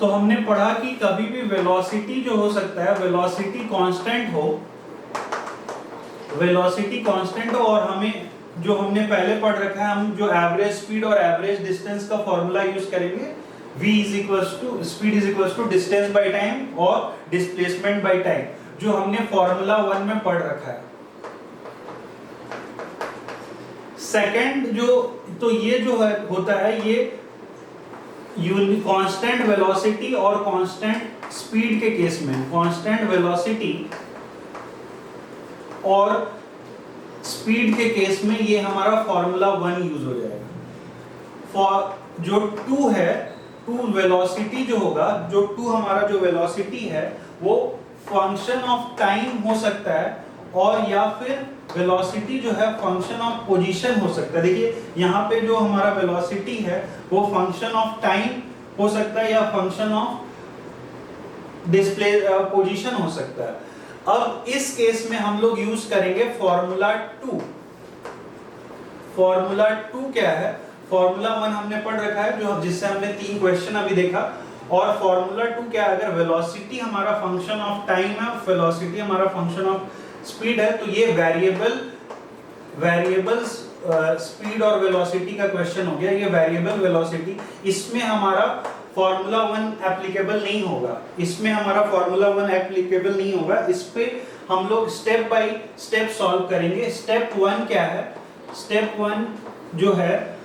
तो हमने पढ़ा कि कभी भी वेलोसिटी जो हो सकता है, वेलोसिटी कांस्टेंट हो, वेलोसिटी कांस्टेंट हो, और हमें जो हमने पहले पढ़ रखा है, हम जो एवरेज स्पीड और एवरेज डिस्टेंस का फॉर्मूला यूज करेंगे, v speed is equals to distance by time और डिस्प्लेसमेंट बाय टाइम, जो हमने फॉर्मूला 1 में पढ़ रखा है। सेकंड जो, तो ये जो है होता है, ये कांस्टेंट वेलोसिटी और कांस्टेंट स्पीड के केस में, कांस्टेंट वेलोसिटी और स्पीड के केस में ये हमारा फॉर्मूला 1 यूज हो जाएगा। फॉर जो 2 है, 2 वेलोसिटी जो होगा, जो 2 हमारा जो वेलोसिटी है वो फंक्शन ऑफ टाइम हो सकता है, और या फिर वेलोसिटी जो है फंक्शन ऑफ पोजीशन हो सकता है। देखिए यहाँ पे जो हमारा वेलोसिटी है वो फंक्शन ऑफ टाइम हो सकता है या फंक्शन ऑफ डिस्प्ले पोजीशन हो सकता है। अब इस केस में हम लोग यूज करेंगे फॉर्मूला 2। फॉर्मूला 2 क्या है? फॉर्मूला 1 हमने पढ़ रखा है, जो जिससे हमने 3 क्वेश्चन अभी देखा। और फॉर्मूला 2 क्या है? अगर वेलोसिटी हमारा फंक्शन ऑफ टाइम है, वेलोसिटी हमारा फंक्शन ऑफ स्पीड है, तो ये वेरिएबल्स स्पीड और वेलोसिटी का क्वेश्चन हो गया। ये वेरिएबल वेलोसिटी, इसमें हमारा फॉर्मूला 1 एप्लीकेबल नहीं होगा, इसमें हमारा फॉर्मूला 1 एप्लीकेबल नहीं होगा। इस पे हम लोग स्टेप बाय स्टेप सॉल्व करेंगे। स्टेप 1 क्या है? स्टेप 1 जो है,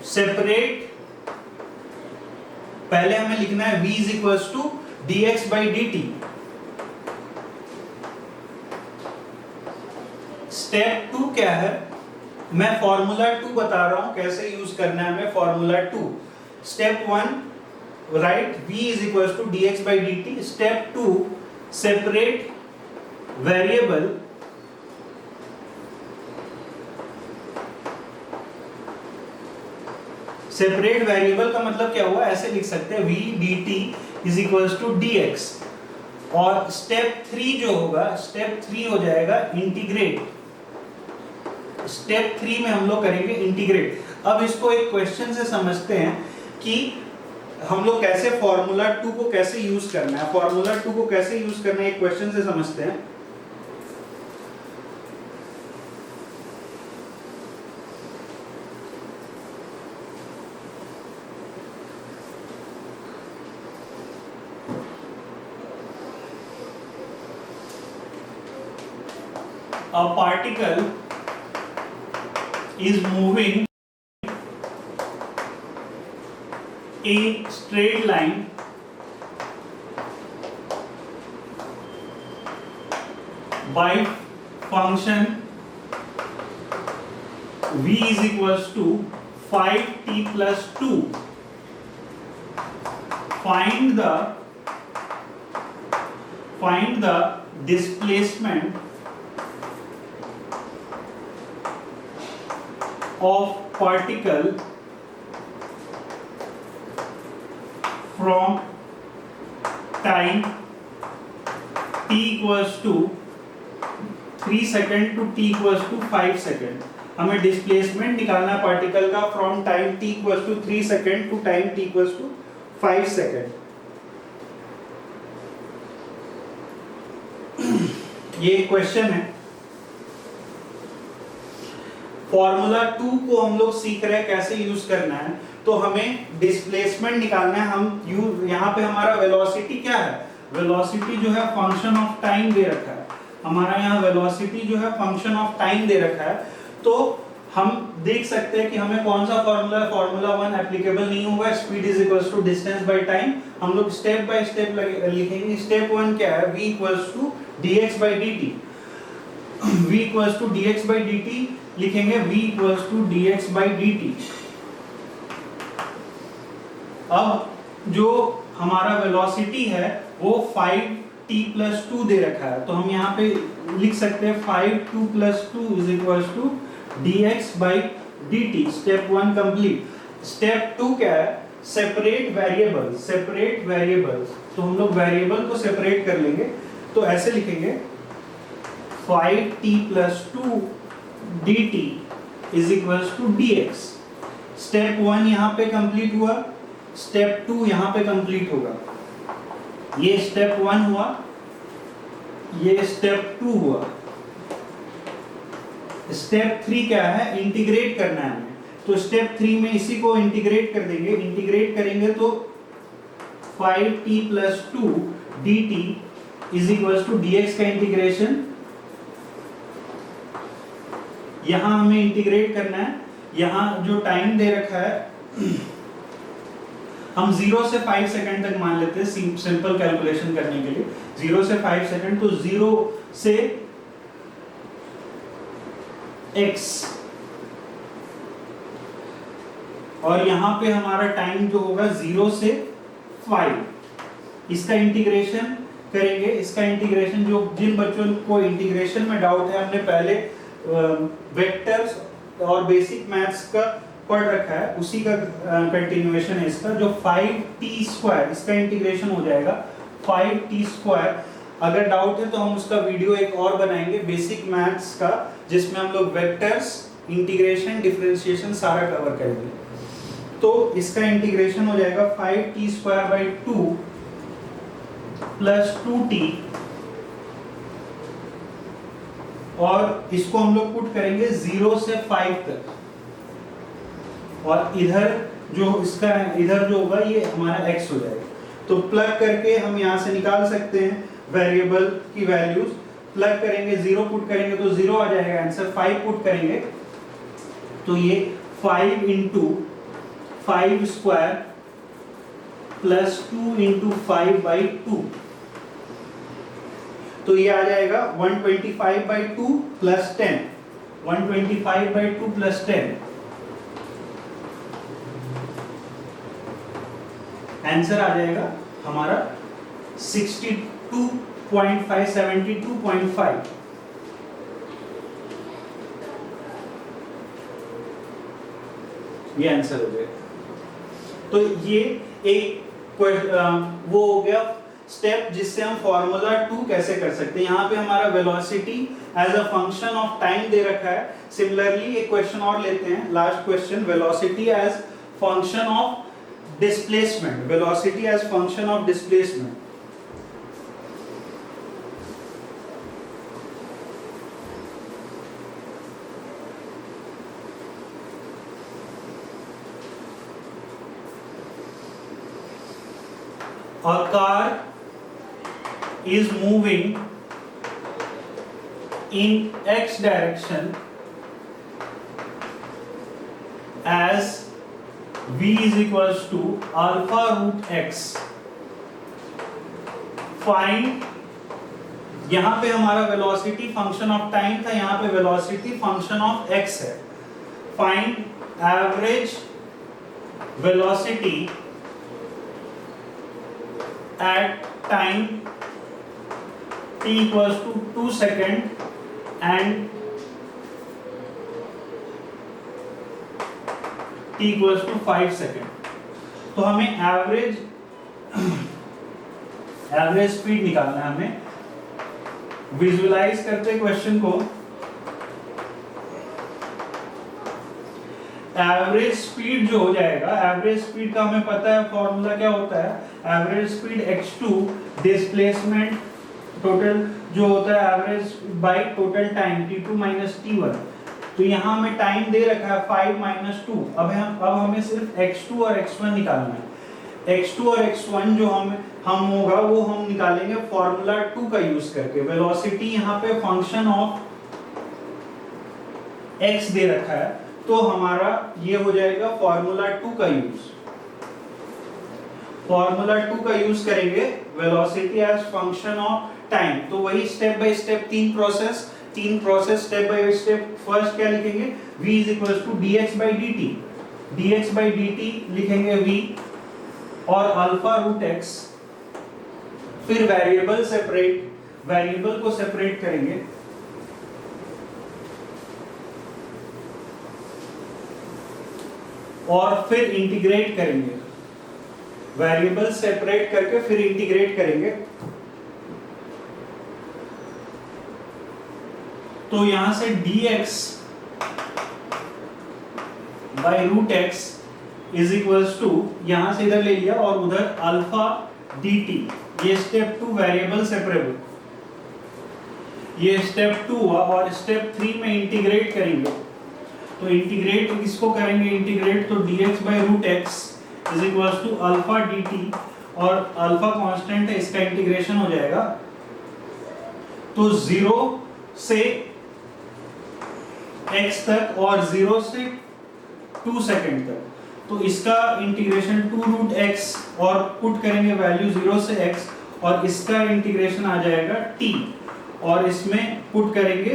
सेपरेट, पहले हमें लिखना है v is equals to dx by dt। Step 2 क्या है? मैं फॉर्मूला 2 बता रहा हूं कैसे यूज करना है हमें formula 2। Step 1 write v is equals to dx by dt। Step 2 separate variable separate variable का मतलब क्या हुआ? ऐसे लिख सकते हैं v dt is equals to dx। और स्टेप 3 जो होगा, स्टेप 3 हो जाएगा इंटीग्रेट। स्टेप 3 में हम लोग करेंगे इंटीग्रेट। अब इसको एक क्वेश्चन से समझते हैं कि हम लोग कैसे फॉर्मूला 2 को कैसे यूज करना है। फॉर्मूला 2 को कैसे यूज करना है एक क्वेश्चन से समझते हैं। A particle is moving in straight line by function v is equals to 5t plus 2. Find the displacement of particle from time t equals to 3 second to t equals to 5 second. हमें displacement निकालना है particle का from time t equals to 3 second to time t equals to 5 second. ये question है। Formula 2 को हम लोग सीख रहे हैं कैसे यूज करना है। तो हमें डिस्प्लेसमेंट निकालना है। हम यहाँ पे हमारा वेलोसिटी क्या है? वेलोसिटी जो है फंक्शन ऑफ टाइम दे रखा है। हमारा यहाँ वेलोसिटी जो है फंक्शन ऑफ टाइम दे रखा है, तो हम देख सकते हैं कि हमें कौन सा फॉर्मूला 1 एप्लीकेबल नहीं होगा, speed is equals to distance by time. हम लोग स्टेप बाय स्टेप लिखेंगे। स्टेप 1 क्या है, v equals to dx by dt, v equals to dx by dt लिखेंगे, v equals to dx by dt। अब जो हमारा वेलोसिटी है वो 5t+2 दे रखा है, तो हम यहाँ पे लिख सकते हैं 5t+2 is equals to dx by dt। Step 1 complete. Step 2 क्या है, सेपरेट वेरिएबल्स। तो हम लोग वेरिएबल को सेपरेट कर लेंगे, तो ऐसे लिखेंगे 5t+2 dt is equals to dx। Step 1 यहाँ पे कंप्लीट हुआ, स्टेप 2 यहाँ पे कंप्लीट होगा। ये स्टेप 1 हुआ, ये स्टेप 2 हुआ। स्टेप 3 क्या है, इंटीग्रेट करना है हमें, तो स्टेप 3 में इसी को इंटीग्रेट कर देंगे। इंटीग्रेट करेंगे तो 5t+2 dt is equals to dx का इंटीग्रेशन, यहां हमें इंटीग्रेट करना है। यहां जो टाइम दे रखा है हम 0 से 5 सेकंड तक मान लेते हैं सिंपल कैलकुलेशन करने के लिए। 0 से 5 सेकंड, तो 0 से x, और यहां पे हमारा टाइम जो होगा 0 से 5। इसका इंटीग्रेशन करेंगे। इसका इंटीग्रेशन, जो जिन बच्चों को इंटीग्रेशन में डाउट है, हमने पहले वेक्टर्स और बेसिक मैथ्स का पढ़ रखा है, उसी का कंटिन्यूएशन है इसका। जो 5t², इसका इंटीग्रेशन हो जाएगा 5t²। अगर डाउट है तो हम उसका वीडियो एक और बनाएंगे बेसिक मैथ्स का, जिसमें हम लोग वेक्टर्स, इंटीग्रेशन, डिफरेंशिएशन सारा कवर करेंगे। तो इसका इंटीग्रेशन हो जाएगा 5t²/2 + 2t, और इसको हम लोग पुट करेंगे 0 से 5 तक, और इधर जो इसका इधर जो होगा ये हमारा x हो जाएगा। तो प्लग करके हम यहाँ से निकाल सकते हैं वेरिएबल की वैल्यूज। प्लग करेंगे, 0 पुट करेंगे तो 0 आ जाएगा आंसर। 5 पुट करेंगे तो ये 5 × 5² + 2 × 5/2, तो ये आ जाएगा 125/2 + 10, 125/2 + 10। आंसर आ जाएगा हमारा 62.5, 72.5। ये आंसर हो जाएगा। तो ये एक वो हो गया स्टेप जिससे हम फॉर्मूला 2 कैसे कर सकते हैं। यहाँ पे हमारा velocity as a function of time दे रखा है। सिमिलरली एक क्वेश्चन और लेते हैं, last question, velocity as function of displacement, velocity as function of displacement। A car is moving in x direction as v is equals to α√x। Find, यहां पे हमारा वेलोसिटी फंक्शन ऑफ टाइम था, यहां पे velocity function of x है। Find average velocity at time t equals to 2 second and t equals to 5 second. तो हमें average speed निकालना है। हमें विजुअलाइज करते क्वेश्चन को। एवरेज स्पीड जो हो जाएगा, एवरेज स्पीड का हमें पता है फॉर्मूला क्या होता है, average speed x2 displacement total जो होता है average bye total time t2 - t1। तो यहाँ हमें टाइम दे रखा है 5 - 2। अब हमें सिर्फ x2 और x1 निकालना है। x2 और x1 जो हम होगा वो हम निकालेंगे फॉर्मूला 2 का यूज करके। वेलोसिटी यहाँ पे फंक्शन ऑफ x दे रखा है, तो हमारा ये हो जाएगा फॉर्मूला 2 का यूज। फॉर्मूला 2 का यूज करेंगे velocity as function of time. तो वही स्टेप बाय स्टेप तीन process step by step. First क्या लिखेंगे, v is equal to dx by dt लिखेंगे v और अल्फा रूट x, फिर वेरिएबल को सेपरेट करेंगे और फिर इंटीग्रेट करेंगे। वेरिएबल सेपरेट करके फिर इंटीग्रेट करेंगे। तो यहां से dx by root x is equals to, यहां से इधर ले लिया और उधर अल्फा dt। ये स्टेप 2 वेरिएबल सेपरेबल, ये स्टेप 2 हुआ। और स्टेप 3 में इंटीग्रेट करेंगे। तो इंटीग्रेट किसको करेंगे, इंटीग्रेट तो dx by root x is equals to alpha dt, और अल्फा कांस्टेंट है, इसका इंटीग्रेशन हो जाएगा। तो 0 से x तक और 0 से 2 सेकंड तक, तो इसका इंटीग्रेशन 2 रूट x और पुट करेंगे वैल्यू 0 से x, और इसका इंटीग्रेशन आ जाएगा t, और इसमें पुट करेंगे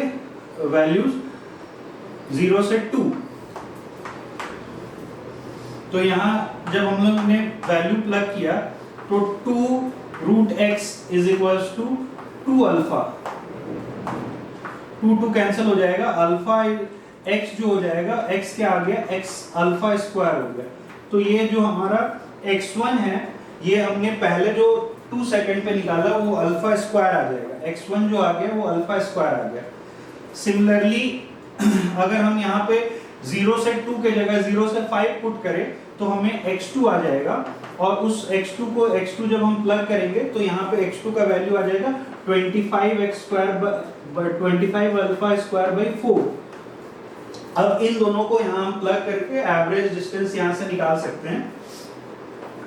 वैल्यूज 0 से 2। तो यहाँ जब हम लोग ने वैल्यू प्लग किया तो 2 root x is equals to 2 alpha, 2 cancel हो जाएगा, अल्फा x जो हो जाएगा, x के आ गया x अल्फा स्क्वायर हो गया। तो ये जो हमारा x1 है, ये हमने पहले जो 2 सेकंड पे निकाला वो अल्फा स्क्वायर आ जाएगा। x1 जो आ गया वो अल्फा स्क्वायर आ गया। सिमिलरली अगर हम यहाँ पे 0 से 2 के जगह 0 से 5 पुट करें तो हमें x2 आ जाएगा, और उस x2 जब हम प्लग करेंगे तो यहाँ पे x2 का वैल्यू आ जाएगा 25 अल्फा स्क्वायर बाई 4। अब इन दोनों को यहाँ हम प्लग करके एवरेज डिस्टेंस यहाँ से निकाल सकते हैं।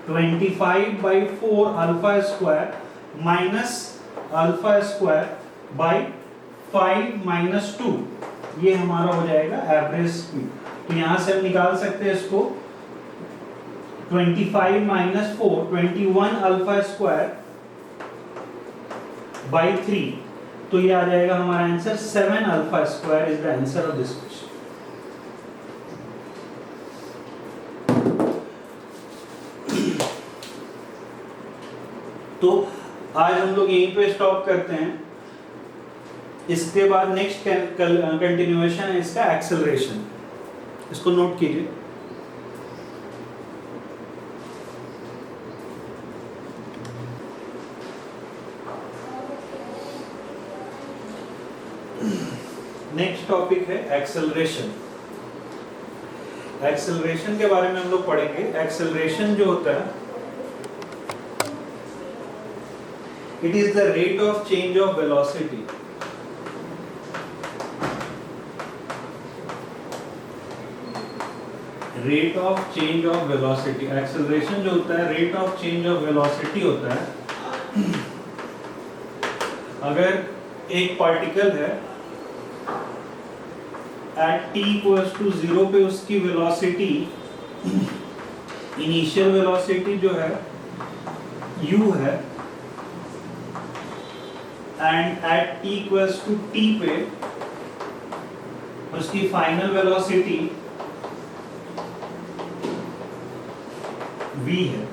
25/4 alpha square minus alpha square by 5 - 2, ये हमारा हो जाएगा एवरेज स्पीड। तो यहाँ से हम निकाल सकते हैं इसको 25 - 4 21 अल्फा स्क्वायर बाई 3, तो ये आ जाएगा हमारा answer 7 alpha square is the answer of this question. तो आज हम लोग यहीं पे स्टॉप करते हैं। इसके बाद नेक्स्ट कंटिन्यूएशन है इसका एक्सेलरेशन, इसको नोट कीजिए। नेक्स्ट टॉपिक है एक्सेलरेशन। एक्सेलरेशन के बारे में हम लोग पढ़ेंगे। एक्सेलरेशन जो होता है, it is the rate of change of velocity. Rate of change of velocity. Acceleration जो होता है rate of change of velocity होता है। अगर एक पार्टिकल है at t = 0 पे उसकी वेलोसिटी, इनिशियल वेलोसिटी जो है u है, एंड एट t = t पे उसकी फाइनल वेलोसिटी v है।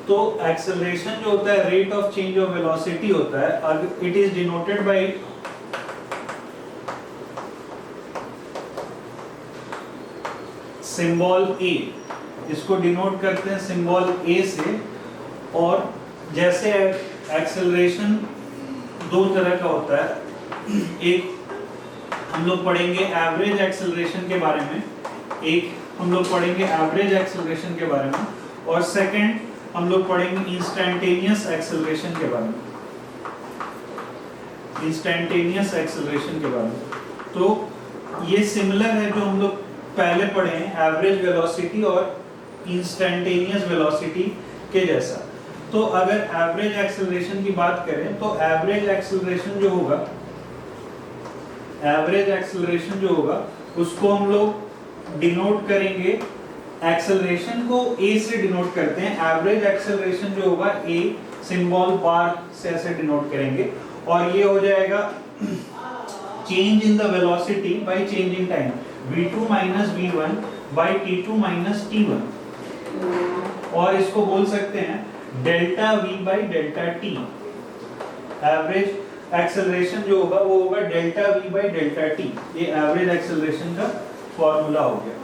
तो एक्सेलरेशन जो होता है rate of change of velocity होता है। It is denoted by symbol a, इसको डिनोट करते हैं सिंबल a से। और जैसे एक्सेलरेशन दो तरह का होता है, एक हम लोग पढ़ेंगे एवरेज एक्सेलरेशन के बारे में, एक हम लोग पढ़ेंगे एवरेज एक्सेलरेशन के बारे में, और सेकंड हम लोग पढ़ेंगे इंस्टैन्टेनियस एक्सेलरेशन के बारे में, इंस्टैन्टेनियस एक्सेलरेशन के बारे में। तो ये सिमिलर है जो हम लोग पहले पढ़े हैं, एवरेज वेलोसिटी और इंस्टैन्टेनियस वेलोसिटी। के जैसा। तो अगर एवरेज एक्सेलरेशन की बात करें तो एवरेज एक्सेलरेशन जो होगा उसको हम लोग डिनोट करेंगे, एक्सेलरेशन को ए से डिनोट करते हैं। एवरेज एक्सेलरेशन जो होगा ए सिंबल बार से ऐसे डिनोट करेंगे, और ये हो जाएगा change in the velocity by change in time, v2 minus v1 by t2 minus t1, और इसको बोल सकते हैं delta v by delta t। Average acceleration जो होगा वो होगा delta v by delta t। ये एवरेज एक्सेलरेशन का फॉर्मूला हो गया।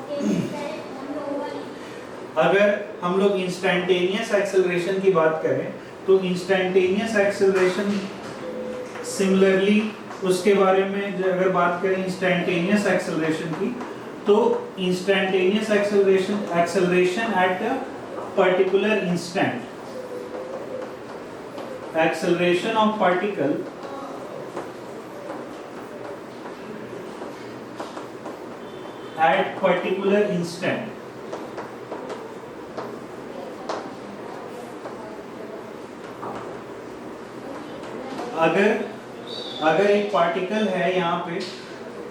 अगर हम लोग इंस्टैन्टेनियस एक्सेलरेशन की बात करें तो इंस्टैन्टेनियस एक्सेलरेशन सिमिलरली उसके बारे में अगर बात करें इंस्टैन्टेनियस एक्सेलरेशन की, तो instantaneous acceleration at a particular instant, acceleration of particle at particular instant, अगर एक पार्टिकल है यहाँ पे,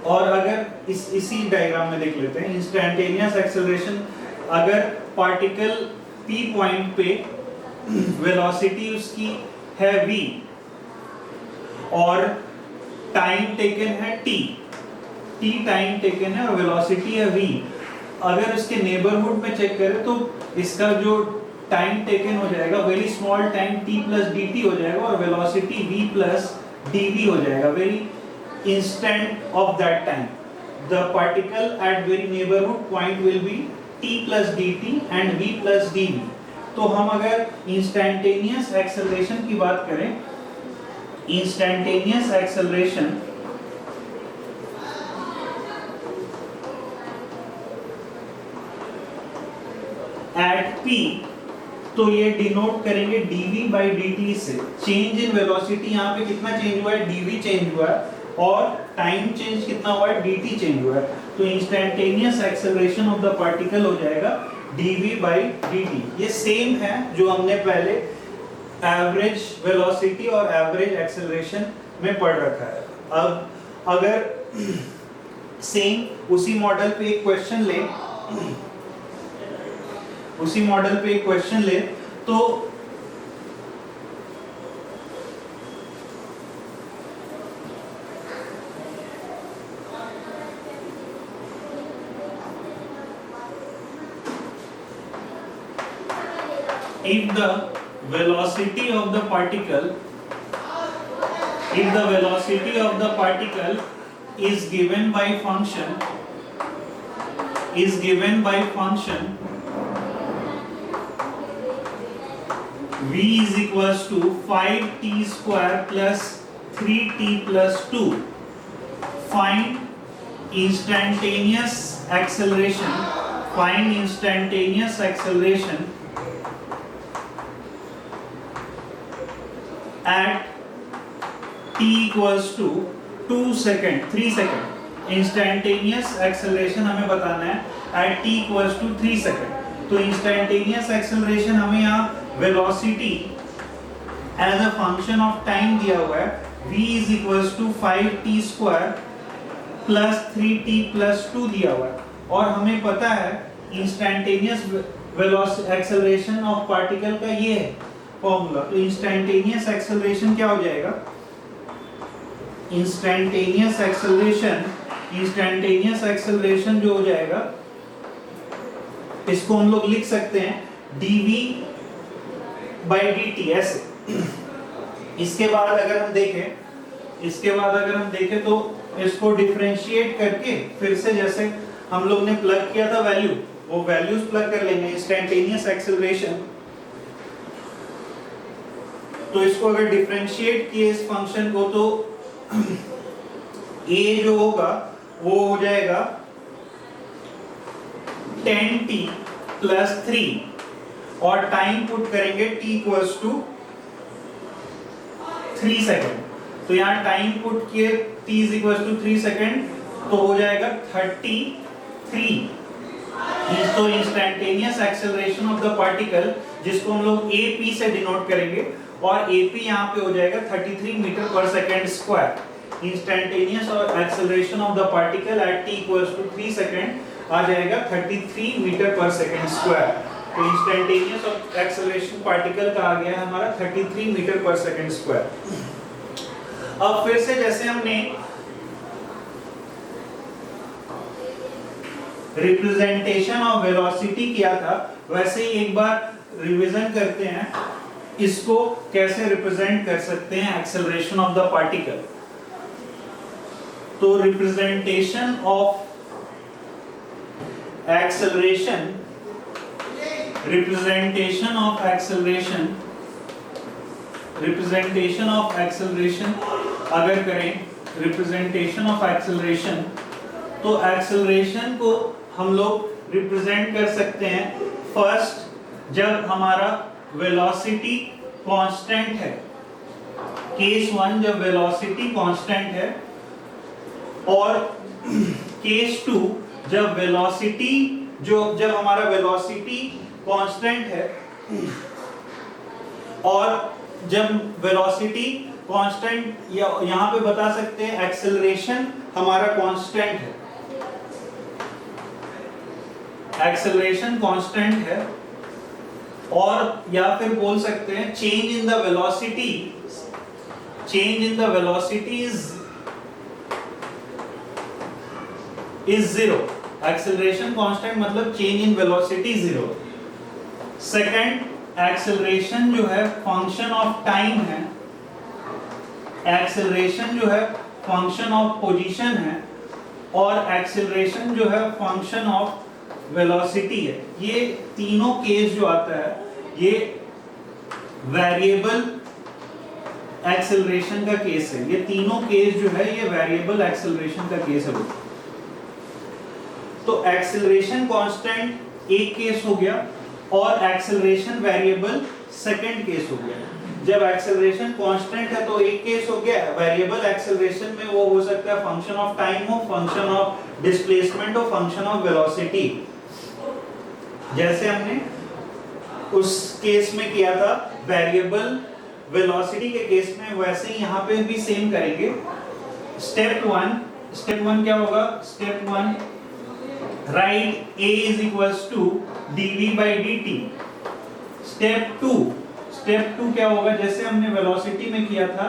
और अगर इसी डायग्राम में देख लेते हैं इंस्टैन्टेनियस एक्सेलरेशन, अगर पार्टिकल p पॉइंट पे वेलोसिटी उसकी है v और टाइम टेकन है t टाइम टेकन है और वेलोसिटी है v, अगर उसके नेबरहुड में चेक करें तो इसका जो टाइम टेकन हो जाएगा very small time t plus dt हो जाएगा, और वेलोसिटी v प्लस dv हो जाएगा, very instant of that time. The particle at very neighbourhood point will be t plus dt and v plus dv। तो हम अगर इंस्टैन्टेनियस एक्सेलरेशन की बात करें, इंस्टैन्टेनियस एक्सेलरेशन एट p, तो ये डिनोट करेंगे dv बाई dt से। चेंज इन वेलोसिटी यहाँ पे कितना चेंज हुआ है, dv चेंज हुआ है, और टाइम चेंज कितना हुआ है, dt चेंज हुआ है। तो instantaneous acceleration of the particle हो जाएगा dv बाई dt। ये सेम है जो हमने पहले एवरेज वेलोसिटी और एवरेज एक्सेलरेशन में पढ़ रखा है। अब अगर सेम उसी मॉडल पे एक क्वेश्चन ले, तो if the velocity of the particle is given by function v is equals to 5t square plus 3t plus 2, find instantaneous acceleration at t equals to 3 second. Instantaneous acceleration हमें बताना है at t equals to 3 second. तो instantaneous acceleration हमें यहाँ velocity as a function of time दिया हुआ है, v is equals to 5t square plus 3t plus 2 दिया हुआ है, और हमें पता है इंस्टैन्टेनियस एक्सेलरेशन ऑफ पार्टिकल का ये है फॉर्मूला। तो इंस्टैन्टेनियस एक्सेलरेशन क्या हो जाएगा, इंस्टैन्टेनियस एक्सेलरेशन जो हो जाएगा, इसको हम लोग लिख सकते हैं dv by dt ऐसे। इसके बाद अगर हम देखें तो इसको डिफरेंशिएट करके फिर से जैसे हम लोग ने प्लग किया था वैल्यू, वो वैल्यूज प्लग कर लेंगे इंस्टैन्टेनियस एक्सेलरेशन। तो इसको अगर डिफरेंशिएट किए इस फंक्शन को, तो a जो होगा वो हो जाएगा 10t plus 3, और टाइम पुट करेंगे t इक्वल्स टू 3 सेकेंड। तो यहाँ टाइम पुट किए t is equals to 3 second, तो हो जाएगा 33। तो instantaneous acceleration of the particle जिसको हम लोग AP से डिनोट करेंगे, और AP यहाँ पे हो जाएगा 33 metre per second square. Instantaneous और acceleration of the particle at t equals to 3 second आ जाएगा 33 मीटर पर सेकेंड स्क्वायर। तो इंस्टेंटेनियस और एक्सेलरेशन पार्टिकल का आ गया है हमारा 33 मीटर पर सेकेंड स्क्वायर। अब फिर से जैसे हमने रिप्रेजेंटेशन ऑफ वेलोसिटी किया था, वैसे ही एक बार रिवीजन करते हैं इसको कैसे रिप्रेजेंट कर सकते हैं एक्सेलरेशन ऑफ द पार्टिकल। तो representation of acceleration, representation of acceleration, representation of acceleration अगर करें, रिप्रेजेंटेशन ऑफ एक्सेलरेशन, तो एक्सेलरेशन को हम लोग रिप्रेजेंट कर सकते हैं फर्स्ट जब हमारा वेलोसिटी कांस्टेंट है, केस 1 जब वेलोसिटी कांस्टेंट है, और केस 2 जब वेलोसिटी जब हमारा वेलोसिटी कांस्टेंट है और जब वेलोसिटी कांस्टेंट, यहां पे बता सकते हैं एक्सेलरेशन हमारा कांस्टेंट है, एक्सेलरेशन कांस्टेंट है, और या फिर बोल सकते हैं change in the velocity, change in the velocity is zero. Acceleration constant मतलब change in velocity zero. Second, acceleration जो है फंक्शन ऑफ टाइम है, एक्सेलरेशन जो है फंक्शन ऑफ पोजीशन है, और एक्सेलरेशन जो है फंक्शन ऑफ वेलोसिटी है। ये तीनों केस जो आता है ये वेरिएबल एक्सेलरेशन का केस है। ये तीनों केस जो है ये वेरिएबल एक्सेलरेशन का केस है। तो एक्सेलरेशन कांस्टेंट एक केस हो गया और एक्सेलरेशन वेरिएबल सेकंड केस हो गया। जब एक्सेलरेशन कांस्टेंट है तो एक केस हो गया, वेरिएबल एक्सेलरेशन में वो हो सकता है फंक्शन ऑफ टाइम हो, फंक्शन ऑफ डिस्प्लेसमेंट हो, फंक्शन ऑफ वेलोसिटी, जैसे हमने उस केस में किया था वेरिएबल वेलोसिटी के केस में, वैसे ही यहाँ पे भी सेम करेंगे। स्टेप वन क्या होगा? Step 1 right A is equals to dv by dt। Step 2 क्या होगा? जैसे हमने वेलोसिटी में किया था,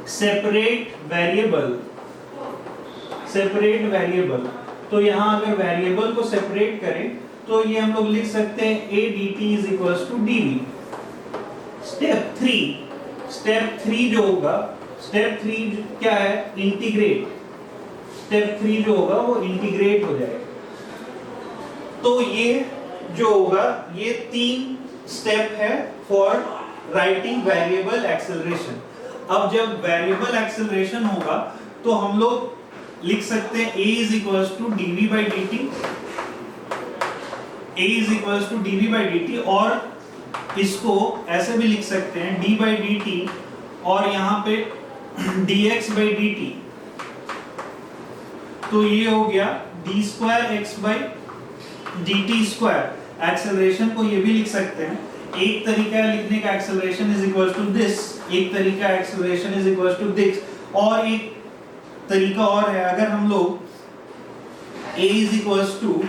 सेपरेट वेरिएबल, तो यहाँ अगर वेरिएबल को सेपरेट करें तो ये हम लोग लिख सकते हैं a dt is equals to dv। Step 3 जो होगा, स्टेप 3 क्या है? इंटीग्रेट। स्टेप 3 जो होगा वो इंटीग्रेट हो जाएगा। तो ये जो होगा ये 3 स्टेप है फॉर राइटिंग वेरिएबल एक्सेलरेशन। अब जब वेरिएबल एक्सेलरेशन होगा तो हम लोग लिख सकते हैं a is equals to dv by dt, a is equals to dv by dt, और इसको ऐसे भी लिख सकते हैं d by dt और यहाँ पे dx by dt। तो ये हो गया d square x by dt square. Acceleration को ये भी लिख सकते हैं, एक तरीका है लिखने का acceleration is equal to this, एक तरीका acceleration is equal to this, और एक तरीका और है अगर हम लोग a is equal to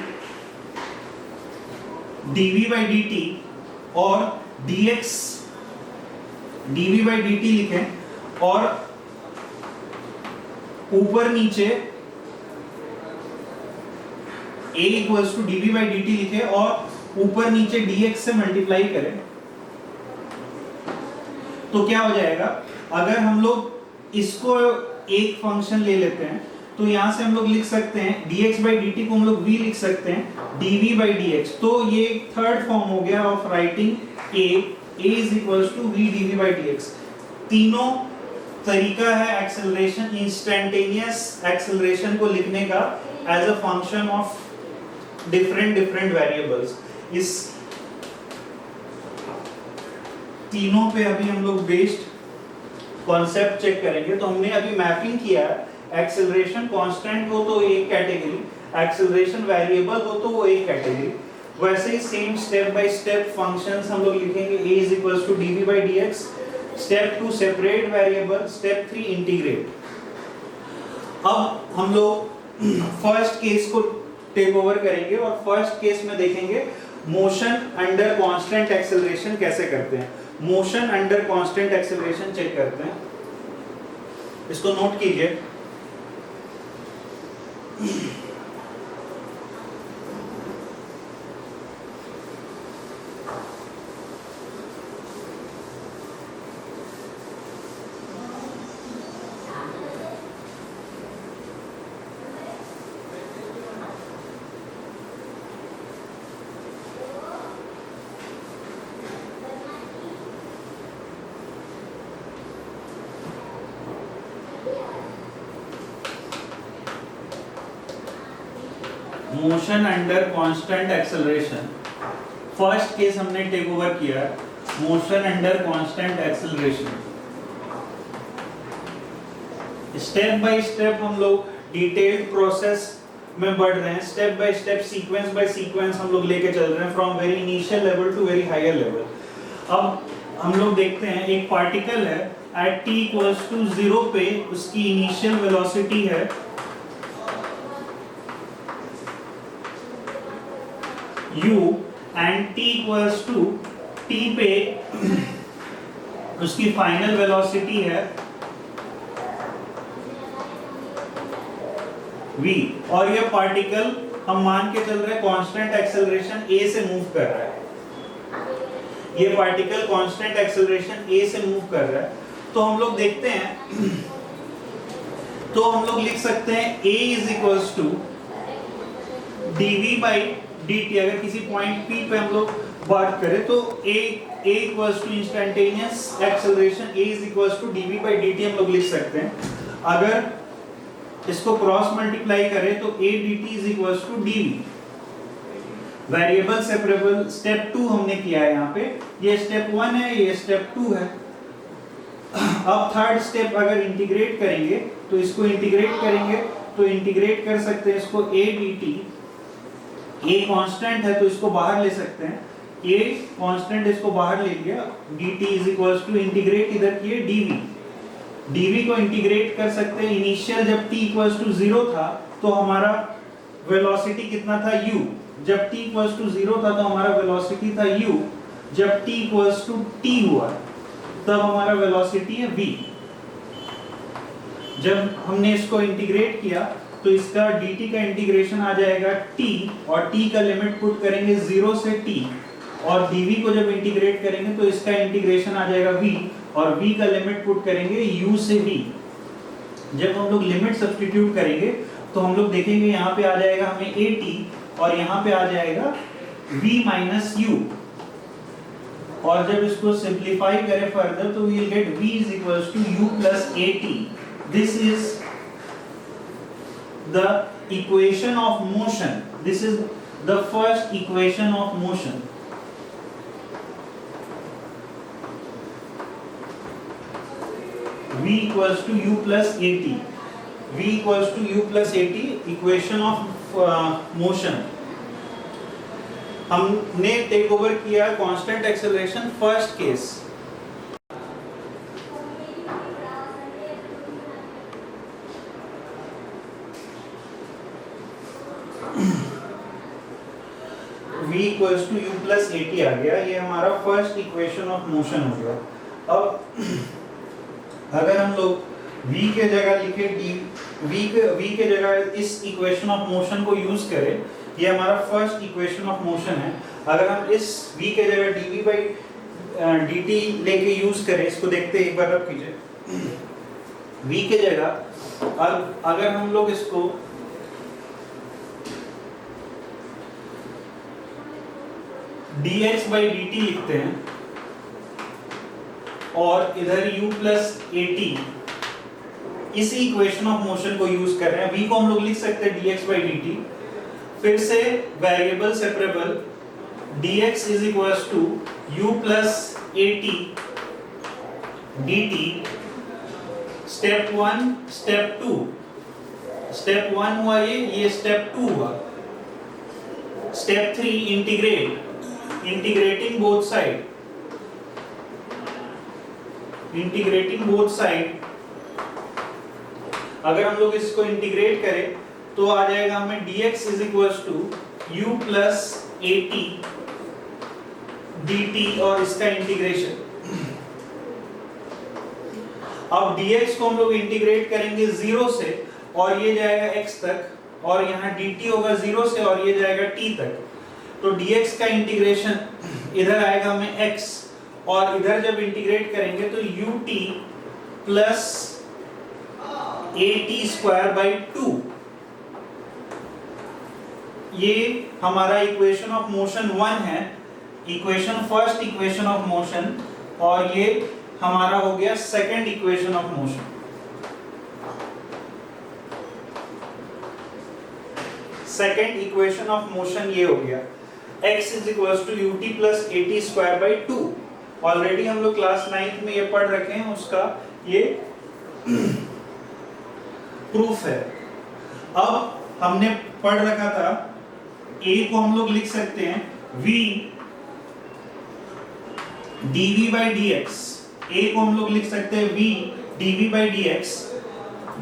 dv by dt और dx dv by dt लिखें और ऊपर नीचे a equals to dv by dt लिखे और ऊपर नीचे dx से मल्टीप्लाई करें तो क्या हो जाएगा? अगर हम लोग इसको एक फंक्शन ले लेते हैं तो यहां से हम लोग लिख सकते हैं dx by dt को हम लोग v लिख सकते हैं dv by dx। तो ये थर्ड फॉर्म हो गया of writing a is equals to v dv by dx। तीनों तरीका है एक्सेलरेशन, इंस्टेंटेनियस एक्सेलरेशन को लिखने का as a function of different variables. इस तीनों पे अभी हम लोग बेस्ड कॉन्सेप्ट चेक करेंगे। तो हमने अभी मैपिंग किया है, एक्सेलरेशन कांस्टेंट हो तो एक कैटेगरी, एक्सेलरेशन वेरिएबल हो तो वो एक कैटेगरी। वैसे ही same step by step functions हम लोग लिखेंगे a is equals to dv by dx। Step 2 separate variable, step 3 integrate. अब हम लोग फर्स्ट केस को टेक ओवर करेंगे और फर्स्ट केस में देखेंगे मोशन अंडर कांस्टेंट एक्सेलरेशन कैसे करते हैं। Motion under constant acceleration check करते हैं, इसको नोट कीजिए। Motion under constant acceleration, first case हमने टेक ओवर किया, motion under constant acceleration. Step by step हम लोग डिटेल्ड प्रोसेस में बढ़ रहे हैं, step by step, sequence by sequence हम लोग लेके चल रहे हैं, from very initial level to very higher level. अब हम लोग देखते हैं एक पार्टिकल है एट t इक्वल्स टू 0 पे, उसकी इनिशियल वेलोसिटी है u and t equals to t पे उसकी फाइनल वेलोसिटी है v, और ये पार्टिकल हम मान के चल रहे हैं कांस्टेंट एक्सेलरेशन a से मूव कर रहा है। ये पार्टिकल कांस्टेंट एक्सेलरेशन a से मूव कर रहा है, तो हम लोग देखते हैं, तो हम लोग लिख सकते हैं a is equals to dv by dt। अगर किसी पॉइंट p पे हम लोग बात करें तो a equals to instantaneous acceleration a is equals to dv by dt हम लोग लिख सकते हैं। अगर इसको क्रॉस मल्टीप्लाई करें तो a dt is equals to dv। Variable separable step 2 हमने किया है यहाँ पे, ये स्टेप 1 है, ये स्टेप 2 है। अब थर्ड स्टेप अगर इंटीग्रेट करेंगे तो इसको इंटीग्रेट करेंगे तो इंटीग्रेट कर सकते हैं इसको a dt। a कांस्टेंट है तो इसको बाहर ले सकते हैं, a कांस्टेंट इसको बाहर ले लिया, dt is equals to integrate इधर किए dv को इंटीग्रेट कर सकते हैं। इनिशियल जब t इक्वल्स टू 0 था तो हमारा वेलोसिटी कितना था u, जब t इक्वल्स टू 0 था तो हमारा वेलोसिटी था u, जब t इक्वल्स टू t हुआ तब हमारा वेलोसिटी है v। जब हमने इसको इंटीग्रेट किया तो इसका dt का इंटीग्रेशन आ जाएगा t, और t का लिमिट पुट करेंगे 0 से t, और dv को जब इंटीग्रेट करेंगे तो इसका इंटीग्रेशन आ जाएगा v, और v का लिमिट पुट करेंगे u से v। जब हम लोग लिमिट सब्स्टिट्यूट करेंगे तो हम लोग देखेंगे यहाँ पे आ जाएगा हमें at, और यहाँ पे आ जाएगा v माइनस u, और जब इसको सिंप्लीफाई करें फर्दर तो we will get v is equals to u plus at। This is the equation of motion, this is the first equation of motion। v equals to u plus at, v equals to u plus at, equation of motion। हमने take over किया constant acceleration first case. v equals to u plus at आ गया, ये हमारा first equation of motion हो गया। अब अगर हम लोग v के जगह लिखे v के जगह इस इक्वेशन ऑफ मोशन को यूज करें, ये हमारा फर्स्ट इक्वेशन ऑफ मोशन है। अगर हम इस v के जगह dv by dt लेके यूज करें, इसको देखते हैं, एक बार रब कीजिए। v के जगह अगर हम लोग इसको dx by dt लिखते हैं और इधर u plus at, इसी इक्वेशन ऑफ मोशन को यूज कर रहे हैं। v को हम लोग लिख सकते हैं dx by dt, फिर से variable separable, dx is equals to u plus at dt। Step 1 step 2, step 1 हुआ ये स्टेप 2 हुआ। Step 3 integrating both side. अगर हम लोग इसको इंटीग्रेट करें तो आ जाएगा हमें dx is equals to u plus at dt और इसका इंटीग्रेशन। अब dx को हम लोग इंटीग्रेट करेंगे 0 से और ये जाएगा x तक और यहाँ dt होगा 0 से और ये जाएगा t तक। तो dx का इंटीग्रेशन इधर आएगा हमें x और इधर जब इंटीग्रेट करेंगे तो ut plus at square by 2। ये हमारा इक्वेशन ऑफ मोशन 1 है, फर्स्ट इक्वेशन ऑफ मोशन, और ये हमारा हो गया second equation of motion. Second equation of motion ये हो गया x is equals to ut plus at square by 2। Already हम लोग क्लास 9th में ये पढ़ रखे हैं, उसका ये प्रूफ है। अब हमने पढ़ रखा था a को हम लोग लिख सकते हैं v dv by dx। a को हम लोग लिख सकते हैं v dv by dx,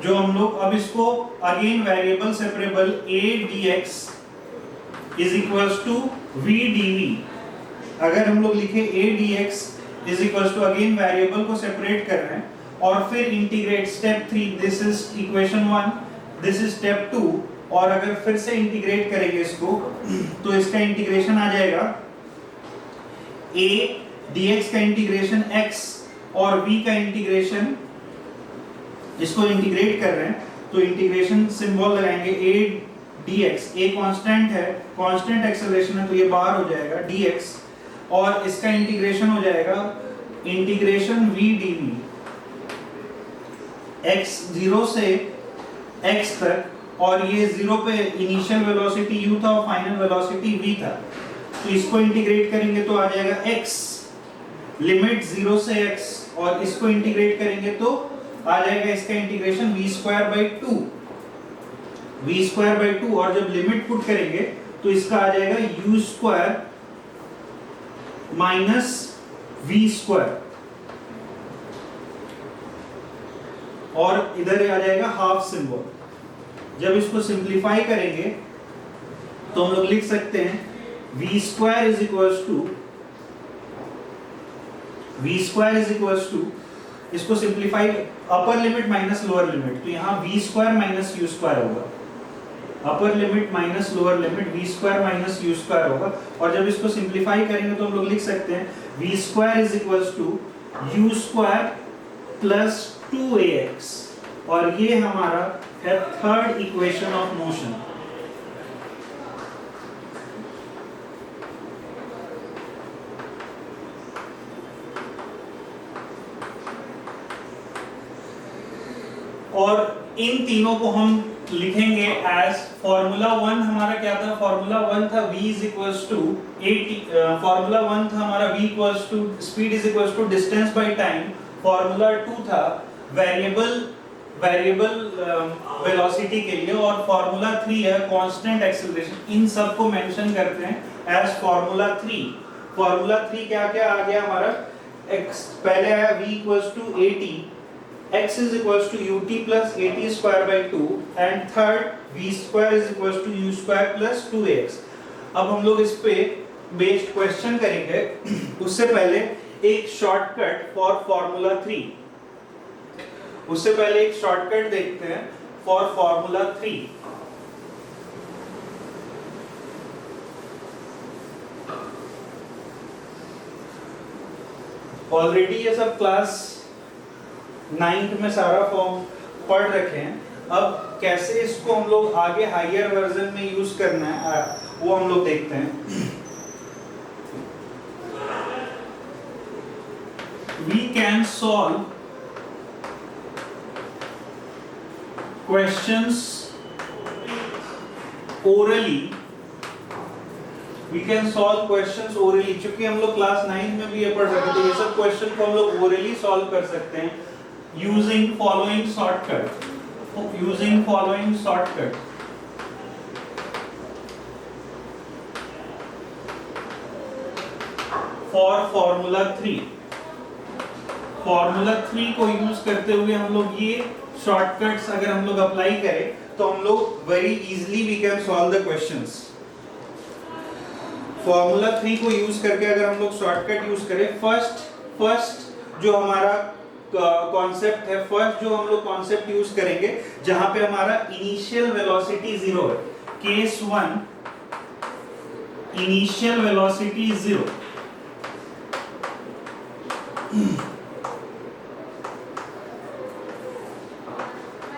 जो हम लोग अब इसको again variable separable a dx is equals to v dv। अगर हम लोग लिखे a dx is equals to again variable को सेपरेट कर रहे हैं और फिर integrate step 3, this is equation 1, this is step 2, और अगर फिर से इंटीग्रेट करेंगे इसको तो इसका इंटीग्रेशन आ जाएगा a dx का इंटीग्रेशन x और v का इंटीग्रेशन, इसको इंटीग्रेट कर रहे हैं तो इंटीग्रेशन सिंबल लगाएंगे a dx, a कांस्टेंट है, कांस्टेंट एक्सेलरेशन है तो ये बाहर हो जाएगा dx, और इसका इंटीग्रेशन हो जाएगा इंटीग्रेशन v dv, x 0 से x तक, और ये 0 पे इनिशियल वेलोसिटी u था और फाइनल वेलोसिटी v था। तो इसको इंटीग्रेट करेंगे तो आ जाएगा x लिमिट 0 से x, और इसको इंटीग्रेट करेंगे तो आ जाएगा इसका इंटीग्रेशन v स्क्वायर बाई 2, और जब लिमिट पुट करेंगे तो इसका आ जाएगा u square minus v square, और इधर आ जाएगा हाफ सिंबल। जब इसको सिंप्लीफाई करेंगे तो हम लोग लिख सकते हैं v square is equals to इसको simplify upper limit minus lower limit, तो यहाँ v square minus u square होगा, upper limit minus lower limit v square minus u square होगा, और जब इसको सिंप्लीफाई करेंगे तो हम लोग लिख सकते हैं v square is equals to u square plus 2ax, और ये हमारा है थर्ड इक्वेशन ऑफ मोशन। और इन तीनों को हम लिखेंगे एज फॉर्मूला 1। हमारा क्या था? फॉर्मूला 1 था v is equals to 80, formula 1 था हमारा v equals to speed is equals to distance by time. Formula 2 था वेरिएबल वेलोसिटी के लिए, और फॉर्मूला 3 है कांस्टेंट एक्सेलरेशन। इन सब को मेंशन करते हैं एज फॉर्मूला 3। फॉर्मूला 3 क्या क्या आ गया हमारा? x पहले आया v equals to 80, x is equals to ut plus at square by 2, and third v square is equals to u square plus 2ax। अब हम लोग इस पे बेस्ड क्वेश्चन करेंगे। उससे पहले एक शॉर्टकट फॉर फॉर्मूला 3, उससे पहले एक शॉर्टकट देखते हैं फॉर फॉर्मूला 3। ऑलरेडी ये सब क्लास 9th में सारा फॉर्म पढ़ रखे हैं। अब कैसे इसको हम लोग आगे हायर वर्जन में यूज करना है वो हम लोग देखते हैं। We can solve questions orally। We can solve questions orally, चूंकि हम लोग क्लास 9 में भी ये पढ़ रखे थे। ये सब क्वेश्चन को हम लोग orally सॉल्व कर सकते हैं using following shortcut। using following shortcut। For formula 3 को यूज करते हुए हम लोग ये शॉर्टकट्स अगर हम लोग अप्लाई करें तो हम लोग very easily we can solve the questions. Formula 3 को यूज करके अगर हम लोग शॉर्टकट यूज करें, फर्स्ट जो हमारा कॉन्सेप्ट है, फर्स्ट जो हम लोग कॉन्सेप्ट यूज करेंगे जहां पे हमारा इनिशियल वेलोसिटी 0 है, केस 1 इनिशियल वेलोसिटी 0।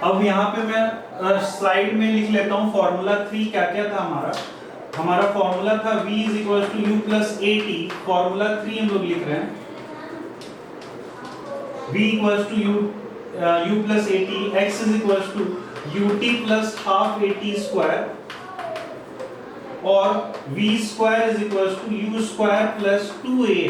अब यहाँ पे मैं स्लाइड में लिख लेता हूँ फॉर्मूला 3 क्या क्या था हमारा फॉर्मूला था v is equal to u plus a t. Formula 3 हम लोग लिख रहे हैं v equal to u plus a t, x is equal to u t plus half a t square, और v square is equal to u square plus 2a।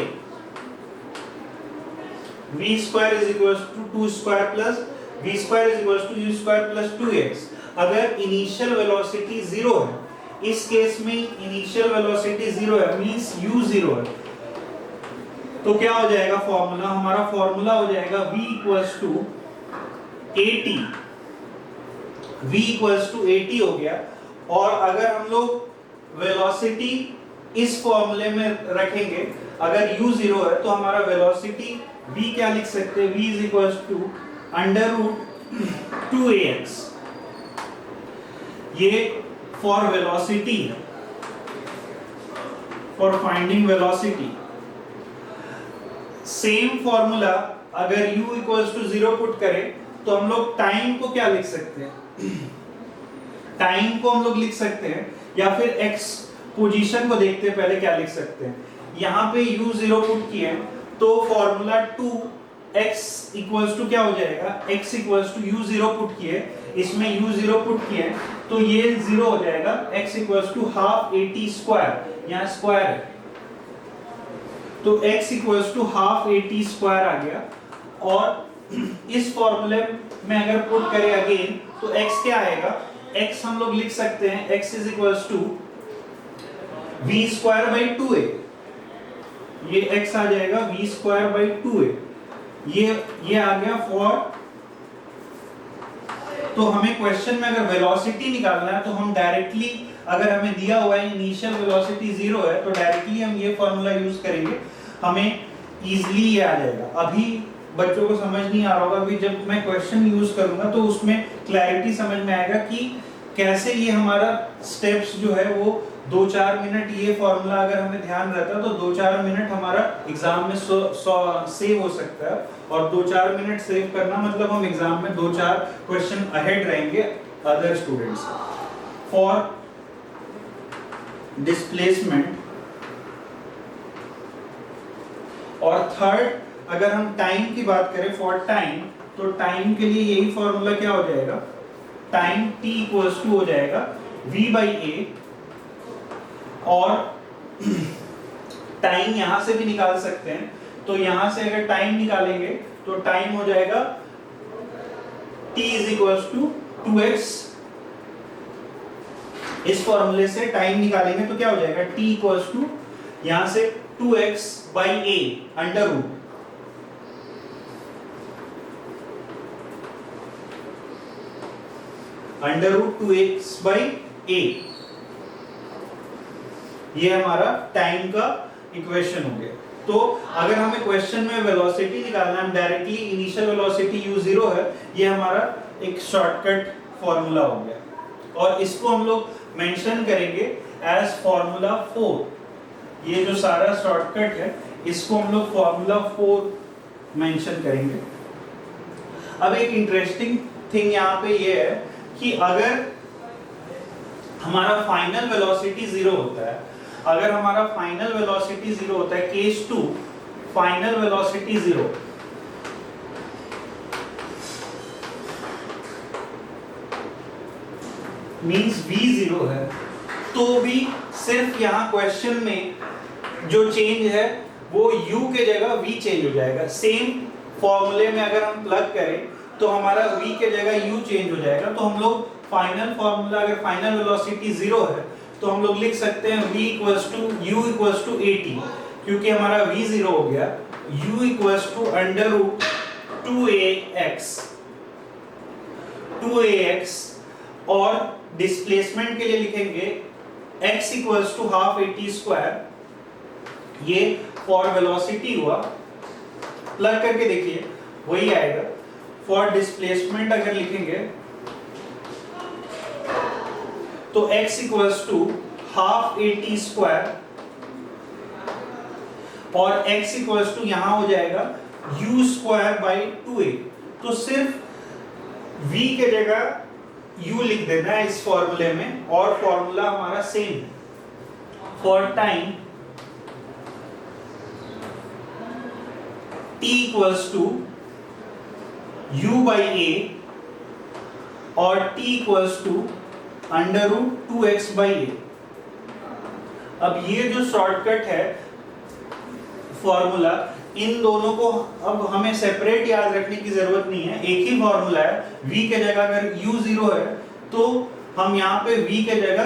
v square is equal to 2 square plus v square is equal to u square plus 2x। अगर initial velocity 0 है, इस case में initial velocity 0 है, means u 0 है, तो क्या हो जाएगा फॉर्मूला, हमारा फॉर्मूला हो जाएगा v equals to at। v equals to at हो गया। और अगर हम लोग वेलोसिटी इस फॉर्मूले में रखेंगे, अगर u 0 है तो हमारा वेलोसिटी v क्या लिख सकते हैं, v is equals to under root 2ax। ये फॉर वेलोसिटी है, for finding velocity. Same formula अगर u इक्वल्स टू 0 पुट करें तो हम लोग टाइम को क्या लिख सकते हैं, टाइम को हम लोग लिख सकते हैं, या फिर x पोजीशन को देखते हैं पहले क्या लिख सकते हैं। यहाँ पे u 0 पुट किए तो फॉर्मूला 2x इक्वल्स टू क्या हो जाएगा, x equals to u 0 put किए, इसमें u 0 पुट किए तो ये 0 हो जाएगा, x equals to half at square, यहाँ स्क्वायर है तो x equals to half at square आ गया। और इस फॉर्मूले में अगर पुट करें अगेन तो x क्या आएगा, x हम लोग लिख सकते हैं x is equals to v square by 2a। ये x आ जाएगा v स्क्वायर बाई 2a। ये आ गया फॉर। तो हमें क्वेश्चन में अगर वेलोसिटी निकालना है तो हम डायरेक्टली, अगर हमें दिया हुआ है इनिशियल वेलोसिटी 0 है तो डायरेक्टली हम ये फॉर्मूला यूज करेंगे, हमें इजीली ये आ जाएगा। अभी बच्चों को समझ नहीं आ रहा होगा, अभी जब मैं क्वेश्चन यूज करूंगा तो उसमें क्लैरिटी समझ में आएगा कि कैसे ये हमारा स्टेप्स जो है वो 2-4 मिनट, ये फॉर्मूला अगर हमें ध्यान रहता तो 2-4 मिनट हमारा एग्जाम में सेव हो सकता है। और 2-4 मिनट सेव करना मतलब हम एग्जाम में 2-4 क्वेश्चन अहेड रहेंगे अदर स्टूडेंट्स। फॉर डिस्प्लेसमेंट और थर्ड, अगर हम टाइम की बात करें फॉर टाइम, तो टाइम के लिए यही फॉर्मूला क्या हो जाएगा, टाइम t इक्वल्स टू हो जाएगा v बाई a। और टाइम यहां से भी निकाल सकते हैं, तो यहां से अगर टाइम निकालेंगे तो टाइम हो जाएगा t is equals to 2x। इस फॉर्मूले से टाइम निकालेंगे तो क्या हो जाएगा, t इक्वल्स टू यहां से 2x by a under root, under root 2x by a। ये हमारा टाइम का इक्वेशन हो गया। तो अगर हमें क्वेश्चन में वेलोसिटी निकालना है, हम डायरेक्टली इनिशियल वेलोसिटी u 0 है, ये हमारा एक शॉर्टकट फॉर्मूला हो गया। और इसको हम लोग मेंशन करेंगे एज फॉर्मूला 4। ये जो सारा शॉर्टकट है इसको हम लोग फॉर्मूला 4 मेंशन करेंगे। अब एक इंटरेस्टिंग थिंग यहाँ पे ये है कि अगर हमारा फाइनल वेलोसिटी 0 होता है, अगर हमारा फाइनल वेलोसिटी 0 होता है, case 2 final velocity 0, means v 0 है, तो भी सिर्फ यहाँ क्वेश्चन में जो चेंज है वो u के जगह v चेंज हो जाएगा। सेम फॉर्मूले में अगर हम प्लग करें तो हमारा v के जगह u चेंज हो जाएगा। तो हम लोग फाइनल फॉर्मूला, अगर फाइनल वेलोसिटी 0 है तो हम लोग लिख सकते हैं v equals to u equals to at। क्योंकि हमारा v 0 हो गया, u equals to under root 2ax, और डिस्प्लेसमेंट के लिए लिखेंगे x equals to half at square, ये फॉर वेलोसिटी हुआ, प्लग करके देखिए वही आएगा। फॉर डिस्प्लेसमेंट अगर लिखेंगे तो x equals to half at square, और x इक्वल्स टू यहां हो जाएगा u स्क्वायर बाई 2a। तो सिर्फ v के जगह u लिख देना है इस फॉर्मूले में, और फॉर्मूला हमारा सेम है। For time t equals to u by a, और t equals to under root 2x by a। अब ये जो शॉर्टकट है फॉर्मूला, इन दोनों को अब हमें सेपरेट याद रखने की जरूरत नहीं है, एक ही फॉर्मूला है। v के जगह अगर u 0 है तो हम यहाँ पे v के जगह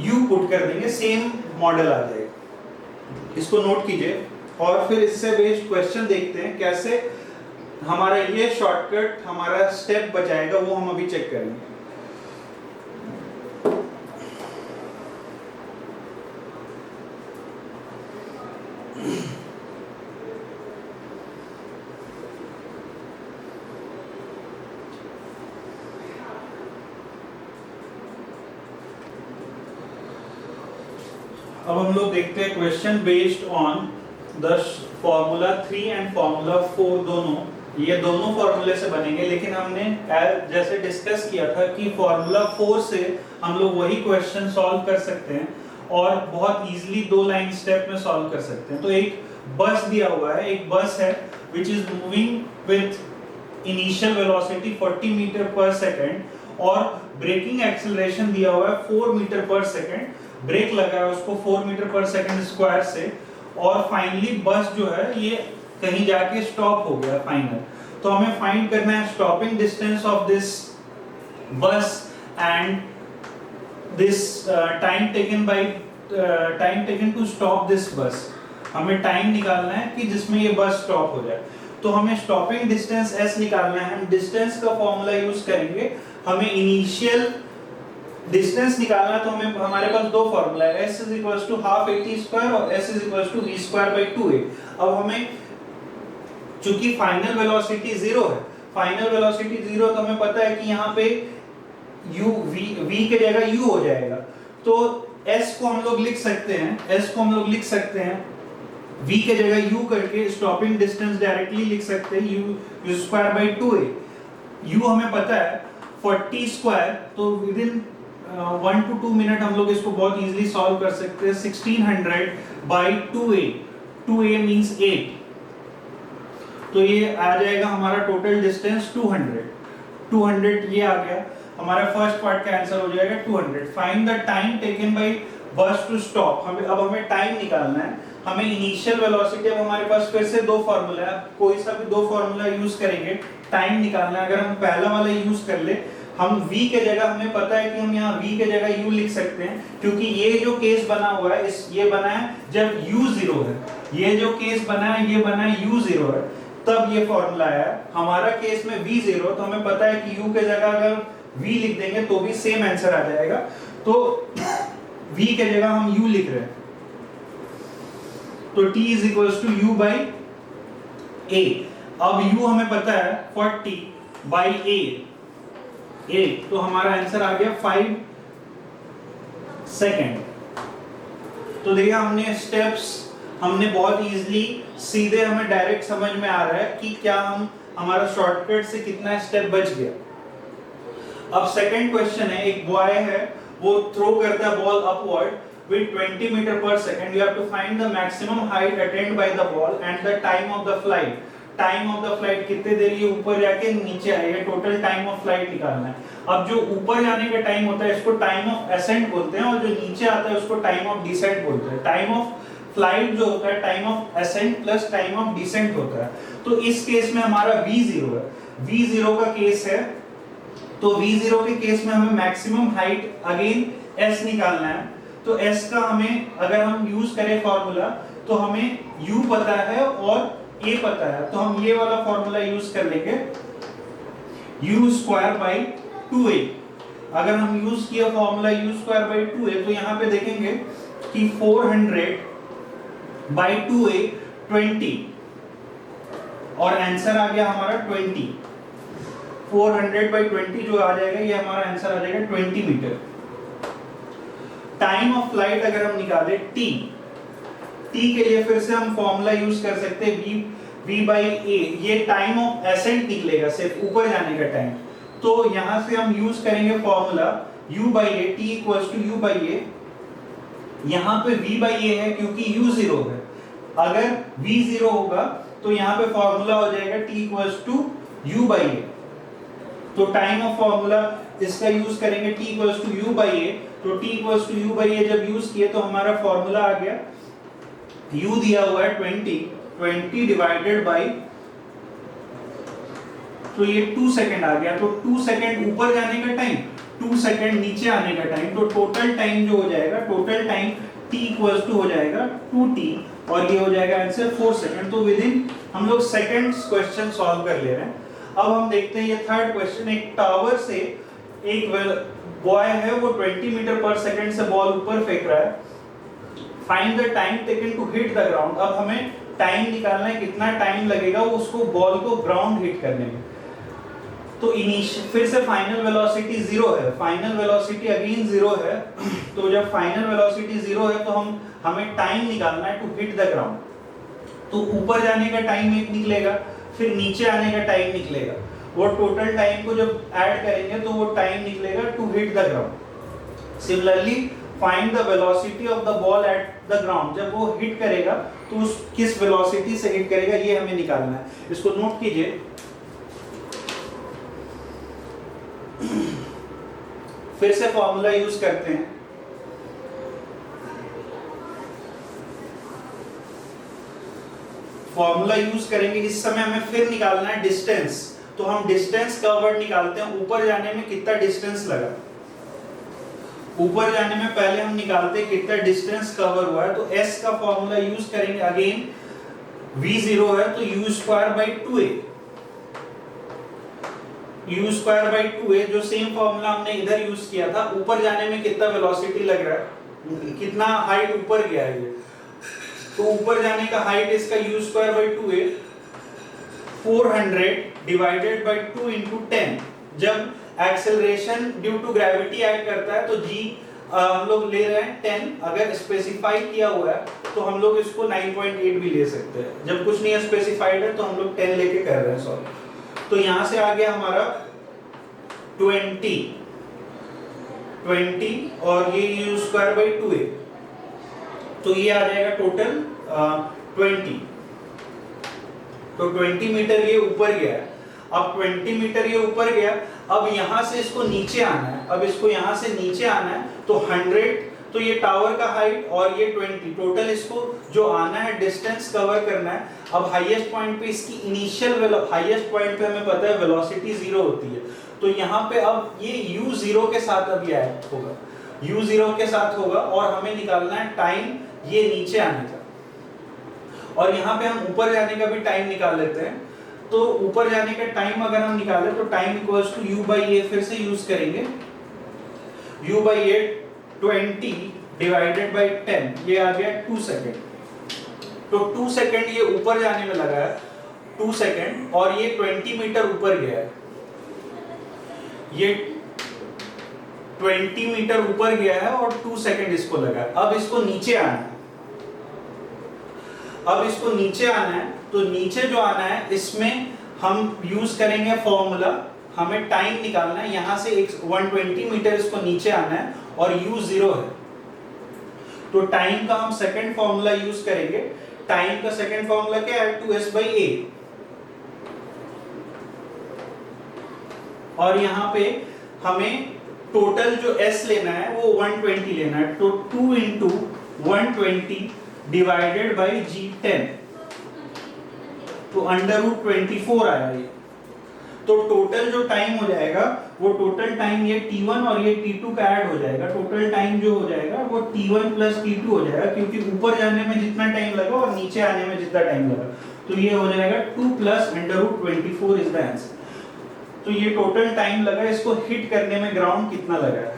u पुट कर देंगे, सेम मॉडल आ जाएगा। इसको नोट कीजिए, और फिर इससे बेस्ड क्वेश्चन देखते हैं कैसे हमारा ये शॉर्टकट हमारा स्टेप बचाएगा, वो हम अभी चेक करेंगे। अब हम लोग देखते हैं question based on the formula 3 and formula 4, दोनों ये दोनों फॉर्मूले से बनेंगे, लेकिन हमने जैसे डिस्कस किया था कि फॉर्मूला 4 से हम लोग वही क्वेश्चन सॉल्व कर सकते हैं और बहुत इजीली 2 लाइन स्टेप में सॉल्व कर सकते हैं। तो एक बस दिया हुआ है, एक बस है which is moving with initial velocity 40 metre per second, और ब्रेकिंग एक्सेलरेशन दिया हुआ है 4 मीटर पर सेकेंड, ब्रेक लगा है उसको 4 मीटर पर सेकेंड स्क्वायर से, और फाइनली बस जो है ये कहीं जाके स्टॉप हो गया फाइनल। तो हमें फाइंड करना है stopping distance of this bus and this time taken to stop this bus. हमें टाइम निकालना है कि जिसमें ये बस स्टॉप हो जाए। तो हमें स्टॉपिंग डिस्टेंस s निकालना है, हम डिस्टेंस का फॉर्मूला यूज करेंगे। हमें इनिशियल डिस्टेंस निकालना, तो हमें हमारे पास 2 फॉर्मूला है, s is equals to half at square और s is equals to v square by 2a। अब हमें चूंकि फाइनल वेलोसिटी 0 है, फाइनल वेलोसिटी 0, तो हमें पता है कि यहाँ पे u v के जगह u हो जाएगा। तो s को हम लोग लिख सकते हैं v के जगह u करके स्टॉपिंग डिस्टेंस डायरेक्टली लिख सकते हैं u square by 2a। u हमें पता है 40 स्क्वायर, तो विद इन 1 to 2 मिनट हम लोग इसको बहुत इजीली सॉल्व कर सकते हैं। 1600 बाई 2a मींस 8, तो ये आ जाएगा हमारा टोटल डिस्टेंस 200 ये आ गया हमारा फर्स्ट पार्ट का आंसर हो जाएगा 200। Find the time taken by बस टू स्टॉप। हमें टाइम निकालना है, हमें इनिशियल वेलोसिटी, अब हमारे पास फिर से 2 फार्मूला है, कोई सा भी 2 फार्मूला यूज करेंगे, टाइम निकालना है। अगर हम पहला वाला यूज कर ले, हम v के जगह, हमें पता है कि हम यहाँ v के जगह u लिख सकते हैं, क्योंकि ये जो केस बना हुआ है ये बना है जब u 0 है, ये जो केस बना है ये बना है u 0 है, तब ये फॉर्मूला आया। हमारा केस में v 0, तो हमें पता है कि u के जगह अगर v लिख देंगे तो भी सेम आंसर आ जाएगा। तो v के जगह हम u लिख रहे हैं, तो t is equals to u by a। अब u हमें पता है 40 बाई a, तो हमारा आंसर आ गया 5 सेकेंड। तो देखिए हमने स्टेप्स हमने बहुत इजीली, सीधे हमें डायरेक्ट समझ में आ रहा है कि क्या हमारा शॉर्टकट से कितना स्टेप बच गया। अब सेकंड क्वेश्चन है, एक बॉय है वो थ्रो करता है ball upward with 20 metre per second. You have to find the maximum height attained by the ball and the time of the flight. Time of the flight, कितने देर ये ऊपर जाके नीचे आई है, टोटल टाइम ऑफ फ्लाइट निकालना है। अब जो ऊपर जाने का टाइम होता है इसको टाइम ऑफ असेंट बोलते हैं, और जो नीचे आता है उसको टाइम ऑफ डिसेंट बोलते हैं। टाइम ऑफ फ्लाइट जो होता है time of ascent plus time of descent होता है। तो इस केस में हमारा v0 है, v0 का केस है, तो v0 के केस में हमें मैक्सिमम हाइट अगेन s निकालना है। तो s का हमें अगर हम यूज करें फॉर्मूला, तो हमें u पता है और a पता है, तो हम ये वाला फॉर्मूला यूज कर लेंगे, u स्क्वायर बाई 2a। अगर हम यूज किया formula u square by 2a तो यहाँ पे देखेंगे कि 400 बाई 2a 20 और आंसर आ गया हमारा 20। 400 बाई 20 जो आ जाएगा ये हमारा आंसर आ जाएगा 20 मीटर। टाइम ऑफ फ्लाइट अगर हम निकालें t के लिए फिर से हम फॉर्मूला यूज कर सकते हैं v बाई a। ये टाइम ऑफ एसेंट निकलेगा, सिर्फ ऊपर जाने का टाइम। तो यहां से हम यूज करेंगे formula u by a, t equals to u by a। यहाँ पे v बाई a है क्योंकि u 0 है। अगर v 0 होगा तो यहाँ पे फॉर्मूला हो जाएगा t equals to u by a। तो टाइम ऑफ फॉर्मूला इसका यूज करेंगे t equals to u by a। तो t equals to u by a जब यूज किए तो हमारा फॉर्मूला आ गया, u दिया हुआ है 20 डिवाइडेड बाई, तो ये 2 सेकंड आ गया। तो 2 सेकंड ऊपर जाने का टाइम, 2 सेकंड नीचे आने का टाइम, तो टोटल टाइम जो हो जाएगा, total time t equals to हो जाएगा 2t और ये हो जाएगा आंसर 4 सेकंड। तो विद इन हम लोग सेकंड्स क्वेश्चन सॉल्व कर ले रहे हैं। अब हम देखते हैं ये थर्ड क्वेश्चन। एक टावर से एक बॉय है, वो 20 मीटर पर सेकंड से बॉल ऊपर फेंक रहा है। Find the time taken to hit the ground. अब हमें टाइम निकालना है, कितना टाइम लगेगा उसको बॉल को ग्राउंड हिट करने में। तो फिर से फाइनल वेलोसिटी 0 है, फाइनल वेलोसिटी अगेन 0 है। तो जब फाइनल वेलोसिटी 0 है तो हमें टाइम निकालना है टू हिट द ग्राउंड। तो ऊपर जाने का टाइम एक निकलेगा, फिर नीचे आने का टाइम निकलेगा। वो टोटल टाइम को जब ऐड करेंगे तो वो टाइम निकलेगा to hit the ground. Similarly find the velocity of the ball at the ground. जब वो हिट करेगा तो उस किस वेलोसिटी से हिट करेगा ये हमें निकालना है। इसको नोट कीजिए। फिर से फॉर्मूला यूज करते हैं। फॉर्मूला यूज करेंगे, इस समय हमें फिर निकालना है डिस्टेंस। तो हम डिस्टेंस कवर्ड निकालते हैं, ऊपर जाने में कितना डिस्टेंस लगा। ऊपर जाने में पहले हम निकालते हैं कितना डिस्टेंस कवर हुआ है। तो s का फॉर्मूला यूज करेंगे, अगेन v 0 है तो u square by 2a। u square by 2a जो सेम फॉर्मूला हमने इधर यूज किया था। ऊपर जाने में कितना वेलोसिटी लग रहा है, कितना हाइट ऊपर गया है ये। तो ऊपर जाने का हाइट इसका u square by 2a 400 divided by 2 into 10। जब acceleration due to gravity add करता है तो g हम लोग ले रहे हैं 10। अगर स्पेसिफाई किया हुआ है तो हम लोग इसको 9.8 भी ले सकते हैं। जब कुछ नहीं स्पेसिफाइड है तो हम लोग 10 लेके कर रहे हैं सॉल्व। तो यहां से आ गया हमारा 20 और ये u स्क्वायर बाई 2a। तो ये आ जाएगा टोटल 20। तो 20 मीटर ये ऊपर गया। अब 20 मीटर ये ऊपर गया। अब यहां से इसको नीचे आना है। अब इसको यहां से नीचे आना है तो 100, तो ये टावर का हाइट और ये 20, टोटल इसको जो आना है डिस्टेंस कवर करना है। अब हाईएस्ट पॉइंट पे इसकी इनिशियल हाईएस्ट पॉइंट पे हमें पता है वेलोसिटी 0 होती है। तो यहाँ पे अब ये u 0 के साथ अब ये होगा, u 0 के साथ होगा और हमें निकालना है टाइम ये नीचे आने का। और यहाँ पे हम ऊपर जाने का भी टाइम निकाल लेते हैं। तो ऊपर जाने का टाइम अगर हम निकालें तो time equals to u by a फिर से यूज करेंगे। u by a 20 divided by 10, ये आ गया 2 सेकेंड। तो 2 सेकेंड ये ऊपर जाने में लगा है, 2 सेकेंड, और ये 20 मीटर ऊपर गया है। ये 20 मीटर ऊपर गया है और 2 सेकेंड इसको लगा है। अब इसको नीचे आना है। अब इसको नीचे आना है तो नीचे जो आना है इसमें हम यूज करेंगे फॉर्मूला। हमें टाइम निकालना है, यहां से 120 मीटर इसको नीचे आना है और u 0 है। तो टाइम का हम सेकंड फॉर्मूला यूज करेंगे। टाइम का सेकंड फॉर्मूला क्या है, 2s बाई a। और यहाँ पे हमें टोटल जो s लेना है वो 120 लेना है। तो 2 इंटू 120 डिवाइडेड बाई g10, तो अंडर रूट 24 आया ये। तो टोटल जो टाइम हो जाएगा वो टोटल टाइम ये t1 और ये t2 का ऐड हो जाएगा, टोटल टाइम जो हो जाएगा वो t1 प्लस t2 हो जाएगा, क्योंकि ऊपर जाने में जितना टाइम लगा और नीचे आने में जितना टाइम लगा, तो ये हो जाएगा 2 प्लस √24 इज द आंसर। तो ये टोटल टाइम लगा इसको हिट करने में ग्राउंड कितना लगा है।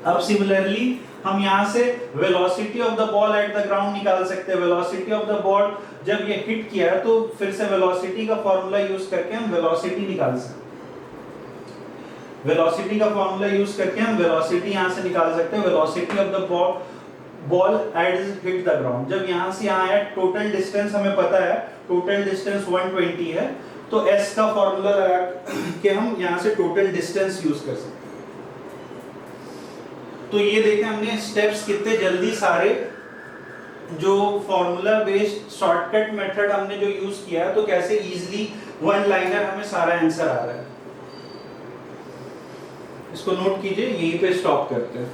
अब सिमिलरली हम यहाँ से velocity of the ball at the ground निकाल सकते हैं। वेलोसिटी ऑफ द बॉल जब ये हिट किया तो फिर से वेलोसिटी का फॉर्मूला यूज करके हम वेलोसिटी निकाल सकते हैं। वेलोसिटी का फॉर्मूला यूज करके हम वेलोसिटी यहाँ से निकाल सकते हैं। Velocity of the ball at hit the ground, जब यहाँ से यहाँ आया टोटल डिस्टेंस हमें पता है, टोटल डिस्टेंस 120 है, तो s का फॉर्मूला लगा के हम यहाँ से टोटल डिस्टेंस यूज कर सकते हैं। तो ये देखें हमने स्टेप्स कितने जल्दी सारे, जो फॉर्मूला बेस्ड शॉर्टकट मेथड हमने जो यूज किया है, तो कैसे इजीली वन लाइनर हमें सारा आंसर आ रहा है। इसको नोट कीजिए, यहीं पे स्टॉप करते हैं।